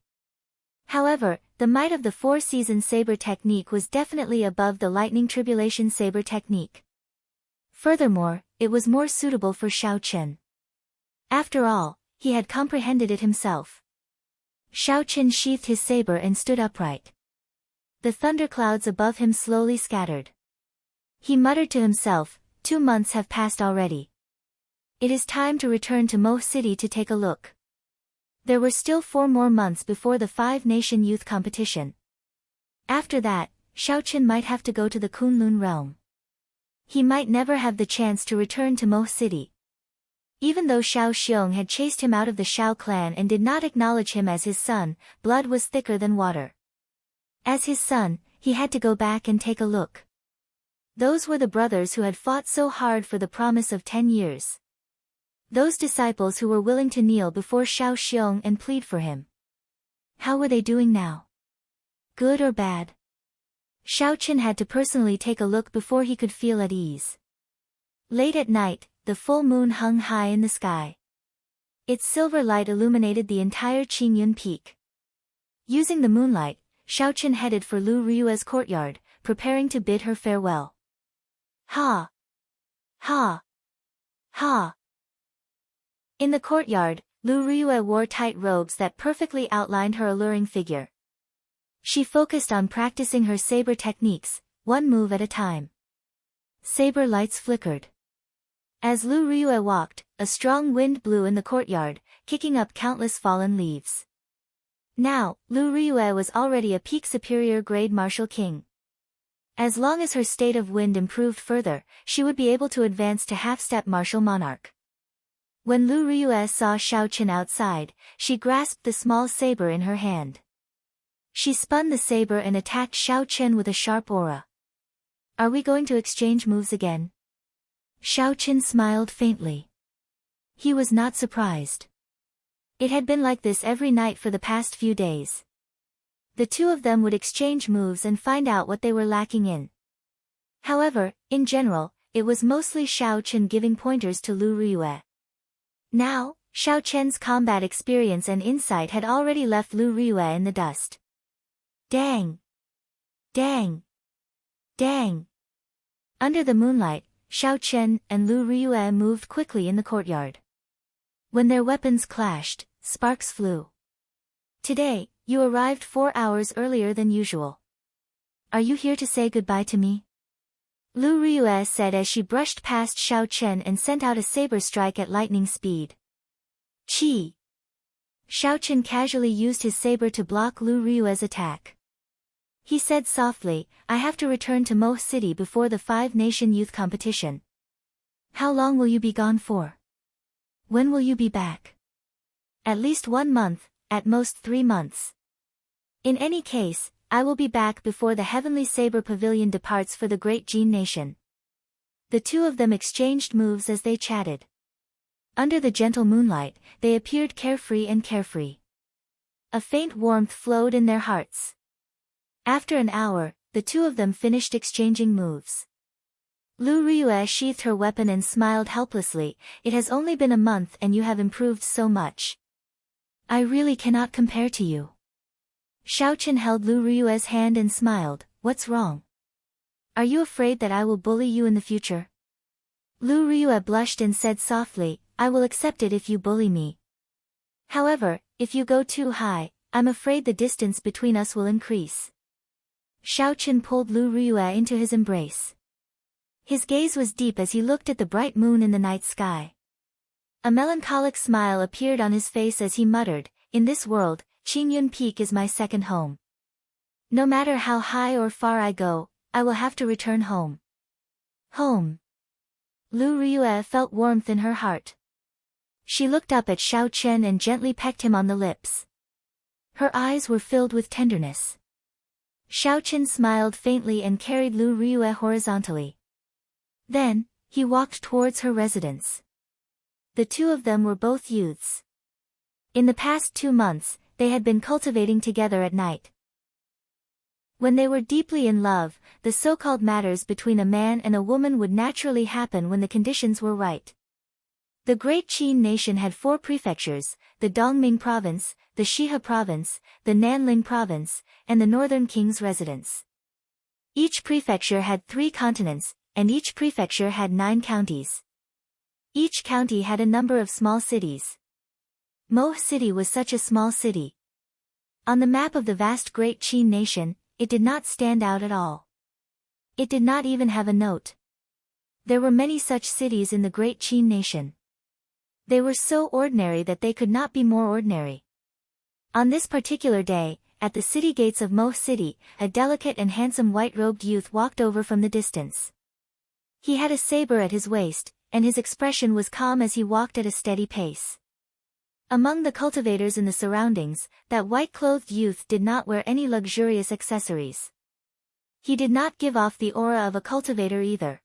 However, the might of the 4-season saber technique was definitely above the lightning tribulation saber technique. Furthermore, it was more suitable for Xiaoqin. After all, he had comprehended it himself. Xiaoqin sheathed his saber and stood upright. The thunderclouds above him slowly scattered. He muttered to himself, 2 months have passed already. It is time to return to Mo City to take a look. There were still 4 more months before the 5-nation youth competition. After that, Xiaoqin might have to go to the Kunlun realm. He might never have the chance to return to Mo City. Even though Xiao Xiong had chased him out of the Xiao clan and did not acknowledge him as his son, blood was thicker than water. As his son, he had to go back and take a look. Those were the brothers who had fought so hard for the promise of 10 years. Those disciples who were willing to kneel before Xiao Xiong and plead for him. How were they doing now? Good or bad? Xiaoqin had to personally take a look before he could feel at ease. Late at night, the full moon hung high in the sky. Its silver light illuminated the entire Qingyun Peak. Using the moonlight, Xiaoqin headed for Lu Ryue's courtyard, preparing to bid her farewell. Ha! Ha! Ha! In the courtyard, Lu Ryue wore tight robes that perfectly outlined her alluring figure. She focused on practicing her saber techniques, 1 move at a time. Saber lights flickered. As Lu Ryue walked, a strong wind blew in the courtyard, kicking up countless fallen leaves. Now, Lu Ryue was already a peak superior grade martial king. As long as her state of wind improved further, she would be able to advance to half-step martial monarch. When Lu Ryue saw Xiaoqin outside, she grasped the small saber in her hand. She spun the saber and attacked Xiaoqin with a sharp aura. Are we going to exchange moves again? Xiaoqin smiled faintly. He was not surprised. It had been like this every night for the past few days. The two of them would exchange moves and find out what they were lacking in. However, in general, it was mostly Xiaoqin giving pointers to Lu Ryue. Now, Xiaoqin's combat experience and insight had already left Lu Ryue in the dust. Dang! Dang! Dang! Under the moonlight, Xiaoqin and Lu Ryue moved quickly in the courtyard. When their weapons clashed, sparks flew. Today, you arrived 4 hours earlier than usual. Are you here to say goodbye to me? Lu Ryue said as she brushed past Xiao Chen and sent out a saber strike at lightning speed. Chi! Xiao Chen casually used his saber to block Lu Ryue's attack. He said softly, I have to return to Mo City before the 5-nation youth competition. How long will you be gone for? When will you be back? At least 1 month, at most 3 months. In any case, I will be back before the Heavenly Saber Pavilion departs for the Great Jin Nation. The two of them exchanged moves as they chatted. Under the gentle moonlight, they appeared carefree and carefree. A faint warmth flowed in their hearts. After an hour, the two of them finished exchanging moves. Lu Ryue sheathed her weapon and smiled helplessly, it has only been a month and you have improved so much. I really cannot compare to you. Xiao Chen held Lu Ryue's hand and smiled, what's wrong? Are you afraid that I will bully you in the future? Lu Ryue blushed and said softly, I will accept it if you bully me. However, if you go too high, I'm afraid the distance between us will increase. Xiao Chen pulled Lu Ryue into his embrace. His gaze was deep as he looked at the bright moon in the night sky. A melancholic smile appeared on his face as he muttered, in this world, Qingyun Peak is my second home. No matter how high or far I go, I will have to return home. Home. Lu Ryue felt warmth in her heart. She looked up at Xiao Chen and gently pecked him on the lips. Her eyes were filled with tenderness. Xiao Chen smiled faintly and carried Lu Ryue horizontally. Then, he walked towards her residence. The two of them were both youths. In the past 2 months, they had been cultivating together at night. When they were deeply in love, the so-called matters between a man and a woman would naturally happen when the conditions were right. The Great Qin nation had 4 prefectures, the Dongming province, the Shihe province, the Nanling province, and the northern king's residence. Each prefecture had 3 continents, and each prefecture had 9 counties. Each county had a number of small cities. Mo City was such a small city. On the map of the vast Great Qin nation, it did not stand out at all. It did not even have a note. There were many such cities in the Great Qin nation. They were so ordinary that they could not be more ordinary. On this particular day, at the city gates of Mo City, a delicate and handsome white-robed youth walked over from the distance. He had a saber at his waist, and his expression was calm as he walked at a steady pace. Among the cultivators in the surroundings, that white-clothed youth did not wear any luxurious accessories. He did not give off the aura of a cultivator either.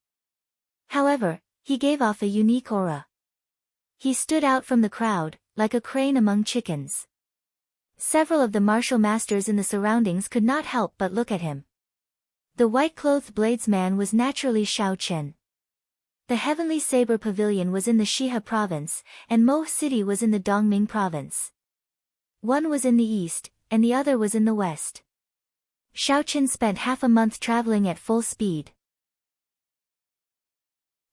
However, he gave off a unique aura. He stood out from the crowd, like a crane among chickens. Several of the martial masters in the surroundings could not help but look at him. The white-clothed bladesman was naturally Xiao Chen. The Heavenly Saber Pavilion was in the Shihe province, and Mo City was in the Dongming province. One was in the east, and the other was in the west. Xiao Chen spent half a month traveling at full speed.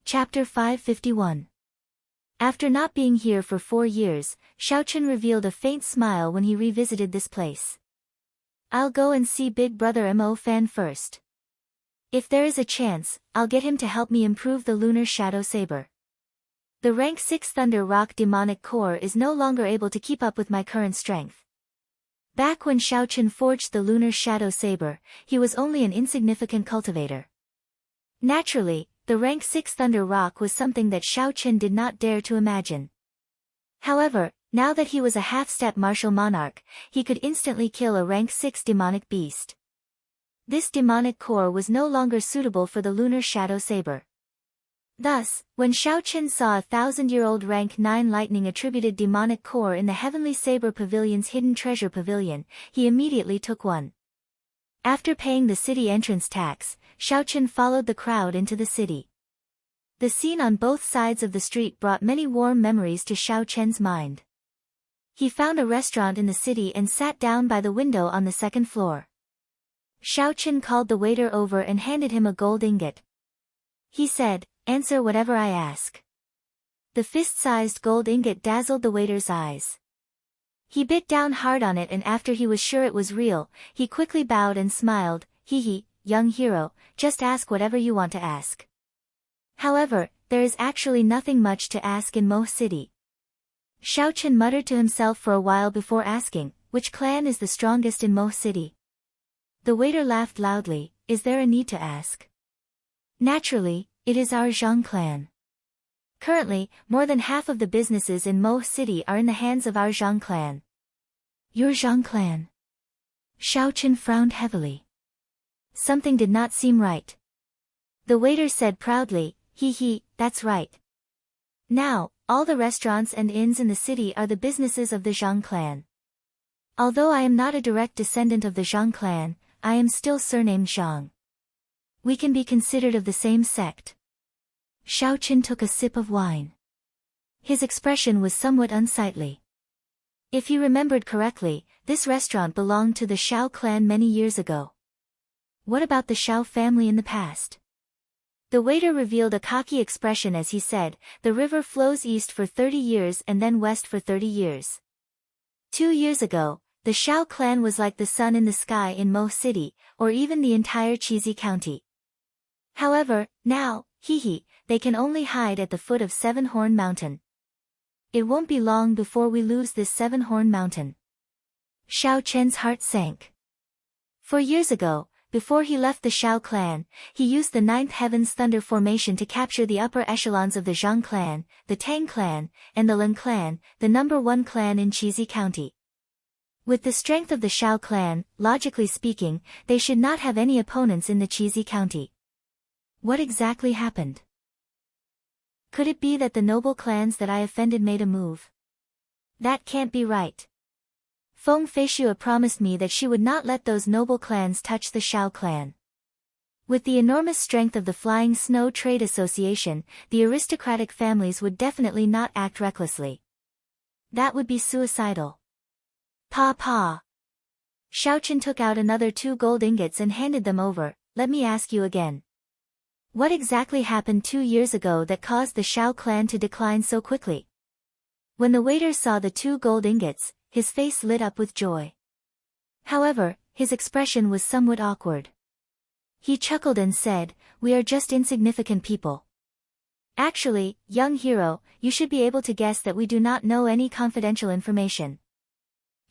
Chapter 551. After not being here for 4 years, Xiao Chen revealed a faint smile when he revisited this place. I'll go and see Big Brother Mo Fan first. If there is a chance, I'll get him to help me improve the Lunar Shadow Saber. The rank 6 Thunder Rock demonic core is no longer able to keep up with my current strength. Back when Xiao Chen forged the Lunar Shadow Saber, he was only an insignificant cultivator. Naturally, the rank 6 Thunder Rock was something that Xiao Chen did not dare to imagine. However, now that he was a half-step martial monarch, he could instantly kill a rank 6 demonic beast. This demonic core was no longer suitable for the Lunar Shadow Saber. Thus, when Xiao Chen saw a 1,000-year-old rank 9 lightning-attributed demonic core in the Heavenly Saber Pavilion's hidden treasure pavilion, he immediately took one. After paying the city entrance tax, Xiao Chen followed the crowd into the city. The scene on both sides of the street brought many warm memories to Xiao Chen's mind. He found a restaurant in the city and sat down by the window on the 2nd floor. Xiao Chen called the waiter over and handed him a gold ingot. He said, "Answer whatever I ask." The fist-sized gold ingot dazzled the waiter's eyes. He bit down hard on it, and after he was sure it was real, he quickly bowed and smiled. Hee hee, young hero, just ask whatever you want to ask. However, there is actually nothing much to ask in Mo City. Xiao Chen muttered to himself for a while before asking, which clan is the strongest in Mo City? The waiter laughed loudly. Is there a need to ask? Naturally, it is our Zhang clan. Currently, more than half of the businesses in Mo City are in the hands of our Zhang clan. Your Zhang clan? Xiao Chen frowned heavily. Something did not seem right. The waiter said proudly, hee hee, that's right. Now, all the restaurants and inns in the city are the businesses of the Zhang clan. Although I am not a direct descendant of the Zhang clan, I am still surnamed Zhang. We can be considered of the same sect. Xiao Chen took a sip of wine. His expression was somewhat unsightly. If he remembered correctly, this restaurant belonged to the Xiao clan many years ago. What about the Xiao family in the past? The waiter revealed a cocky expression as he said, the river flows east for 30 years and then west for 30 years. 2 years ago, the Xiao clan was like the sun in the sky in Mo City, or even the entire Cheesy County. However, now, hee hee, they can only hide at the foot of Seven-Horn Mountain. It won't be long before we lose this Seven-Horn Mountain. Xiao Chen's heart sank. 4 years ago, before he left the Xiao clan, he used the Ninth Heaven's Thunder Formation to capture the upper echelons of the Zhang clan, the Tang clan, and the Lin clan, the #1 clan in Cheesy County. With the strength of the Xiao clan, logically speaking, they should not have any opponents in the Cheesy County. What exactly happened? Could it be that the noble clans that I offended made a move? That can't be right. Feng Feishua promised me that she would not let those noble clans touch the Xiao clan. With the enormous strength of the Flying Snow Trade Association, the aristocratic families would definitely not act recklessly. That would be suicidal. Pa. Xiao Chen took out another 2 gold ingots and handed them over. Let me ask you again. What exactly happened 2 years ago that caused the Xiao clan to decline so quickly? When the waiter saw the 2 gold ingots, his face lit up with joy. However, his expression was somewhat awkward. He chuckled and said, we are just insignificant people. Actually, young hero, you should be able to guess that we do not know any confidential information.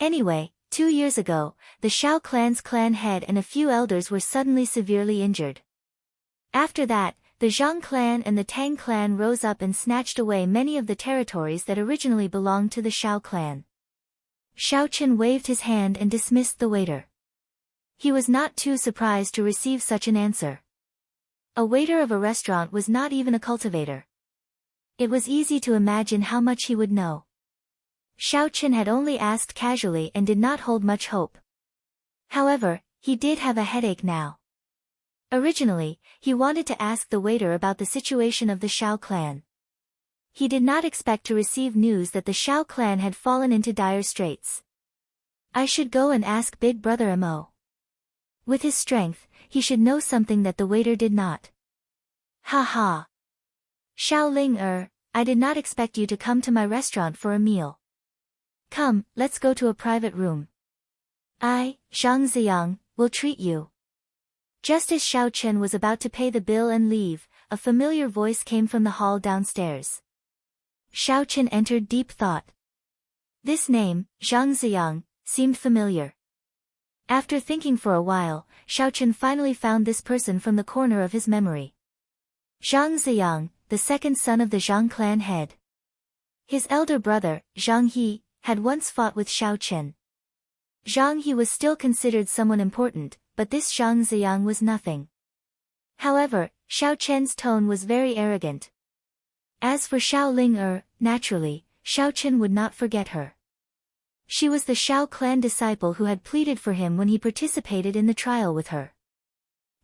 Anyway, 2 years ago, the Xiao clan's clan head and a few elders were suddenly severely injured. After that, the Zhang clan and the Tang clan rose up and snatched away many of the territories that originally belonged to the Xiao clan. Xiao Chen waved his hand and dismissed the waiter. He was not too surprised to receive such an answer. A waiter of a restaurant was not even a cultivator. It was easy to imagine how much he would know. Xiao Chen had only asked casually and did not hold much hope. However, he did have a headache now. Originally, he wanted to ask the waiter about the situation of the Xiao clan. He did not expect to receive news that the Xiao clan had fallen into dire straits. I should go and ask Big Brother Mo. With his strength, he should know something that the waiter did not. Ha ha. Xiao Ling I did not expect you to come to my restaurant for a meal. Come, let's go to a private room. I, Zhang Ziyang, will treat you. Just as Xiao Chen was about to pay the bill and leave, a familiar voice came from the hall downstairs. Xiao Chen entered deep thought. This name, Zhang Ziyang, seemed familiar. After thinking for a while, Xiao Chen finally found this person from the corner of his memory. Zhang Ziyang, the second son of the Zhang clan head. His elder brother, Zhang He, had once fought with Xiao Chen. Zhang He was still considered someone important, but this Zhang Ziyang was nothing. However, Xiao Chen's tone was very arrogant. As for Xiao Ling naturally, Xiao Chen would not forget her. She was the Xiao clan disciple who had pleaded for him when he participated in the trial with her.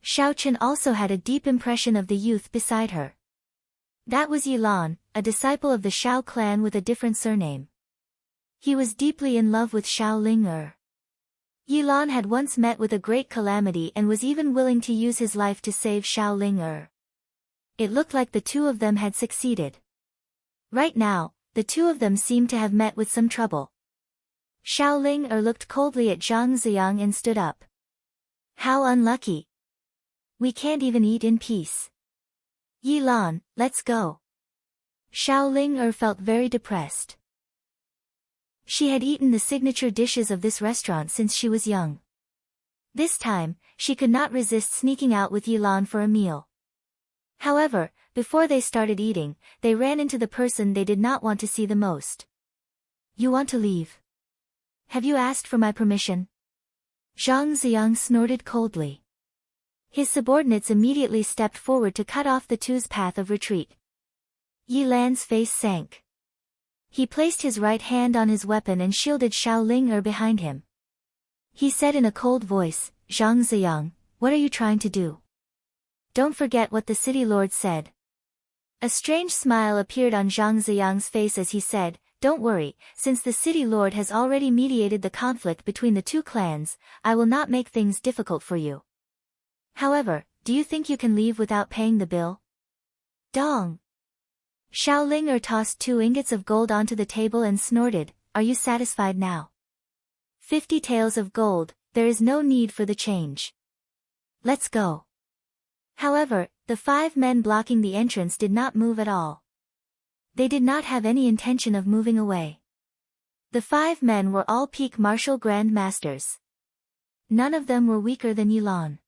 Xiao Chen also had a deep impression of the youth beside her. That was Yilan, a disciple of the Xiao clan with a different surname. He was deeply in love with Xiao Ling Yilan had once met with a great calamity and was even willing to use his life to save Xiao Ling It looked like the two of them had succeeded. Right now, the two of them seemed to have met with some trouble. Xiaoling looked coldly at Zhang Ziyang and stood up. How unlucky. We can't even eat in peace. Yi Lan, let's go. Xiaoling felt very depressed. She had eaten the signature dishes of this restaurant since she was young. This time, she could not resist sneaking out with Yi Lan for a meal. However, before they started eating, they ran into the person they did not want to see the most. You want to leave? Have you asked for my permission? Zhang Ziyang snorted coldly. His subordinates immediately stepped forward to cut off the two's path of retreat. Yi Lan's face sank. He placed his right hand on his weapon and shielded Xiaoling behind him. He said in a cold voice, Zhang Ziyang, what are you trying to do? Don't forget what the city lord said. A strange smile appeared on Zhang Ziyang's face as he said, don't worry, since the city lord has already mediated the conflict between the two clans, I will not make things difficult for you. However, do you think you can leave without paying the bill? Dong! Xiaoling tossed 2 ingots of gold onto the table and snorted, are you satisfied now? 50 taels of gold, there is no need for the change. Let's go. However, the 5 men blocking the entrance did not move at all. They did not have any intention of moving away. The 5 men were all peak martial grand masters. None of them were weaker than Yi Lan.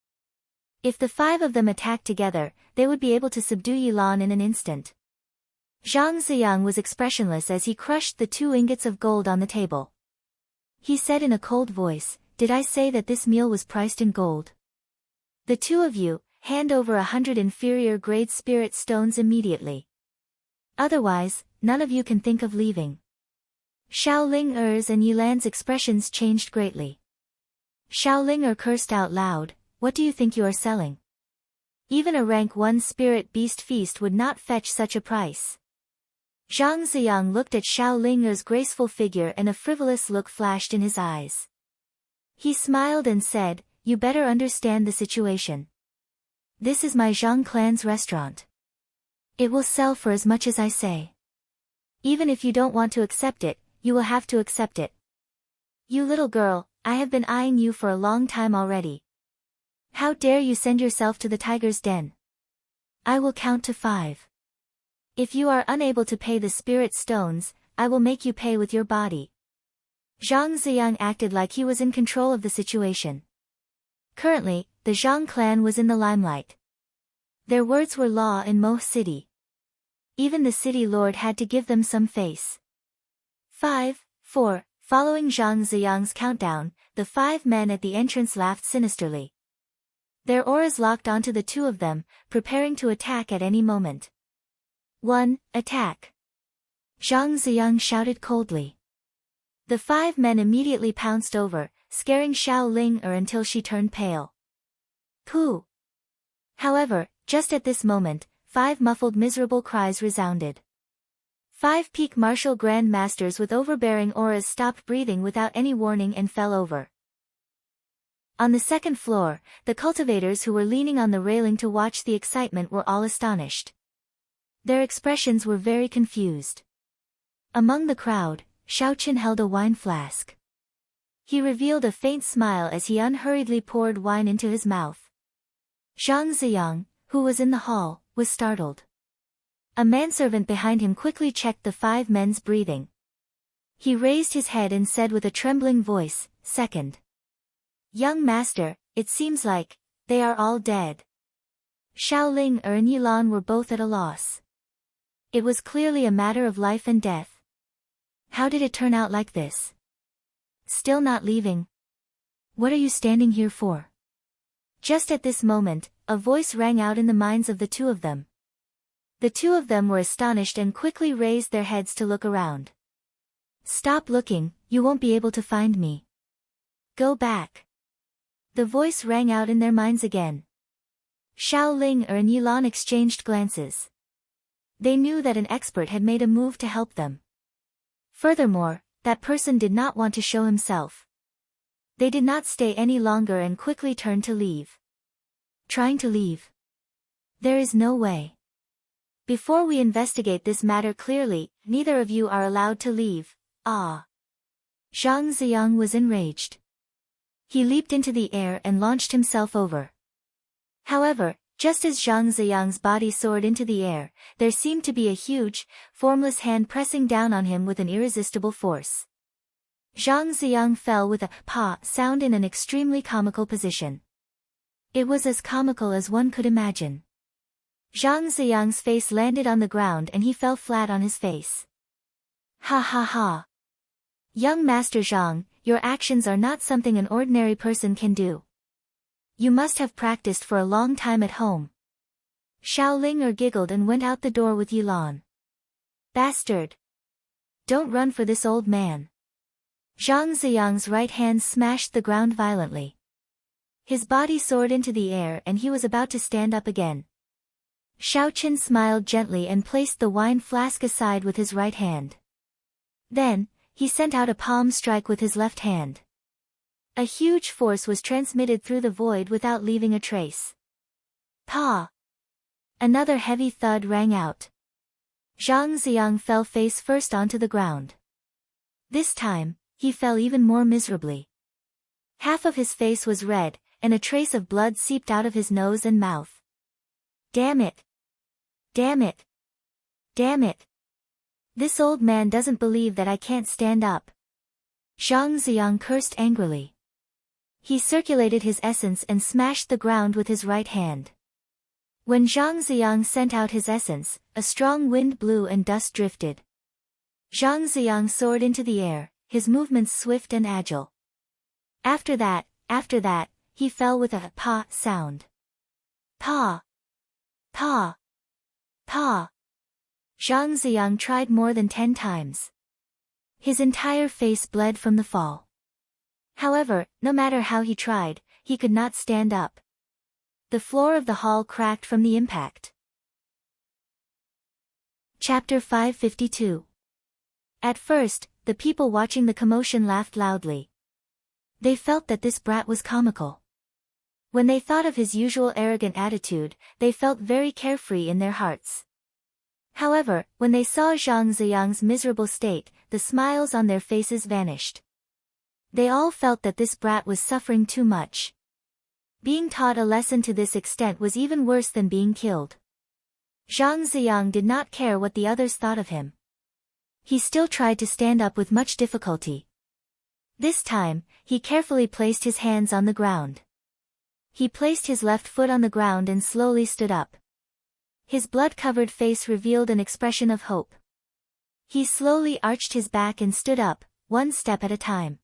If the 5 of them attacked together, they would be able to subdue Yi Lan in an instant. Zhang Ziyang was expressionless as he crushed the 2 ingots of gold on the table. He said in a cold voice, did I say that this meal was priced in gold? The 2 of you, hand over 100 inferior grade spirit stones immediately. Otherwise, none of you can think of leaving. Xiaoling's and Yi Lan's expressions changed greatly. Xiaoling cursed out loud, what do you think you are selling? Even a rank 1 spirit beast feast would not fetch such a price. Zhang Ziyang looked at Xiaoling's graceful figure and a frivolous look flashed in his eyes. He smiled and said, you better understand the situation. This is my Zhang clan's restaurant. It will sell for as much as I say. Even if you don't want to accept it, you will have to accept it. You little girl, I have been eyeing you for a long time already. How dare you send yourself to the tiger's den? I will count to 5. If you are unable to pay the spirit stones, I will make you pay with your body. Zhang Ziyang acted like he was in control of the situation. Currently, the Zhang clan was in the limelight. Their words were law in Mo City. Even the city lord had to give them some face. 5, 4, following Zhang Ziyang's countdown, the 5 men at the entrance laughed sinisterly. Their auras locked onto the 2 of them, preparing to attack at any moment. 1, attack! Zhang Ziyang shouted coldly. The 5 men immediately pounced over, scaring Xiaoling until she turned pale. Pooh! However, just at this moment, 5 muffled miserable cries resounded. 5 peak martial grand masters with overbearing auras stopped breathing without any warning and fell over. On the 2nd floor, the cultivators who were leaning on the railing to watch the excitement were all astonished. Their expressions were very confused. Among the crowd, Xiaoqin held a wine flask. He revealed a faint smile as he unhurriedly poured wine into his mouth. Zhang Ziyang, who was in the hall, was startled. A manservant behind him quickly checked the 5 men's breathing. He raised his head and said with a trembling voice, "Second. Young master, it seems like, they are all dead." Xiaoling and Yi Lan were both at a loss. It was clearly a matter of life and death. How did it turn out like this? Still not leaving? What are you standing here for? Just at this moment, a voice rang out in the minds of the 2 of them. The 2 of them were astonished and quickly raised their heads to look around. Stop looking, you won't be able to find me. Go back. The voice rang out in their minds again. Xiaoling and Yi Lan exchanged glances. They knew that an expert had made a move to help them. Furthermore, that person did not want to show himself. They did not stay any longer and quickly turned to leave. Trying to leave? There is no way. Before we investigate this matter clearly, neither of you are allowed to leave. Ah! Zhang Ziyang was enraged. He leaped into the air and launched himself over. However, just as Zhang Ziyang's body soared into the air, there seemed to be a huge, formless hand pressing down on him with an irresistible force. Zhang Ziyang fell with a pa sound in an extremely comical position. It was as comical as one could imagine. Zhang Ziyang's face landed on the ground and he fell flat on his face. Ha ha ha! Young Master Zhang, your actions are not something an ordinary person can do. You must have practiced for a long time at home. Xiao giggled and went out the door with Yilan. Bastard! Don't run for this old man. Zhang Ziyang's right hand smashed the ground violently. His body soared into the air and he was about to stand up again. Xiaoqin smiled gently and placed the wine flask aside with his right hand. Then, he sent out a palm strike with his left hand. A huge force was transmitted through the void without leaving a trace. Pa! Another heavy thud rang out. Zhang Ziyang fell face first onto the ground. This time, he fell even more miserably. Half of his face was red, and a trace of blood seeped out of his nose and mouth. Damn it! Damn it! Damn it! This old man doesn't believe that I can't stand up. Zhang Ziyang cursed angrily. He circulated his essence and smashed the ground with his right hand. When Zhang Ziyang sent out his essence, a strong wind blew and dust drifted. Zhang Ziyang soared into the air, his movements swift and agile. After that, he fell with a pa sound. Pa! Pa! Pa! Zhang Ziyang tried more than 10 times. His entire face bled from the fall. However, no matter how he tried, he could not stand up. The floor of the hall cracked from the impact. Chapter 552. At first, the people watching the commotion laughed loudly. They felt that this brat was comical. When they thought of his usual arrogant attitude, they felt very carefree in their hearts. However, when they saw Zhang Ziyang's miserable state, the smiles on their faces vanished. They all felt that this brat was suffering too much. Being taught a lesson to this extent was even worse than being killed. Zhang Ziyang did not care what the others thought of him. He still tried to stand up with much difficulty. This time, he carefully placed his hands on the ground. He placed his left foot on the ground and slowly stood up. His blood-covered face revealed an expression of hope. He slowly arched his back and stood up, one step at a time.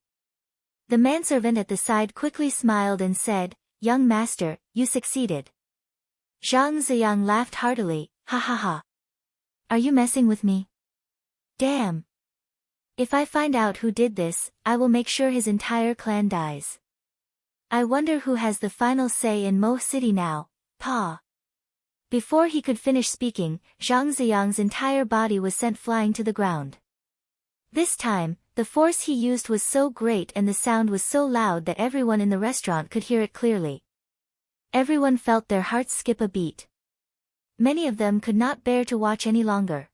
The manservant at the side quickly smiled and said, "Young master, you succeeded." Zhang Ziyang laughed heartily, "Ha ha ha. Are you messing with me? Damn. If I find out who did this, I will make sure his entire clan dies. I wonder who has the final say in Mo City now, Pa." Before he could finish speaking, Zhang Ziyang's entire body was sent flying to the ground. This time, the force he used was so great and the sound was so loud that everyone in the restaurant could hear it clearly. Everyone felt their hearts skip a beat. Many of them could not bear to watch any longer.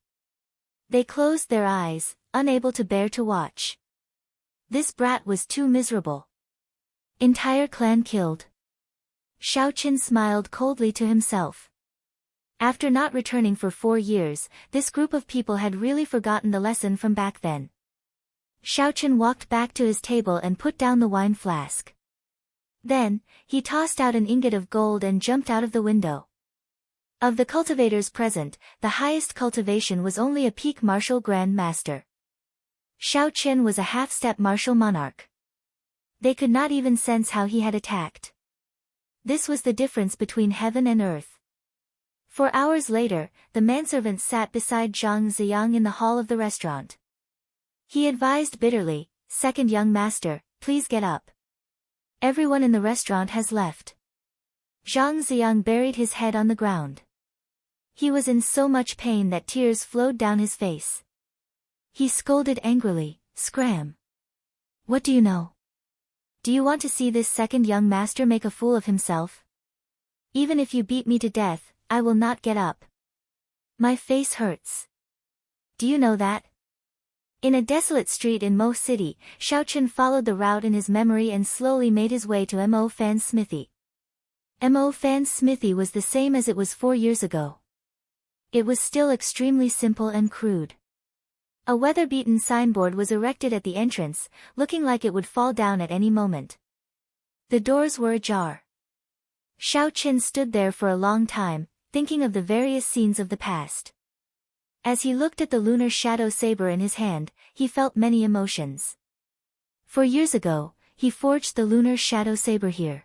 They closed their eyes, unable to bear to watch. This brat was too miserable. Entire clan killed. Xiaoqin smiled coldly to himself. After not returning for 4 years, this group of people had really forgotten the lesson from back then. Xiaoqin walked back to his table and put down the wine flask. Then, he tossed out an ingot of gold and jumped out of the window. Of the cultivators present, the highest cultivation was only a peak martial grand master. Xiaoqin was a half-step martial monarch. They could not even sense how he had attacked. This was the difference between heaven and earth. 4 hours later, the manservant sat beside Zhang Ziyang in the hall of the restaurant. He advised bitterly, "Second young master, please get up. Everyone in the restaurant has left." Zhang Ziyang buried his head on the ground. He was in so much pain that tears flowed down his face. He scolded angrily, "Scram! What do you know? Do you want to see this second young master make a fool of himself? Even if you beat me to death, I will not get up. My face hurts. Do you know that? In a desolate street in Mo City, Xiaochen followed the route in his memory and slowly made his way to Mo Fan's smithy. Mo Fan's smithy was the same as it was 4 years ago. It was still extremely simple and crude. A weather-beaten signboard was erected at the entrance, looking like it would fall down at any moment. The doors were ajar. Xiaochen stood there for a long time, thinking of the various scenes of the past. As he looked at the lunar shadow saber in his hand, he felt many emotions. 4 years ago, he forged the lunar shadow saber here.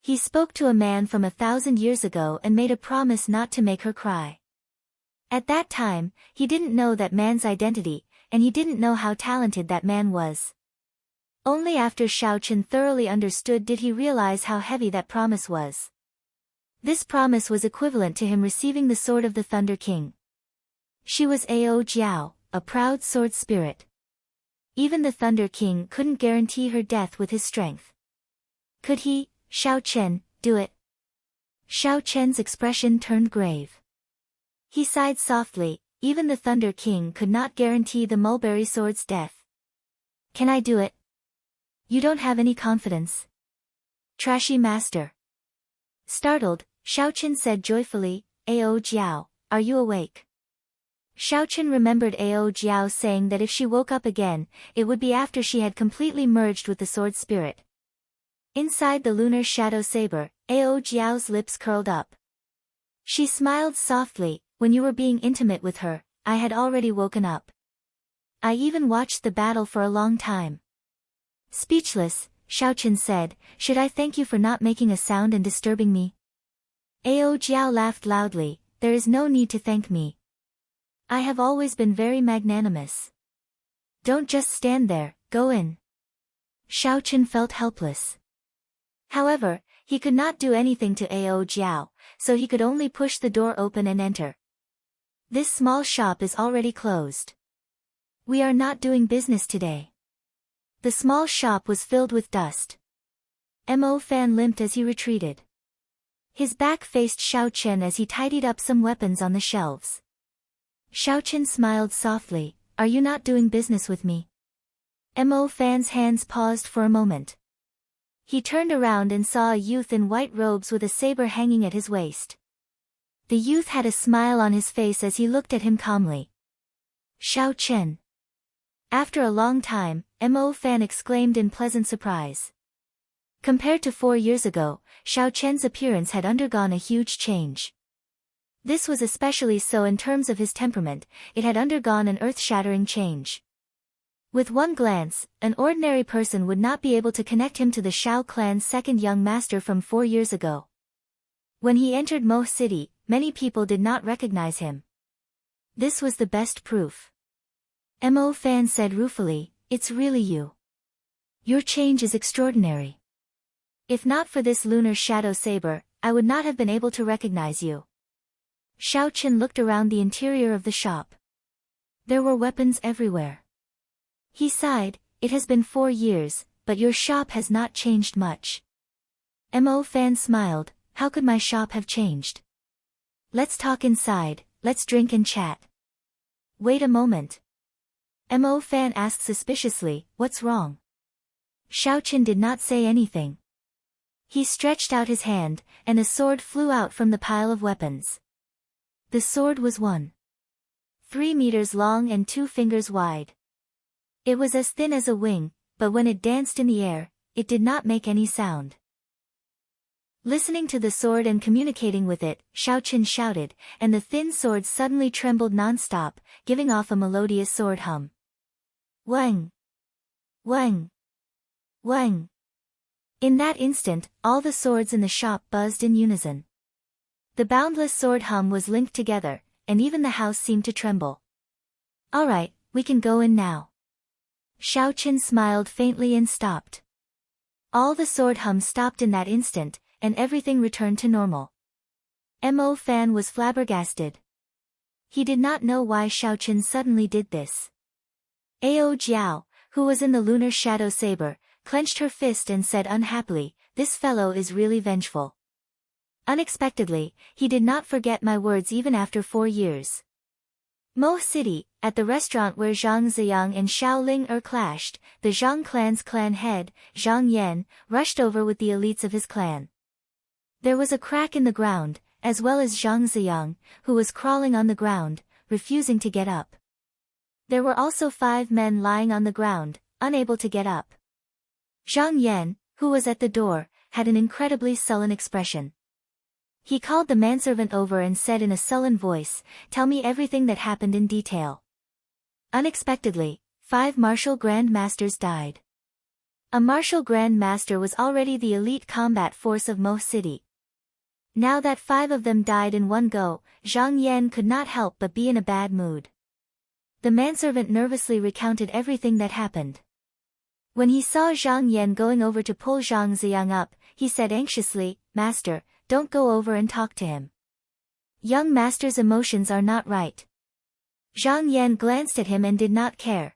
He spoke to a man from 1,000 years ago and made a promise not to make her cry. At that time, he didn't know that man's identity, and he didn't know how talented that man was. Only after Xiaochen thoroughly understood did he realize how heavy that promise was. This promise was equivalent to him receiving the sword of the Thunder King. She was Ao Jiao, a proud sword spirit. Even the Thunder King couldn't guarantee her death with his strength. Could he, Xiaochen, do it? Xiaochen's expression turned grave. He sighed softly. Even the Thunder King could not guarantee the mulberry sword's death. Can I do it? You don't have any confidence. Trashy master. Startled, Xiaochen said joyfully, Ao Jiao, are you awake? Xiaochen remembered Ao Jiao saying that if she woke up again, it would be after she had completely merged with the sword spirit. Inside the lunar shadow saber, Ao Jiao's lips curled up. She smiled softly. When you were being intimate with her, I had already woken up. I even watched the battle for a long time. Speechless, Xiaochen said, should I thank you for not making a sound and disturbing me? Ao Jiao laughed loudly, there is no need to thank me. I have always been very magnanimous. Don't just stand there, go in. Xiaochen felt helpless. However, he could not do anything to Ao Jiao, so he could only push the door open and enter. This small shop is already closed. We are not doing business today. The small shop was filled with dust. Mo Fan limped as he retreated. His back faced Xiaochen as he tidied up some weapons on the shelves. Xiaochen smiled softly, are you not doing business with me? Mo Fan's hands paused for a moment. He turned around and saw a youth in white robes with a saber hanging at his waist. The youth had a smile on his face as he looked at him calmly. Xiaochen. After a long time, Mo Fan exclaimed in pleasant surprise. Compared to 4 years ago, Xiaochen's appearance had undergone a huge change. This was especially so in terms of his temperament, it had undergone an earth-shattering change. With one glance, an ordinary person would not be able to connect him to the Shao clan's second young master from 4 years ago. When he entered Mo City, many people did not recognize him. This was the best proof. Mo Fan said ruefully, it's really you. Your change is extraordinary. If not for this lunar shadow saber, I would not have been able to recognize you. Xiaochen looked around the interior of the shop. There were weapons everywhere. He sighed, it has been 4 years, but your shop has not changed much. Mo Fan smiled, how could my shop have changed? Let's talk inside, let's drink and chat. Wait a moment. Mo Fan asked suspiciously, what's wrong? Xiaochen did not say anything. He stretched out his hand, and a sword flew out from the pile of weapons. The sword was 1.3 meters long and 2 fingers wide. It was as thin as a wing, but when it danced in the air, it did not make any sound. Listening to the sword and communicating with it, Xiaochen shouted, and the thin sword suddenly trembled non-stop, giving off a melodious sword hum. Wang! Wang! Wang! In that instant, all the swords in the shop buzzed in unison. The boundless sword hum was linked together, and even the house seemed to tremble. All right, we can go in now. Xiaochen smiled faintly and stopped. All the sword hum stopped in that instant, and everything returned to normal. Mo Fan was flabbergasted. He did not know why Xiaochen suddenly did this. Ao Jiao, who was in the lunar shadow saber, clenched her fist and said unhappily, this fellow is really vengeful. Unexpectedly, he did not forget my words even after 4 years. Mo City, at the restaurant where Zhang Ziyang and Xiao Ling clashed, the Zhang clan's clan head, Zhang Yan, rushed over with the elites of his clan. There was a crack in the ground, as well as Zhang Ziyang, who was crawling on the ground, refusing to get up. There were also 5 men lying on the ground, unable to get up. Zhang Yan, who was at the door, had an incredibly sullen expression. He called the manservant over and said in a sullen voice, "Tell me everything that happened in detail." Unexpectedly, 5 martial grand masters died. A martial grand master was already the elite combat force of Mo City. Now that 5 of them died in one go, Zhang Yan could not help but be in a bad mood. The manservant nervously recounted everything that happened. When he saw Zhang Yan going over to pull Zhang Ziyang up, he said anxiously, "Master, don't go over and talk to him. Young master's emotions are not right." Zhang Yan glanced at him and did not care.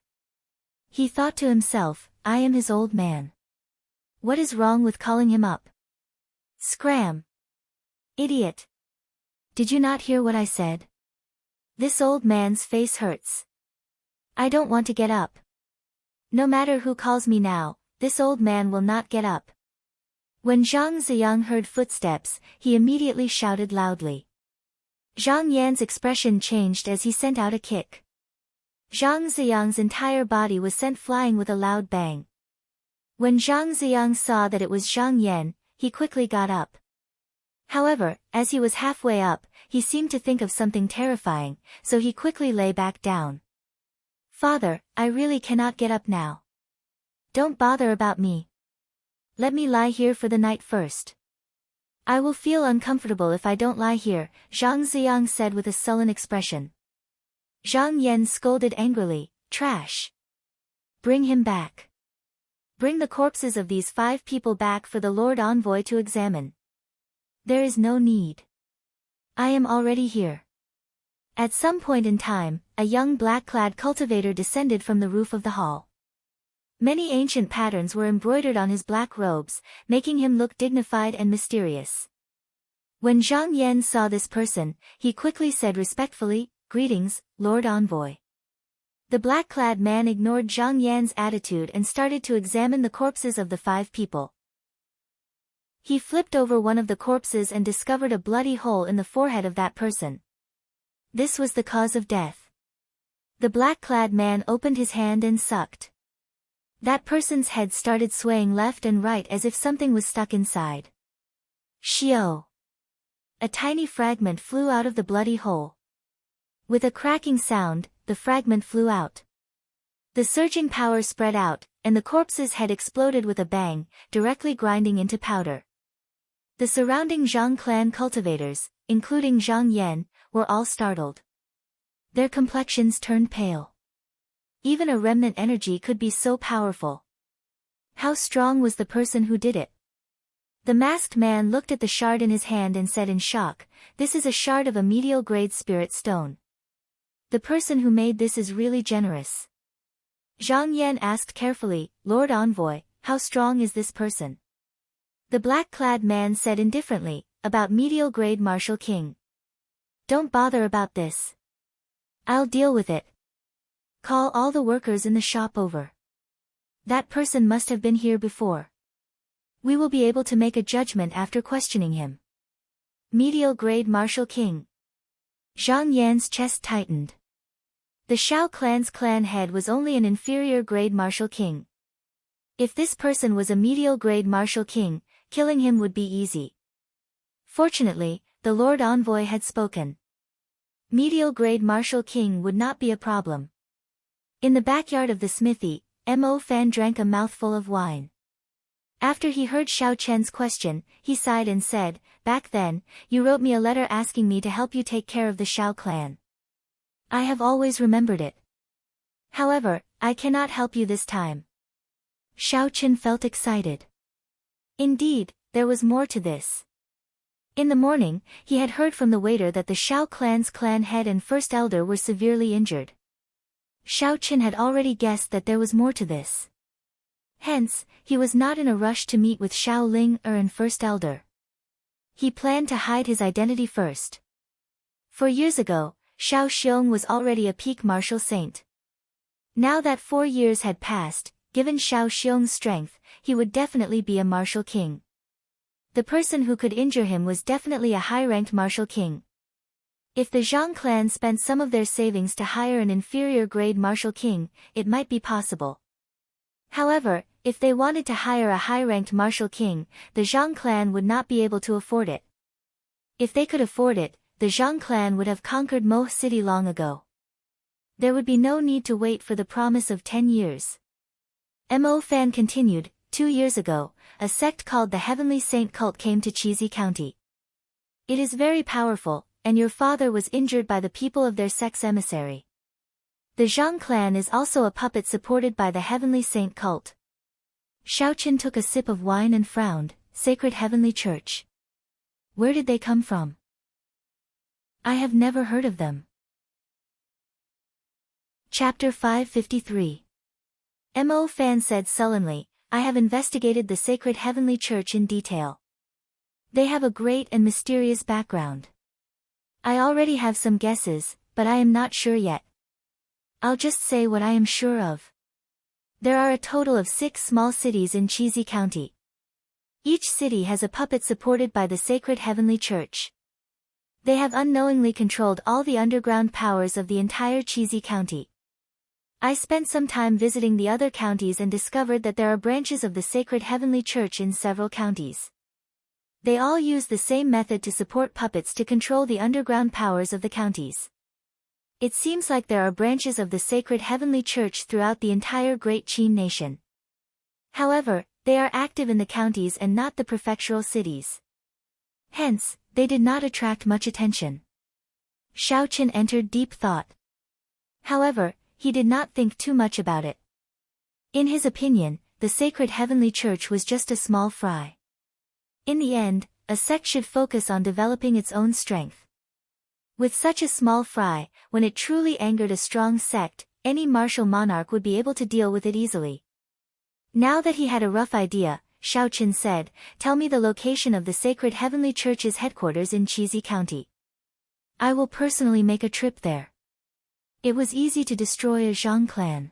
He thought to himself, "I am his old man. What is wrong with calling him up? Scram! Idiot! Did you not hear what I said? This old man's face hurts. I don't want to get up. No matter who calls me now, this old man will not get up." When Zhang Ziyang heard footsteps, he immediately shouted loudly. Zhang Yan's expression changed as he sent out a kick. Zhang Ziyang's entire body was sent flying with a loud bang. When Zhang Ziyang saw that it was Zhang Yan, he quickly got up. However, as he was halfway up, he seemed to think of something terrifying, so he quickly lay back down. "Father, I really cannot get up now. Don't bother about me. Let me lie here for the night first. I will feel uncomfortable if I don't lie here," Zhang Ziyang said with a sullen expression. Zhang Yan scolded angrily, "Trash! Bring him back. Bring the corpses of these 5 people back for the Lord Envoy to examine." "There is no need. I am already here." At some point in time, a young black-clad cultivator descended from the roof of the hall. Many ancient patterns were embroidered on his black robes, making him look dignified and mysterious. When Zhang Yan saw this person, he quickly said respectfully, "Greetings, Lord Envoy." The black-clad man ignored Zhang Yan's attitude and started to examine the corpses of the 5 people. He flipped over one of the corpses and discovered a bloody hole in the forehead of that person. This was the cause of death. The black-clad man opened his hand and sucked. That person's head started swaying left and right as if something was stuck inside. Shio! A tiny fragment flew out of the bloody hole. With a cracking sound, the fragment flew out. The surging power spread out, and the corpse's head exploded with a bang, directly grinding into powder. The surrounding Zhang clan cultivators, including Zhang Yan, were all startled. Their complexions turned pale. Even a remnant energy could be so powerful. How strong was the person who did it? The masked man looked at the shard in his hand and said in shock, "This is a shard of a medial-grade spirit stone. The person who made this is really generous." Zhang Yan asked carefully, "Lord Envoy, how strong is this person?" The black-clad man said indifferently, "About medial-grade martial king. Don't bother about this. I'll deal with it. Call all the workers in the shop over. That person must have been here before. We will be able to make a judgment after questioning him." Medial grade martial king. Zhang Yan's chest tightened. The Xiao clan's clan head was only an inferior grade martial king. If this person was a medial grade martial king, killing him would be easy. Fortunately, the Lord Envoy had spoken. Medial grade martial king would not be a problem. In the backyard of the smithy, Mo Fan drank a mouthful of wine. After he heard Xiao Chen's question, he sighed and said, "Back then, you wrote me a letter asking me to help you take care of the Xiao clan. I have always remembered it. However, I cannot help you this time." Xiao Chen felt excited. Indeed, there was more to this. In the morning, he had heard from the waiter that the Xiao clan's clan head and first elder were severely injured. Xiao Chen had already guessed that there was more to this. Hence, he was not in a rush to meet with Xiao Ling and first elder. He planned to hide his identity first. For years ago, Xiao Xiong was already a peak martial saint. Now that 4 years had passed, given Xiao Xiong's strength, he would definitely be a martial king. The person who could injure him was definitely a high-ranked martial king. If the Zhang clan spent some of their savings to hire an inferior-grade martial king, it might be possible. However, if they wanted to hire a high-ranked martial king, the Zhang clan would not be able to afford it. If they could afford it, the Zhang clan would have conquered Mo City long ago. There would be no need to wait for the promise of 10 years. Mo Fan continued, 2 years ago, a sect called the Heavenly Saint Cult came to Cheesy County. It is very powerful, and your father was injured by the people of their sect's emissary. The Zhang clan is also a puppet supported by the Heavenly Saint Cult. Xiaoqin took a sip of wine and frowned. Sacred Heavenly Church. Where did they come from? I have never heard of them. Chapter 553. Mo Fan said sullenly, I have investigated the Sacred Heavenly Church in detail. They have a great and mysterious background. I already have some guesses, but I am not sure yet. I'll just say what I am sure of. There are a total of 6 small cities in Cheesy County. Each city has a puppet supported by the Sacred Heavenly Church. They have unknowingly controlled all the underground powers of the entire Cheesy County. I spent some time visiting the other counties and discovered that there are branches of the Sacred Heavenly Church in several counties. They all use the same method to support puppets to control the underground powers of the counties. It seems like there are branches of the Sacred Heavenly Church throughout the entire Great Qin Nation. However, they are active in the counties and not the prefectural cities. Hence, they did not attract much attention. Xiaoqin entered deep thought. However, he did not think too much about it. In his opinion, the Sacred Heavenly Church was just a small fry. In the end, a sect should focus on developing its own strength. With such a small fry, when it truly angered a strong sect, any martial monarch would be able to deal with it easily. Now that he had a rough idea, Xiaoqin said, tell me the location of the Sacred Heavenly Church's headquarters in Cheesy County. I will personally make a trip there. It was easy to destroy a Zhang clan.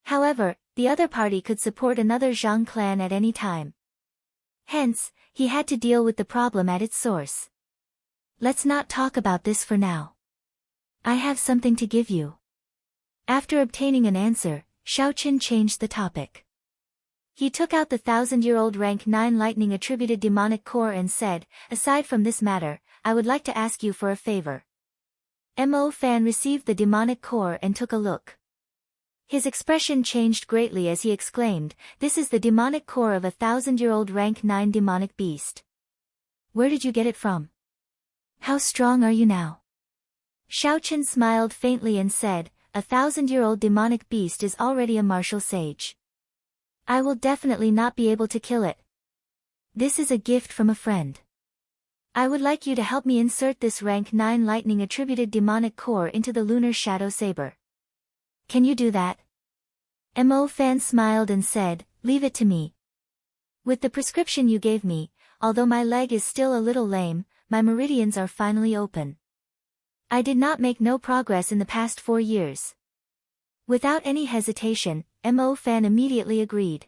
However, the other party could support another Zhang clan at any time. Hence, he had to deal with the problem at its source. Let's not talk about this for now. I have something to give you. After obtaining an answer, Xiaoqin changed the topic. He took out the 1000-year-old rank 9 lightning attributed demonic core and said, aside from this matter, I would like to ask you for a favor. Mo Fan received the demonic core and took a look. His expression changed greatly as he exclaimed, this is the demonic core of a 1000-year-old rank 9 demonic beast. Where did you get it from? How strong are you now? Xiaoqin smiled faintly and said, a 1000-year-old demonic beast is already a martial sage. I will definitely not be able to kill it. This is a gift from a friend. I would like you to help me insert this rank 9 lightning attributed demonic core into the lunar shadow saber. Can you do that? Mo Fan smiled and said, leave it to me. With the prescription you gave me, although my leg is still a little lame, my meridians are finally open. I did not make no progress in the past 4 years. Without any hesitation, Mo Fan immediately agreed.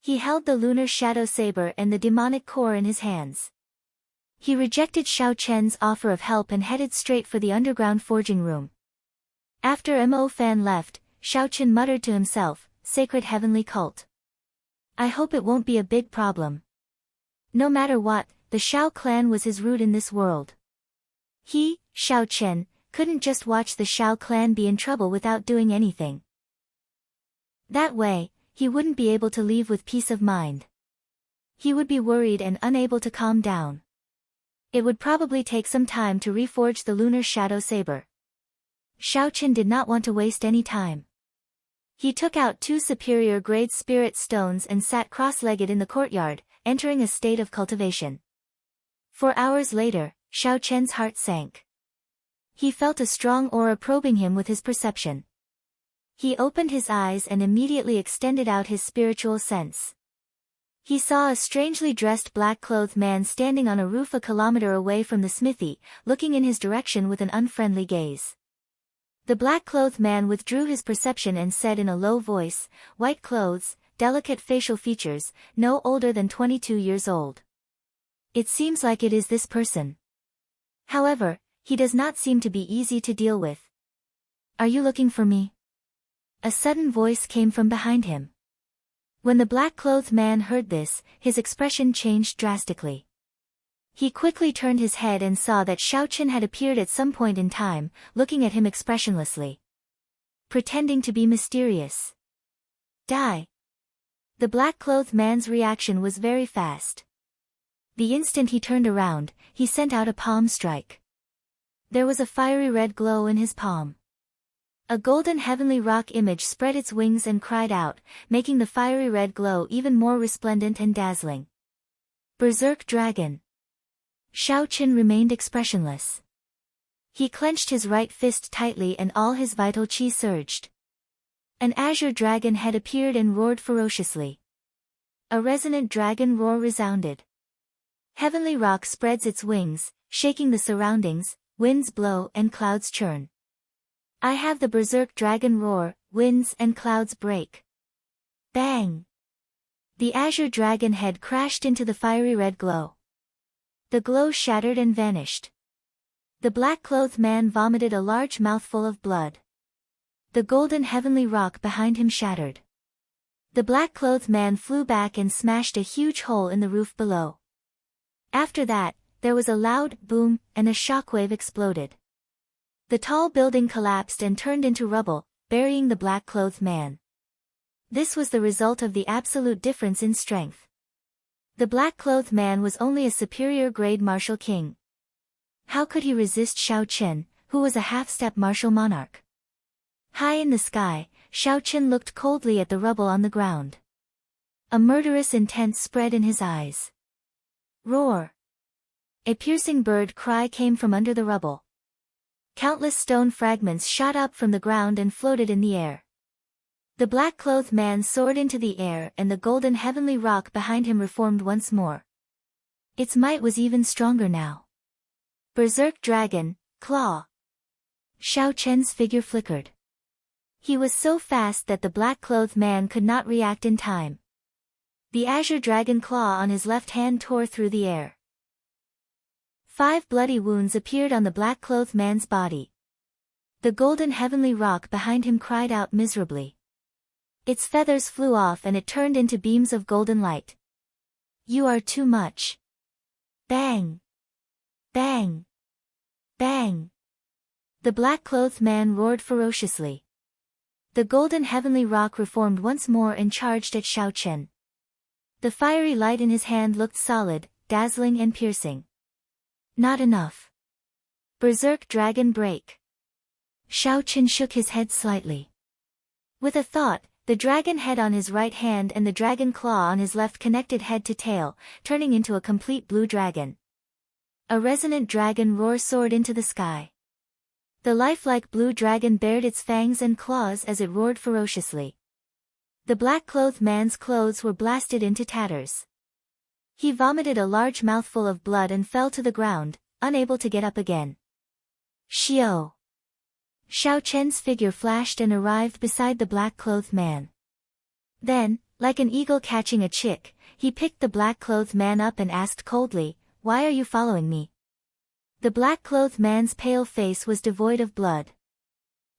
He held the lunar shadow saber and the demonic core in his hands. He rejected Xiao Chen's offer of help and headed straight for the underground forging room. After Mo Fan left, Xiao Chen muttered to himself, Sacred Heavenly Cult. I hope it won't be a big problem. No matter what, the Xiao clan was his root in this world. He, Xiao Chen, couldn't just watch the Xiao clan be in trouble without doing anything. That way, he wouldn't be able to leave with peace of mind. He would be worried and unable to calm down. It would probably take some time to reforge the lunar shadow saber. Xiao Chen did not want to waste any time. He took out 2 superior-grade spirit stones and sat cross-legged in the courtyard, entering a state of cultivation. 4 hours later, Xiao Chen's heart sank. He felt a strong aura probing him with his perception. He opened his eyes and immediately extended out his spiritual sense. He saw a strangely dressed black-clothed man standing on a roof a kilometer away from the smithy, looking in his direction with an unfriendly gaze. The black-clothed man withdrew his perception and said in a low voice, "White clothes, delicate facial features, no older than 22 years old. It seems like it is this person. However, he does not seem to be easy to deal with. Are you looking for me?" A sudden voice came from behind him. When the black-clothed man heard this, his expression changed drastically. He quickly turned his head and saw that Xiao Qin had appeared at some point in time, looking at him expressionlessly, pretending to be mysterious. Die. The black-clothed man's reaction was very fast. The instant he turned around, he sent out a palm strike. There was a fiery red glow in his palm. A golden heavenly rock image spread its wings and cried out, making the fiery red glow even more resplendent and dazzling. Berserk Dragon. Xiao Qin remained expressionless. He clenched his right fist tightly and all his vital qi surged. An azure dragon head appeared and roared ferociously. A resonant dragon roar resounded. Heavenly rock spreads its wings, shaking the surroundings, winds blow and clouds churn. I have the berserk dragon roar, winds and clouds break. Bang! The azure dragon head crashed into the fiery red glow. The glow shattered and vanished. The black-clothed man vomited a large mouthful of blood. The golden heavenly rock behind him shattered. The black-clothed man flew back and smashed a huge hole in the roof below. After that, there was a loud boom, and a shockwave exploded. The tall building collapsed and turned into rubble, burying the black-clothed man. This was the result of the absolute difference in strength. The black-clothed man was only a superior-grade martial king. How could he resist Xiao Qin, who was a half-step martial monarch? High in the sky, Xiao Qin looked coldly at the rubble on the ground. A murderous intent spread in his eyes. Roar! A piercing bird cry came from under the rubble. Countless stone fragments shot up from the ground and floated in the air. The black-clothed man soared into the air and the golden heavenly rock behind him reformed once more. Its might was even stronger now. Berserk Dragon, Claw. Xiao Qin's figure flickered. He was so fast that the black-clothed man could not react in time. The azure dragon claw on his left hand tore through the air. 5 bloody wounds appeared on the black-clothed man's body. The golden heavenly rock behind him cried out miserably. Its feathers flew off and it turned into beams of golden light. You are too much. Bang! Bang! Bang! The black-clothed man roared ferociously. The golden heavenly rock reformed once more and charged at Xiao Qin. The fiery light in his hand looked solid, dazzling and piercing. Not enough. Berserk Dragon Break. Xiao Qin shook his head slightly. With a thought, the dragon head on his right hand and the dragon claw on his left connected head to tail, turning into a complete blue dragon. A resonant dragon roar soared into the sky. The lifelike blue dragon bared its fangs and claws as it roared ferociously. The black-clothed man's clothes were blasted into tatters. He vomited a large mouthful of blood and fell to the ground, unable to get up again. Xiao! Xiao Qin's figure flashed and arrived beside the black-clothed man. Then, like an eagle catching a chick, he picked the black-clothed man up and asked coldly, "Why are you following me?" The black-clothed man's pale face was devoid of blood.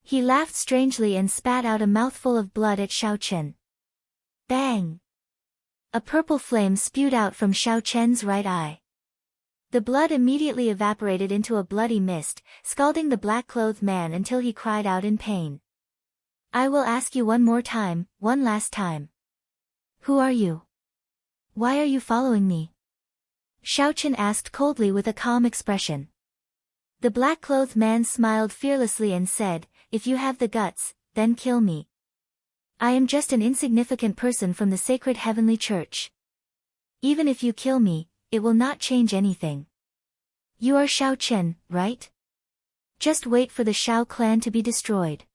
He laughed strangely and spat out a mouthful of blood at Xiao Qin. Bang! A purple flame spewed out from Xiao Qin's right eye. The blood immediately evaporated into a bloody mist, scalding the black-clothed man until he cried out in pain. I will ask you one more time, one last time. Who are you? Why are you following me? Xiao Qin asked coldly with a calm expression. The black-clothed man smiled fearlessly and said, If you have the guts, then kill me. I am just an insignificant person from the sacred heavenly church. Even if you kill me, it will not change anything. You are Xiao Qin, right? Just wait for the Xiao clan to be destroyed.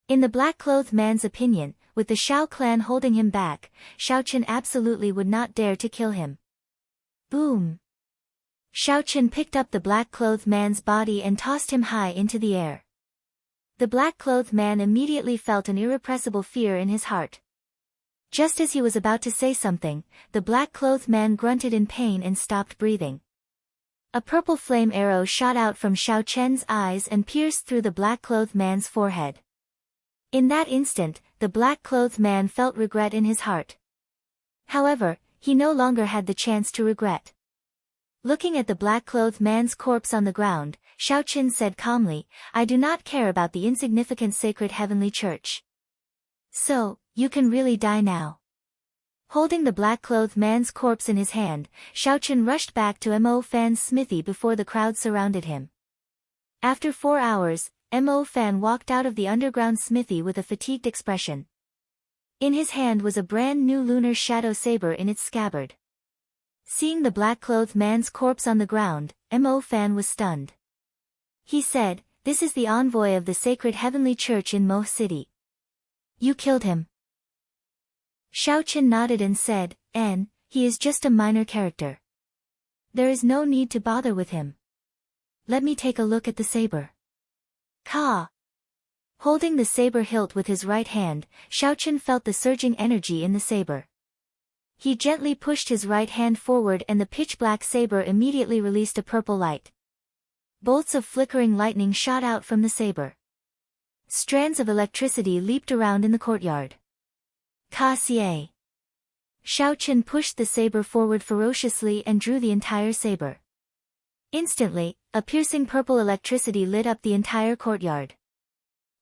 In the black-clothed man's opinion, with the Shao clan holding him back, Shao Chen absolutely would not dare to kill him. Boom! Shao Chen picked up the black-clothed man's body and tossed him high into the air. The black-clothed man immediately felt an irrepressible fear in his heart. Just as he was about to say something, the black-clothed man grunted in pain and stopped breathing. A purple flame arrow shot out from Shao Chen's eyes and pierced through the black-clothed man's forehead. In that instant, the black-clothed man felt regret in his heart. However, he no longer had the chance to regret. Looking at the black-clothed man's corpse on the ground, Shao Chen said calmly, "I do not care about the insignificant sacred heavenly church. So, you can really die now." Holding the black-clothed man's corpse in his hand, Shao Chen rushed back to Mo Fan's smithy before the crowd surrounded him. After 4 hours, Mo Fan walked out of the underground smithy with a fatigued expression. In his hand was a brand new lunar shadow saber in its scabbard. Seeing the black-clothed man's corpse on the ground, Mo Fan was stunned. He said, "This is the envoy of the sacred heavenly church in Mo City. You killed him." Shao Chen nodded and said, he is just a minor character. There is no need to bother with him. Let me take a look at the saber." Ka! Holding the saber hilt with his right hand, Shao Chen felt the surging energy in the saber. He gently pushed his right hand forward and the pitch-black saber immediately released a purple light. Bolts of flickering lightning shot out from the saber. Strands of electricity leaped around in the courtyard. Ka Xie! Shao Chen pushed the saber forward ferociously and drew the entire saber. Instantly, a piercing purple electricity lit up the entire courtyard.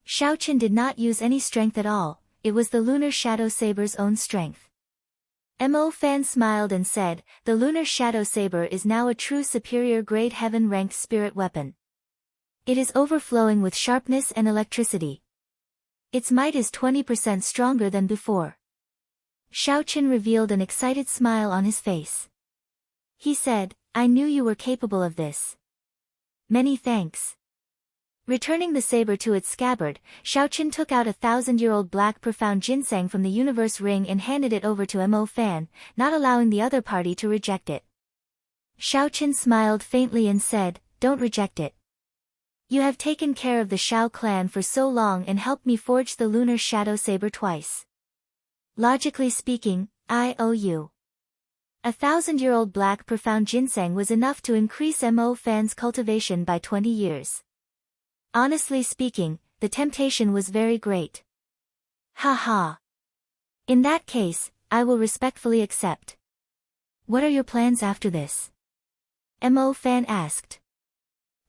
Shao Chen did not use any strength at all, it was the lunar shadow saber's own strength. Mo Fan smiled and said, "The lunar shadow saber is now a true superior grade heaven-ranked spirit weapon. It is overflowing with sharpness and electricity. Its might is 20% stronger than before." Shao Chen revealed an excited smile on his face. He said, "I knew you were capable of this. Many thanks." Returning the saber to its scabbard, Shao Chen took out a 1,000-year-old black profound ginseng from the universe ring and handed it over to Mo Fan, not allowing the other party to reject it. Shao Chen smiled faintly and said, "Don't reject it. You have taken care of the Shao clan for so long and helped me forge the lunar shadow saber twice. Logically speaking, I owe you." A 1,000-year-old black profound ginseng was enough to increase Mo Fan's cultivation by 20 years. Honestly speaking, the temptation was very great. Ha ha. In that case, I will respectfully accept. What are your plans after this? Mo Fan asked.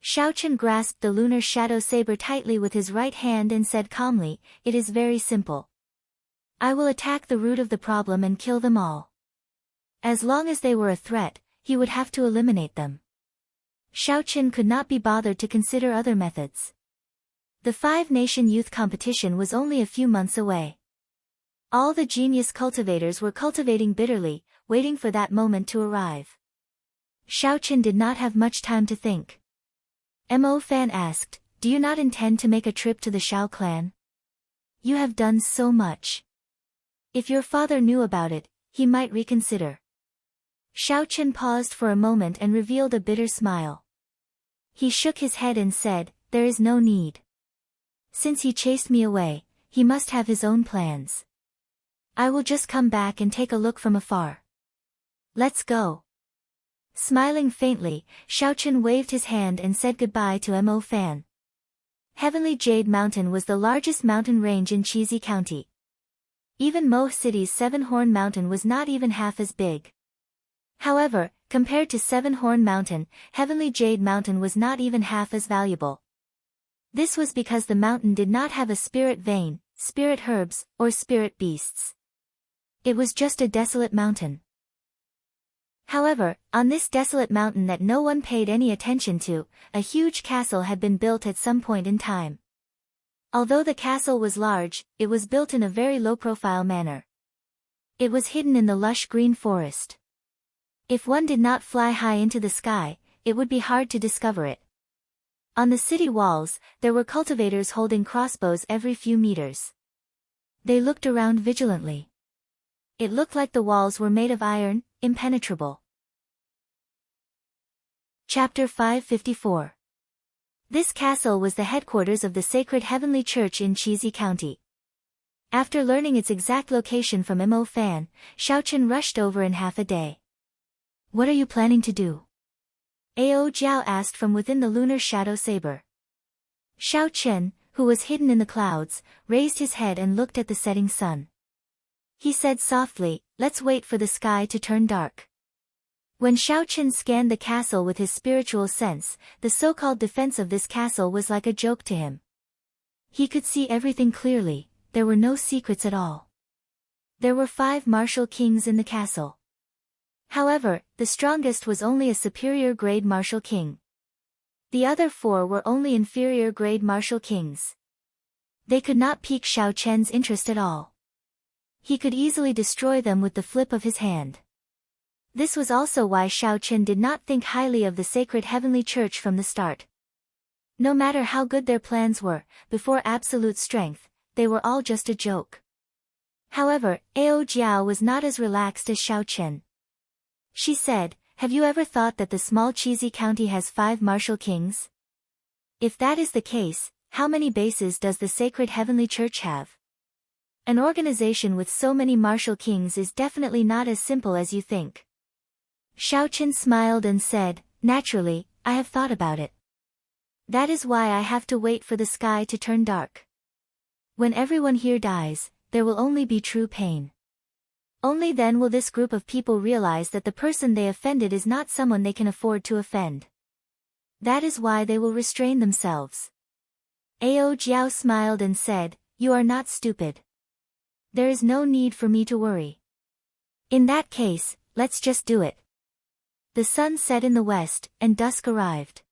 Shao Chen grasped the lunar shadow saber tightly with his right hand and said calmly, "It is very simple. I will attack the root of the problem and kill them all. As long as they were a threat, he would have to eliminate them." Shao Chen could not be bothered to consider other methods. The Five-Nation Youth Competition was only a few months away. All the genius cultivators were cultivating bitterly, waiting for that moment to arrive. Shao Chen did not have much time to think. Mo Fan asked, "Do you not intend to make a trip to the Shao clan? You have done so much. If your father knew about it, he might reconsider." Shao Chen paused for a moment and revealed a bitter smile. He shook his head and said, "There is no need. Since he chased me away, he must have his own plans. I will just come back and take a look from afar. Let's go." Smiling faintly, Shao Chen waved his hand and said goodbye to Mo Fan. Heavenly Jade Mountain was the largest mountain range in Chizi County. Even Mo City's Seven-Horn Mountain was not even half as big. However, compared to Seven-Horn Mountain, Heavenly Jade Mountain was not even half as valuable. This was because the mountain did not have a spirit vein, spirit herbs, or spirit beasts. It was just a desolate mountain. However, on this desolate mountain that no one paid any attention to, a huge castle had been built at some point in time. Although the castle was large, it was built in a very low-profile manner. It was hidden in the lush green forest. If one did not fly high into the sky, it would be hard to discover it. On the city walls, there were cultivators holding crossbows every few meters. They looked around vigilantly. It looked like the walls were made of iron, impenetrable. Chapter 554. This castle was the headquarters of the Sacred Heavenly Church in Cheesy County. After learning its exact location from Mo Fan, Xiaochen rushed over in half a day. "What are you planning to do?" Ao Jiao asked from within the lunar shadow saber. Xiaochen, who was hidden in the clouds, raised his head and looked at the setting sun. He said softly, "Let's wait for the sky to turn dark." When Xiaochen scanned the castle with his spiritual sense, the so-called defense of this castle was like a joke to him. He could see everything clearly, there were no secrets at all. There were 5 martial kings in the castle. However, the strongest was only a superior grade martial king. The other 4 were only inferior grade martial kings. They could not pique Xiaochen's interest at all. He could easily destroy them with the flip of his hand. This was also why Xiaochen did not think highly of the Sacred Heavenly Church from the start. No matter how good their plans were, before absolute strength, they were all just a joke. However, Ao Jiao was not as relaxed as Xiaochen. She said, "Have you ever thought that the small Cheesy County has 5 martial kings? If that is the case, how many bases does the Sacred Heavenly Church have? An organization with so many martial kings is definitely not as simple as you think." Xiaochen smiled and said, "Naturally, I have thought about it. That is why I have to wait for the sky to turn dark. When everyone here dies, there will only be true pain. Only then will this group of people realize that the person they offended is not someone they can afford to offend. That is why they will restrain themselves." Ao Jiao smiled and said, "You are not stupid. There is no need for me to worry. In that case, let's just do it." The sun set in the west, and dusk arrived.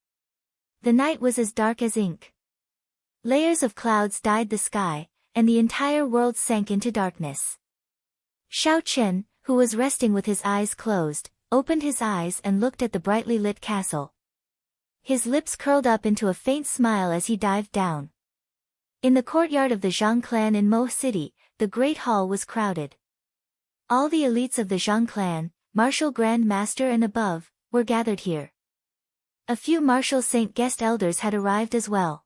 The night was as dark as ink. Layers of clouds dyed the sky, and the entire world sank into darkness. Xiaochen, who was resting with his eyes closed, opened his eyes and looked at the brightly lit castle. His lips curled up into a faint smile as he dived down. In the courtyard of the Zhang clan in Mo City, the Great Hall was crowded. All the elites of the Zhang clan, Martial Grand Master and above, were gathered here. A few Martial Saint guest elders had arrived as well.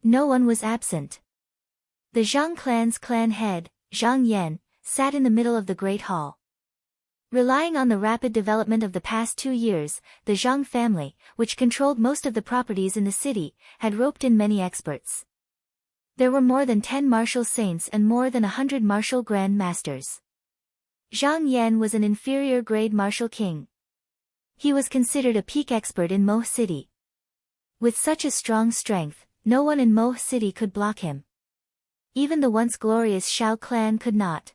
No one was absent. The Zhang clan's clan head, Zhang Yan, sat in the middle of the Great Hall. Relying on the rapid development of the past 2 years, the Zhang family, which controlled most of the properties in the city, had roped in many experts. There were more than 10 martial saints and more than 100 martial grand masters. Zhang Yan was an inferior grade martial king. He was considered a peak expert in Mo City. With such a strong strength, no one in Mo City could block him. Even the once glorious Xiao clan could not.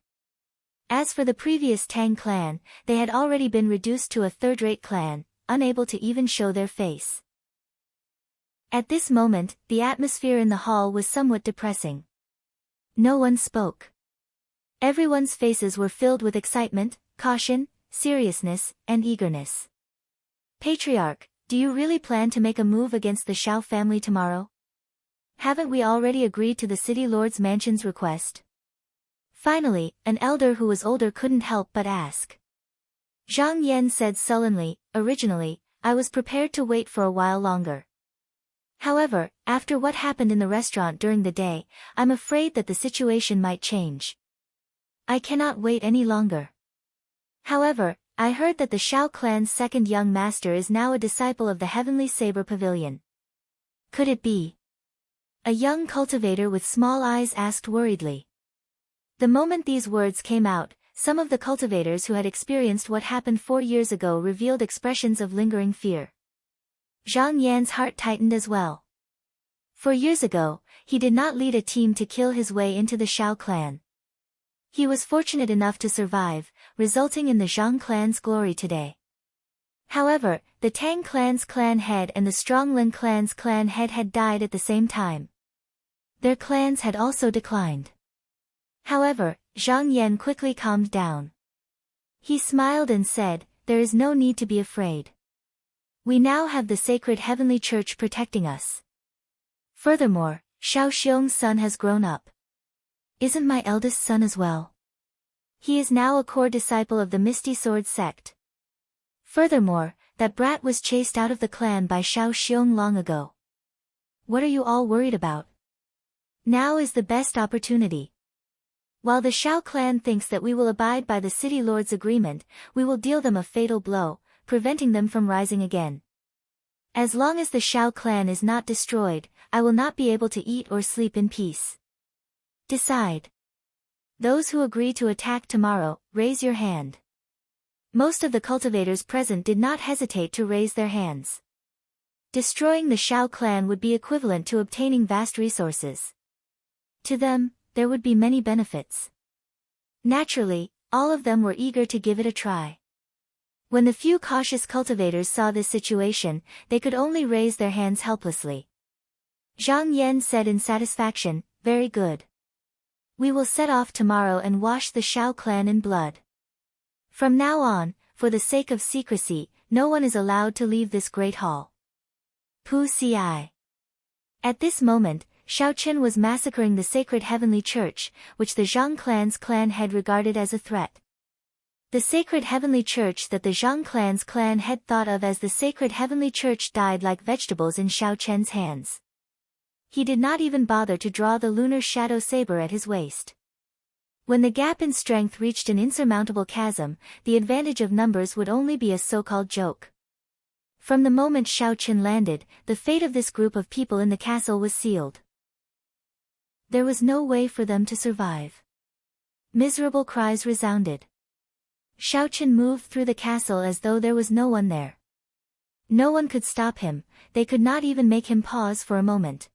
As for the previous Tang clan, they had already been reduced to a third-rate clan, unable to even show their face. At this moment, the atmosphere in the hall was somewhat depressing. No one spoke. Everyone's faces were filled with excitement, caution, seriousness, and eagerness. "Patriarch, do you really plan to make a move against the Xiao family tomorrow? Haven't we already agreed to the city lord's mansion's request?" Finally, an elder who was older couldn't help but ask. Zhang Yan said sullenly, "Originally, I was prepared to wait for a while longer. However, after what happened in the restaurant during the day, I'm afraid that the situation might change. I cannot wait any longer. However, I heard that the Xiao clan's second young master is now a disciple of the Heavenly Saber Pavilion. Could it be?" A young cultivator with small eyes asked worriedly. The moment these words came out, some of the cultivators who had experienced what happened 4 years ago revealed expressions of lingering fear. Zhang Yan's heart tightened as well. 4 years ago, he did not lead a team to kill his way into the Xiao clan. He was fortunate enough to survive, resulting in the Zhang clan's glory today. However, the Tang clan's clan head and the Stronglin clan's clan head had died at the same time. Their clans had also declined. However, Zhang Yan quickly calmed down. He smiled and said, "There is no need to be afraid. We now have the sacred heavenly church protecting us. Furthermore, Xiao Xiong's son has grown up. Isn't my eldest son as well? He is now a core disciple of the Misty Sword sect. Furthermore, that brat was chased out of the clan by Xiao Xiong long ago. What are you all worried about? Now is the best opportunity. While the Xiao clan thinks that we will abide by the city lord's agreement, we will deal them a fatal blow, preventing them from rising again. As long as the Xiao clan is not destroyed, I will not be able to eat or sleep in peace. Decide. Those who agree to attack tomorrow, raise your hand. Most of the cultivators present did not hesitate to raise their hands. Destroying the Xiao clan would be equivalent to obtaining vast resources. To them, there would be many benefits. Naturally, all of them were eager to give it a try. When the few cautious cultivators saw this situation, they could only raise their hands helplessly. Zhang Yan said in satisfaction, "Very good. We will set off tomorrow and wash the Xiao clan in blood. From now on, for the sake of secrecy, no one is allowed to leave this great hall." Pu Ci. At this moment, Xiao Chen was massacring the sacred heavenly church, which the Zhang clan's clan head regarded as a threat. The sacred heavenly church that the Zhang clan's clan head thought of as the sacred heavenly church died like vegetables in Xiao Chen's hands. He did not even bother to draw the lunar shadow saber at his waist. When the gap in strength reached an insurmountable chasm, the advantage of numbers would only be a so-called joke. From the moment Xiao Chen landed, the fate of this group of people in the castle was sealed. There was no way for them to survive. Miserable cries resounded. Xiao Chen moved through the castle as though there was no one there. No one could stop him, they could not even make him pause for a moment.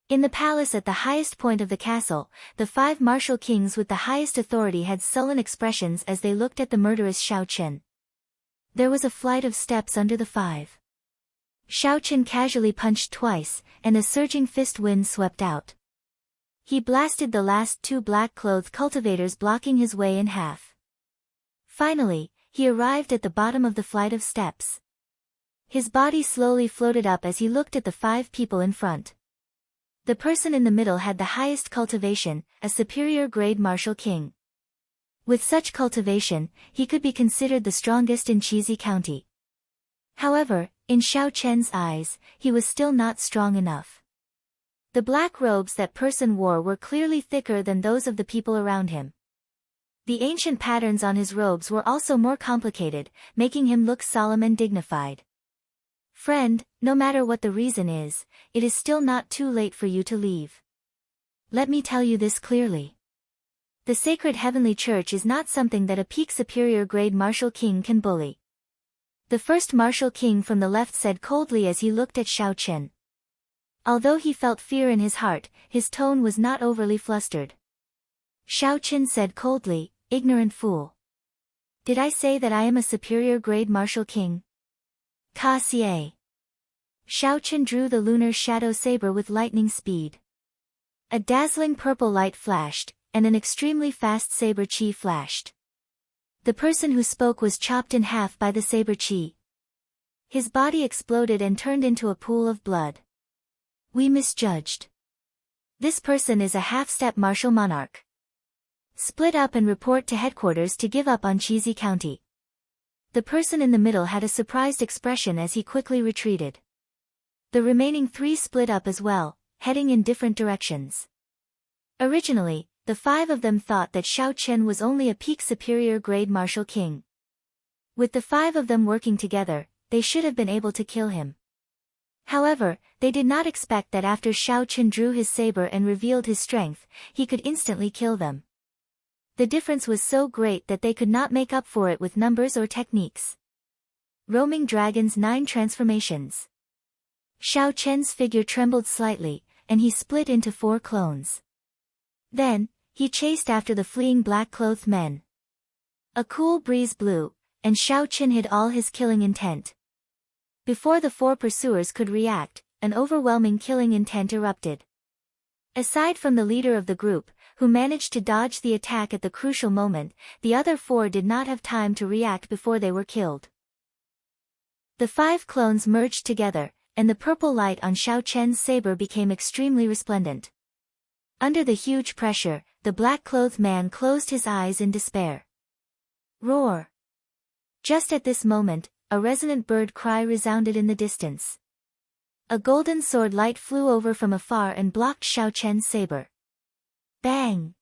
In the palace at the highest point of the castle, the 5 martial kings with the highest authority had sullen expressions as they looked at the murderous Xiao Chen. There was a flight of steps under the 5. Xiao Chen casually punched twice, and a surging fist wind swept out. He blasted the last 2 black-clothed cultivators, blocking his way in half. Finally, he arrived at the bottom of the flight of steps. His body slowly floated up as he looked at the 5 people in front. The person in the middle had the highest cultivation, a superior grade martial king. With such cultivation, he could be considered the strongest in Qixi County. However, in Xiao Chen's eyes, he was still not strong enough. The black robes that person wore were clearly thicker than those of the people around him. The ancient patterns on his robes were also more complicated, making him look solemn and dignified. Friend, no matter what the reason is, it is still not too late for you to leave. Let me tell you this clearly. The sacred heavenly church is not something that a peak superior grade martial king can bully. The first martial king from the left said coldly as he looked at Xiao Chen. Although he felt fear in his heart, his tone was not overly flustered. Xiao Chen said coldly, "Ignorant fool. Did I say that I am a superior grade martial king?" Ka Xie. Xiao Chen drew the lunar shadow saber with lightning speed. A dazzling purple light flashed, and an extremely fast saber chi flashed. The person who spoke was chopped in half by the saber chi. His body exploded and turned into a pool of blood. We misjudged. This person is a half-step martial monarch. Split up and report to headquarters to give up on Qixi County. The person in the middle had a surprised expression as he quickly retreated. The remaining 3 split up as well, heading in different directions. Originally, the 5 of them thought that Xiao Chen was only a peak superior grade martial king. With the 5 of them working together, they should have been able to kill him. However, they did not expect that after Xiao Chen drew his saber and revealed his strength, he could instantly kill them. The difference was so great that they could not make up for it with numbers or techniques. Roaming Dragon's 9 transformations. Xiao Chen's figure trembled slightly, and he split into 4 clones. Then, he chased after the fleeing black-clothed men. A cool breeze blew, and Xiao Chen hid all his killing intent. Before the 4 pursuers could react, an overwhelming killing intent erupted. Aside from the leader of the group, who managed to dodge the attack at the crucial moment, the other 4 did not have time to react before they were killed. The 5 clones merged together, and the purple light on Xiao Chen's saber became extremely resplendent. Under the huge pressure, the black-clothed man closed his eyes in despair. Roar! Just at this moment, a resonant bird cry resounded in the distance. A golden sword light flew over from afar and blocked Xiao Chen's saber. Bang!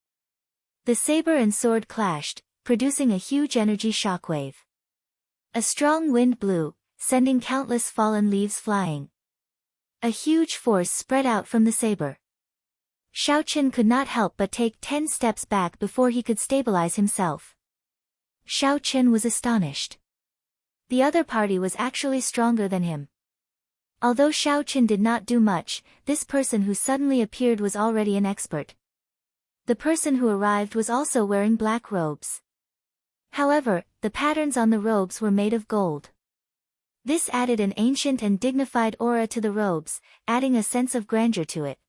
The saber and sword clashed, producing a huge energy shockwave. A strong wind blew, sending countless fallen leaves flying. A huge force spread out from the saber. Xiao Chen could not help but take 10 steps back before he could stabilize himself. Xiao Chen was astonished. The other party was actually stronger than him. Although Xiao Chen did not do much, this person who suddenly appeared was already an expert. The person who arrived was also wearing black robes. However, the patterns on the robes were made of gold. This added an ancient and dignified aura to the robes, adding a sense of grandeur to it.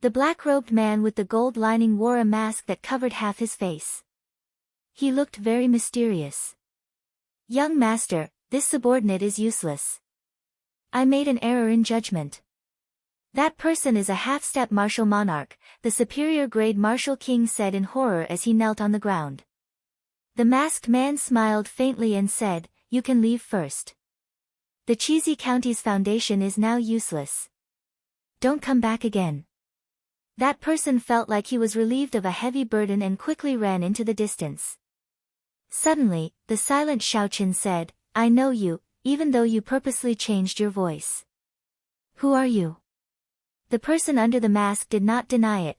The black-robed man with the gold lining wore a mask that covered half his face. He looked very mysterious. Young master, this subordinate is useless. I made an error in judgment. That person is a half-step martial monarch, the superior grade martial king said in horror as he knelt on the ground. The masked man smiled faintly and said, "You can leave first. The Cheesy County's foundation is now useless. Don't come back again." That person felt like he was relieved of a heavy burden and quickly ran into the distance. Suddenly, the silent Xiao Chen said, "I know you, even though you purposely changed your voice. Who are you?" The person under the mask did not deny it.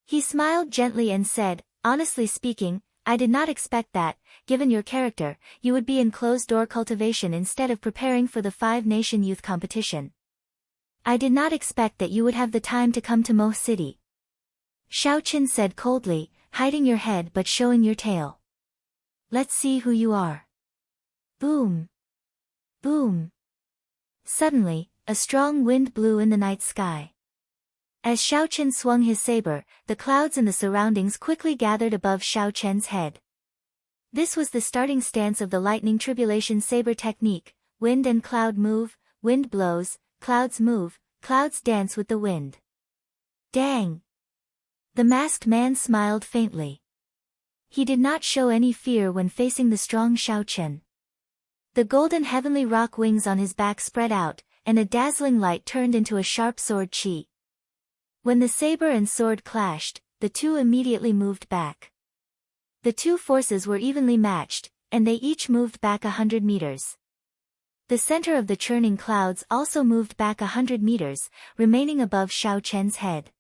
He smiled gently and said, "Honestly speaking, I did not expect that, given your character, you would be in closed-door cultivation instead of preparing for the 5-nation youth competition. I did not expect that you would have the time to come to Mo City." Xiao Chen said coldly, hiding your head but showing your tail. "Let's see who you are." Boom! Boom! Suddenly, a strong wind blew in the night sky. As Xiao Chen swung his saber, the clouds in the surroundings quickly gathered above Xiao Chen's head. This was the starting stance of the lightning tribulation saber technique: wind and cloud move, wind blows, clouds move, clouds dance with the wind. Dang! The masked man smiled faintly. He did not show any fear when facing the strong Xiao Chen. The golden heavenly rock wings on his back spread out, and a dazzling light turned into a sharp sword chi. When the saber and sword clashed, the two immediately moved back. The two forces were evenly matched, and they each moved back 100 meters. The center of the churning clouds also moved back 100 meters, remaining above Xiao Chen's head.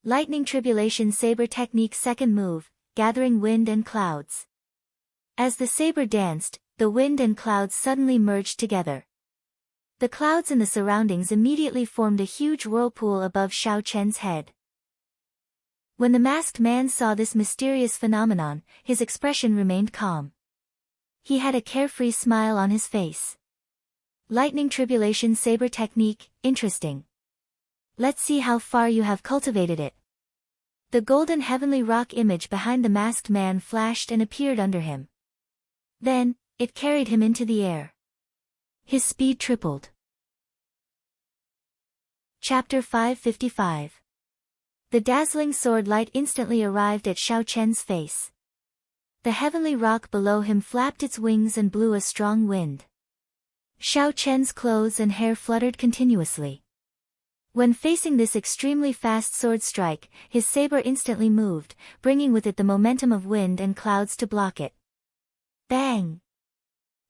Lightning tribulation saber technique second move, gathering wind and clouds. As the saber danced, the wind and clouds suddenly merged together. The clouds in the surroundings immediately formed a huge whirlpool above Xiao Chen's head. When the masked man saw this mysterious phenomenon, his expression remained calm. He had a carefree smile on his face. Lightning tribulation saber technique, interesting. Let's see how far you have cultivated it. The golden heavenly rock image behind the masked man flashed and appeared under him. Then, it carried him into the air. His speed tripled. Chapter 555. The dazzling sword light instantly arrived at Xiao Chen's face. The heavenly rock below him flapped its wings and blew a strong wind. Xiao Chen's clothes and hair fluttered continuously. When facing this extremely fast sword strike, his saber instantly moved, bringing with it the momentum of wind and clouds to block it. Bang!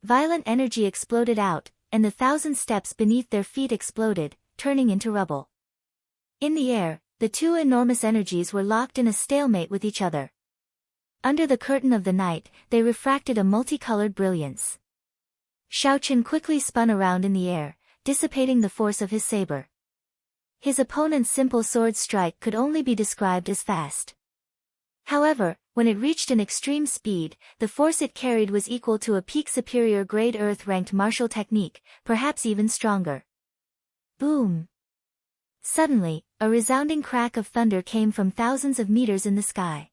Violent energy exploded out, and the 1,000 steps beneath their feet exploded, turning into rubble. In the air, the two enormous energies were locked in a stalemate with each other. Under the curtain of the night, they refracted a multicolored brilliance. Xiao Chen quickly spun around in the air, dissipating the force of his saber. His opponent's simple sword strike could only be described as fast. However, when it reached an extreme speed, the force it carried was equal to a peak superior grade Earth-ranked martial technique, perhaps even stronger. Boom! Suddenly, a resounding crack of thunder came from thousands of meters in the sky.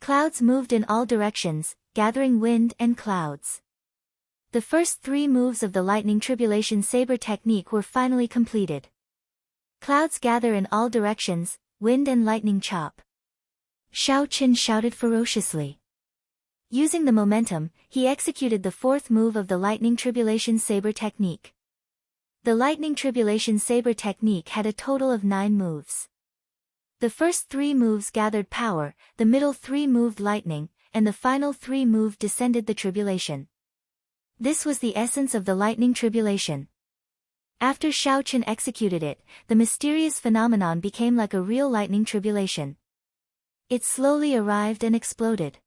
Clouds moved in all directions, gathering wind and clouds. The first 3 moves of the lightning tribulation saber technique were finally completed. Clouds gather in all directions, wind and lightning chop. Xiao Qin shouted ferociously. Using the momentum, he executed the 4th move of the lightning tribulation saber technique. The lightning tribulation saber technique had a total of 9 moves. The first 3 moves gathered power, the middle 3 moved lightning, and the final 3 moved descended the tribulation. This was the essence of the lightning tribulation. After Xiao Qin executed it, the mysterious phenomenon became like a real lightning tribulation. It slowly arrived and exploded.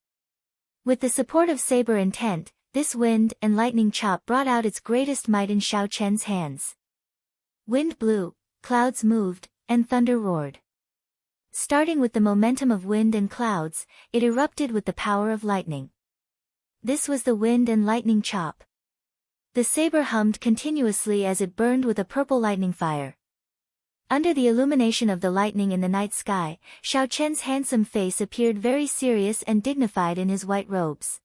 With the support of saber intent, this wind and lightning chop brought out its greatest might in Xiao Qian's hands. Wind blew, clouds moved, and thunder roared. Starting with the momentum of wind and clouds, it erupted with the power of lightning. This was the wind and lightning chop. The saber hummed continuously as it burned with a purple lightning fire. Under the illumination of the lightning in the night sky, Xiao Qian's handsome face appeared very serious and dignified in his white robes.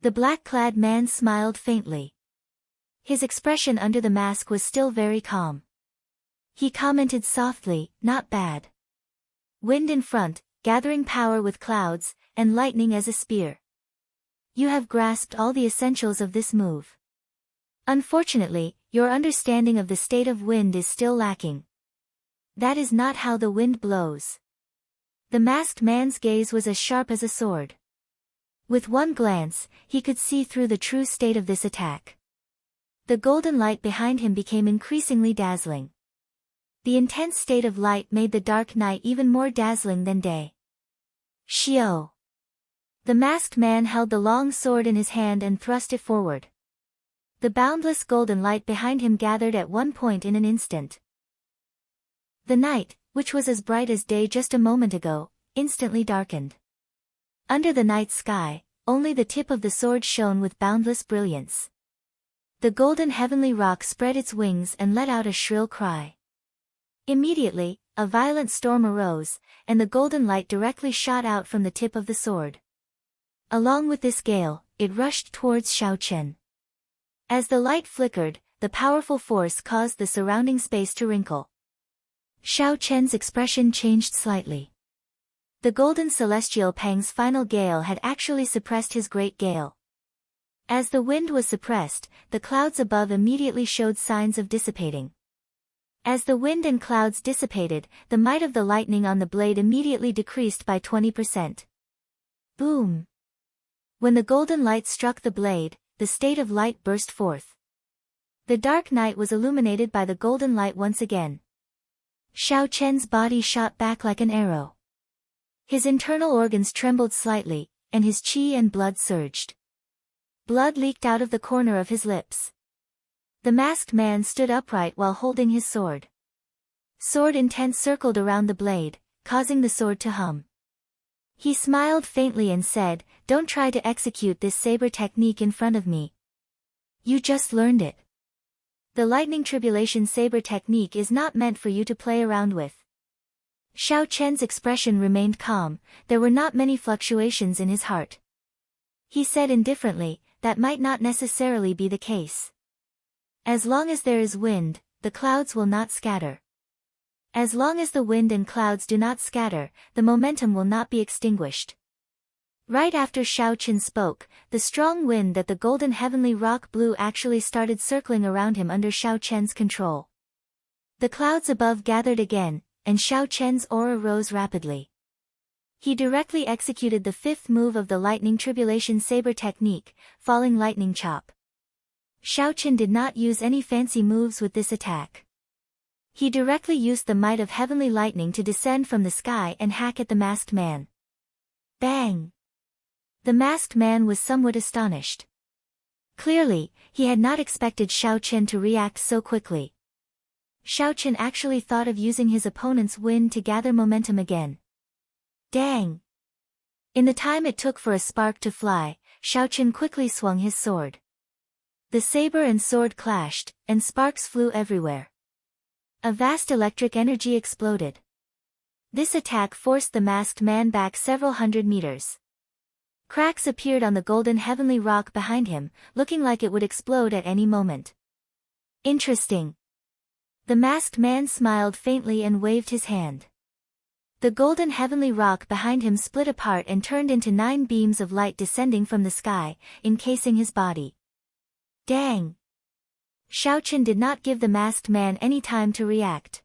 The black-clad man smiled faintly. His expression under the mask was still very calm. He commented softly, "Not bad. Wind in front, gathering power with clouds, and lightning as a spear. You have grasped all the essentials of this move. Unfortunately, your understanding of the state of wind is still lacking. That is not how the wind blows." The masked man's gaze was as sharp as a sword. With one glance, he could see through the true state of this attack. The golden light behind him became increasingly dazzling. The intense state of light made the dark night even more dazzling than day. Xiao. The masked man held the long sword in his hand and thrust it forward. The boundless golden light behind him gathered at one point in an instant. The night, which was as bright as day just a moment ago, instantly darkened. Under the night sky, only the tip of the sword shone with boundless brilliance. The golden heavenly rock spread its wings and let out a shrill cry. Immediately, a violent storm arose, and the golden light directly shot out from the tip of the sword. Along with this gale, it rushed towards Xiao Qian. As the light flickered, the powerful force caused the surrounding space to wrinkle. Xiao Qian's expression changed slightly. The golden celestial Pang's final gale had actually suppressed his great gale. As the wind was suppressed, the clouds above immediately showed signs of dissipating. As the wind and clouds dissipated, the might of the lightning on the blade immediately decreased by 20%. Boom! When the golden light struck the blade, the state of light burst forth. The dark night was illuminated by the golden light once again. Xiao Qian's body shot back like an arrow. His internal organs trembled slightly, and his qi and blood surged. Blood leaked out of the corner of his lips. The masked man stood upright while holding his sword. Sword intent circled around the blade, causing the sword to hum. He smiled faintly and said, "Don't try to execute this saber technique in front of me. You just learned it. The lightning tribulation saber technique is not meant for you to play around with." Xiao Qian's expression remained calm, there were not many fluctuations in his heart. He said indifferently, "That might not necessarily be the case. As long as there is wind, the clouds will not scatter. As long as the wind and clouds do not scatter, the momentum will not be extinguished." Right after Xiao Qian spoke, the strong wind that the golden heavenly rock blew actually started circling around him under Xiao Qian's control. The clouds above gathered again, and Xiao Qian's aura rose rapidly. He directly executed the 5th move of the lightning tribulation saber technique, falling lightning chop. Xiao Qian did not use any fancy moves with this attack. He directly used the might of heavenly lightning to descend from the sky and hack at the masked man. Bang! The masked man was somewhat astonished. Clearly, he had not expected Xiao Qian to react so quickly. Xiao Qian actually thought of using his opponent's wind to gather momentum again. Dang! In the time it took for a spark to fly, Xiao Qian quickly swung his sword. The saber and sword clashed, and sparks flew everywhere. A vast electric energy exploded. This attack forced the masked man back several hundred meters. Cracks appeared on the golden heavenly rock behind him, looking like it would explode at any moment. Interesting. The masked man smiled faintly and waved his hand. The golden heavenly rock behind him split apart and turned into 9 beams of light descending from the sky, encasing his body. Dang! Xiaochen did not give the masked man any time to react.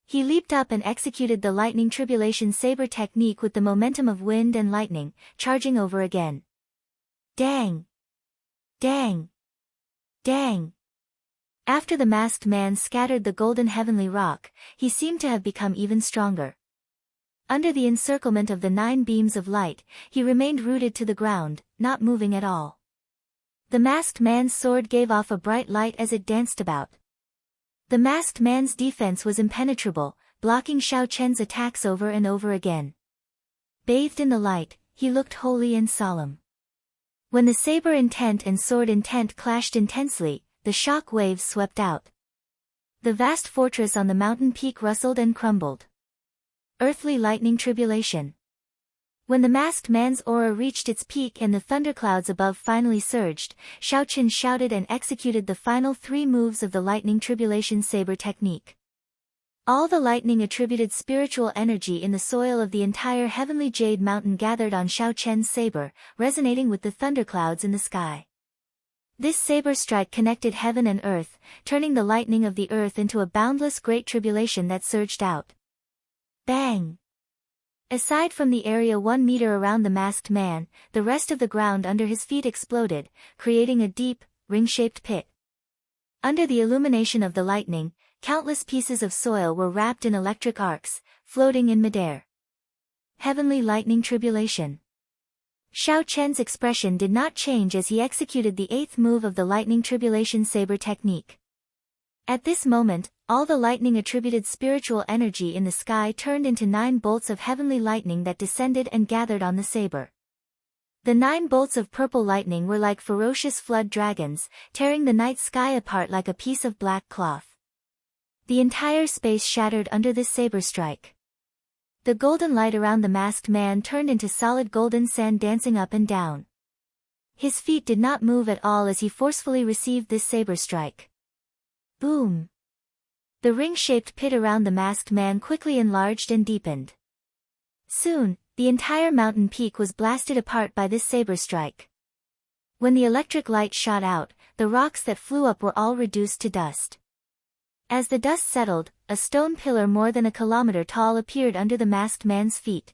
He leaped up and executed the lightning tribulation saber technique with the momentum of wind and lightning, charging over again. Dang! Dang! Dang! After the masked man scattered the golden heavenly rock, he seemed to have become even stronger. Under the encirclement of the 9 beams of light, he remained rooted to the ground, not moving at all. The masked man's sword gave off a bright light as it danced about. The masked man's defense was impenetrable, blocking Xiaochen's attacks over and over again. Bathed in the light, he looked holy and solemn. When the saber intent and sword intent clashed intensely, the shock waves swept out. The vast fortress on the mountain peak rustled and crumbled. Earthly lightning tribulation. When the masked man's aura reached its peak and the thunderclouds above finally surged, Xiaochen shouted and executed the final 3 moves of the lightning tribulation saber technique. All the lightning attributed spiritual energy in the soil of the entire heavenly jade mountain gathered on Xiaochen's saber, resonating with the thunderclouds in the sky. This saber strike connected heaven and earth, turning the lightning of the earth into a boundless great tribulation that surged out. Bang! Aside from the area 1 meter around the masked man, the rest of the ground under his feet exploded, creating a deep, ring-shaped pit. Under the illumination of the lightning, countless pieces of soil were wrapped in electric arcs, floating in midair. Heavenly lightning tribulation. Xiaochen's expression did not change as he executed the 8th move of the lightning tribulation saber technique. At this moment, all the lightning-attributed spiritual energy in the sky turned into 9 bolts of heavenly lightning that descended and gathered on the saber. The 9 bolts of purple lightning were like ferocious flood dragons, tearing the night sky apart like a piece of black cloth. The entire space shattered under this saber strike. The golden light around the masked man turned into solid golden sand dancing up and down. His feet did not move at all as he forcefully received this saber strike. Boom! The ring-shaped pit around the masked man quickly enlarged and deepened. Soon, the entire mountain peak was blasted apart by this saber strike. When the electric light shot out, the rocks that flew up were all reduced to dust. As the dust settled, a stone pillar more than a kilometer tall appeared under the masked man's feet.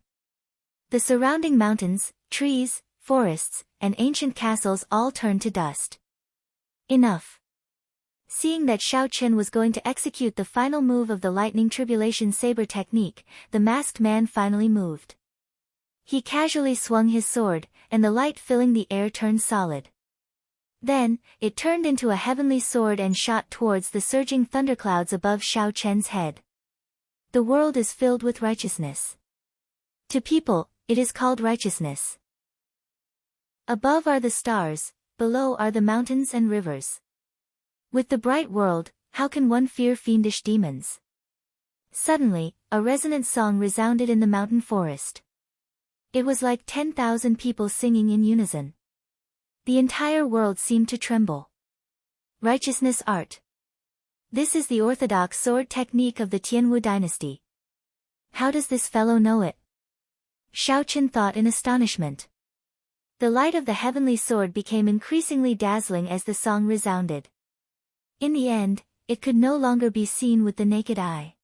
The surrounding mountains, trees, forests, and ancient castles all turned to dust. Enough. Seeing that Xiaochen was going to execute the final move of the lightning tribulation saber technique, the masked man finally moved. He casually swung his sword, and the light filling the air turned solid. Then, it turned into a heavenly sword and shot towards the surging thunderclouds above Xiaochen's head. The world is filled with righteousness. To people, it is called righteousness. Above are the stars, below are the mountains and rivers. With the bright world, how can one fear fiendish demons? Suddenly, a resonant song resounded in the mountain forest. It was like 10,000 people singing in unison. The entire world seemed to tremble. Righteousness art. This is the orthodox sword technique of the Tianwu dynasty. How does this fellow know it? Xiaochen thought in astonishment. The light of the heavenly sword became increasingly dazzling as the song resounded. In the end, it could no longer be seen with the naked eye.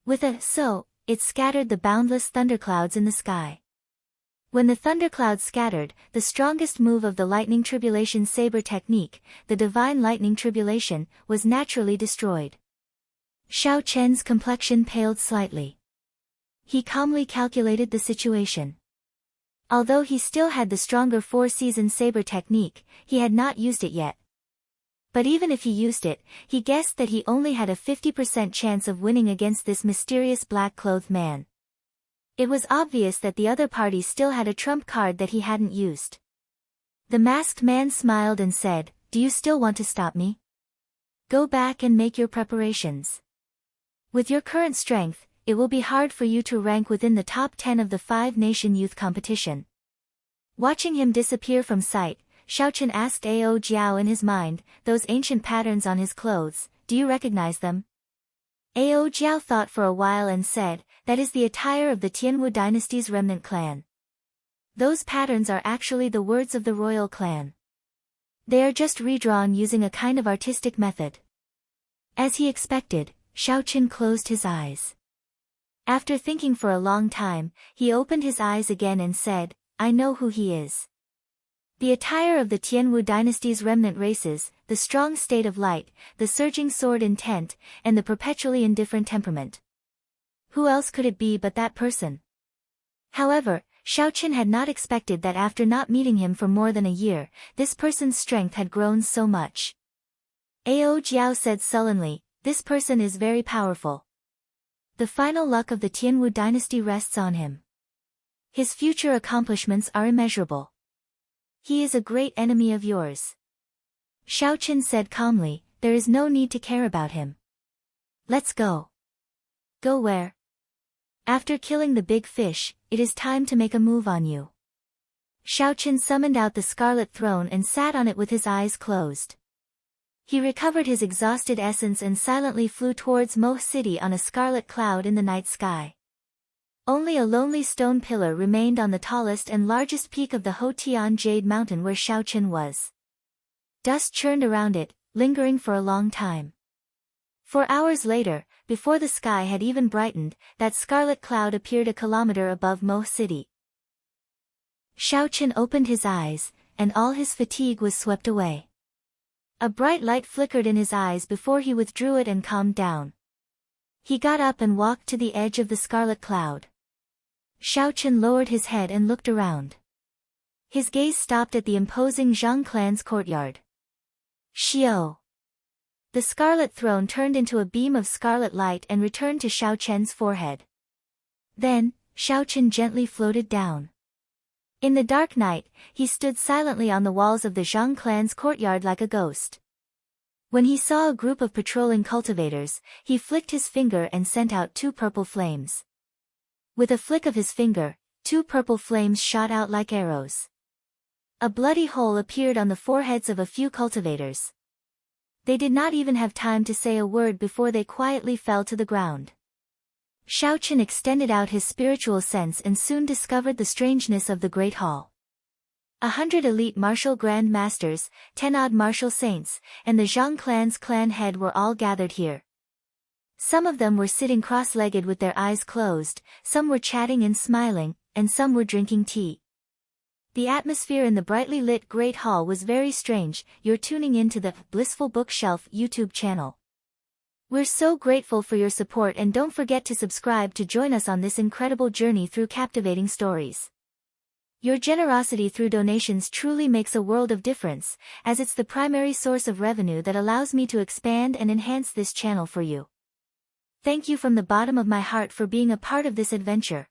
With a "so," it scattered the boundless thunderclouds in the sky. When the thunderclouds scattered, the strongest move of the lightning tribulation saber technique, the divine lightning tribulation, was naturally destroyed. Xiaochen's complexion paled slightly. He calmly calculated the situation. Although he still had the stronger 4-season saber technique, he had not used it yet. But even if he used it, he guessed that he only had a 50% chance of winning against this mysterious black-clothed man. It was obvious that the other party still had a trump card that he hadn't used. The masked man smiled and said, "Do you still want to stop me? Go back and make your preparations. With your current strength, it will be hard for you to rank within the top 10 of the 5-nation youth competition. Watching him disappear from sight, Xiaochen asked Ao Jiao in his mind, those ancient patterns on his clothes, do you recognize them? Ao Jiao thought for a while and said, that is the attire of the Tianwu dynasty's remnant clan. Those patterns are actually the words of the royal clan. They are just redrawn using a kind of artistic method. As he expected, Xiaochen closed his eyes. After thinking for a long time, he opened his eyes again and said, I know who he is. The attire of the Tianwu dynasty's remnant races, the strong state of light, the surging sword intent, and the perpetually indifferent temperament. Who else could it be but that person? However, Xiaochen had not expected that after not meeting him for more than a year, this person's strength had grown so much. Ao Jiao said sullenly, this person is very powerful. The final luck of the Tianwu dynasty rests on him. His future accomplishments are immeasurable. He is a great enemy of yours. Xiaochen said calmly, there is no need to care about him. Let's go. Go where? After killing the big fish, it is time to make a move on you. Xiaochen summoned out the scarlet throne and sat on it with his eyes closed. He recovered his exhausted essence and silently flew towards Mo City on a scarlet cloud in the night sky. Only a lonely stone pillar remained on the tallest and largest peak of the Hotian Jade Mountain where Xiaochen was. Dust churned around it, lingering for a long time. 4 hours later, before the sky had even brightened, that scarlet cloud appeared a kilometer above Mo City. Xiaochen opened his eyes, and all his fatigue was swept away. A bright light flickered in his eyes before he withdrew it and calmed down. He got up and walked to the edge of the scarlet cloud. Xiaochen lowered his head and looked around. His gaze stopped at the imposing Zhang clan's courtyard. Xiao! The scarlet throne turned into a beam of scarlet light and returned to Xiaochen's forehead. Then, Xiaochen gently floated down. In the dark night, he stood silently on the walls of the Zhang clan's courtyard like a ghost. When he saw a group of patrolling cultivators, he flicked his finger and sent out 2 purple flames. With a flick of his finger, 2 purple flames shot out like arrows. A bloody hole appeared on the foreheads of a few cultivators. They did not even have time to say a word before they quietly fell to the ground. Xiaochen extended out his spiritual sense and soon discovered the strangeness of the Great Hall. 100 elite martial grand masters, 10 odd martial saints, and the Zhang clan's clan head were all gathered here. Some of them were sitting cross-legged with their eyes closed, some were chatting and smiling, and some were drinking tea. The atmosphere in the brightly lit Great Hall was very strange. You're tuning in to the Blissful Bookshelf YouTube channel. We're so grateful for your support and don't forget to subscribe to join us on this incredible journey through captivating stories. Your generosity through donations truly makes a world of difference, as it's the primary source of revenue that allows me to expand and enhance this channel for you. Thank you from the bottom of my heart for being a part of this adventure.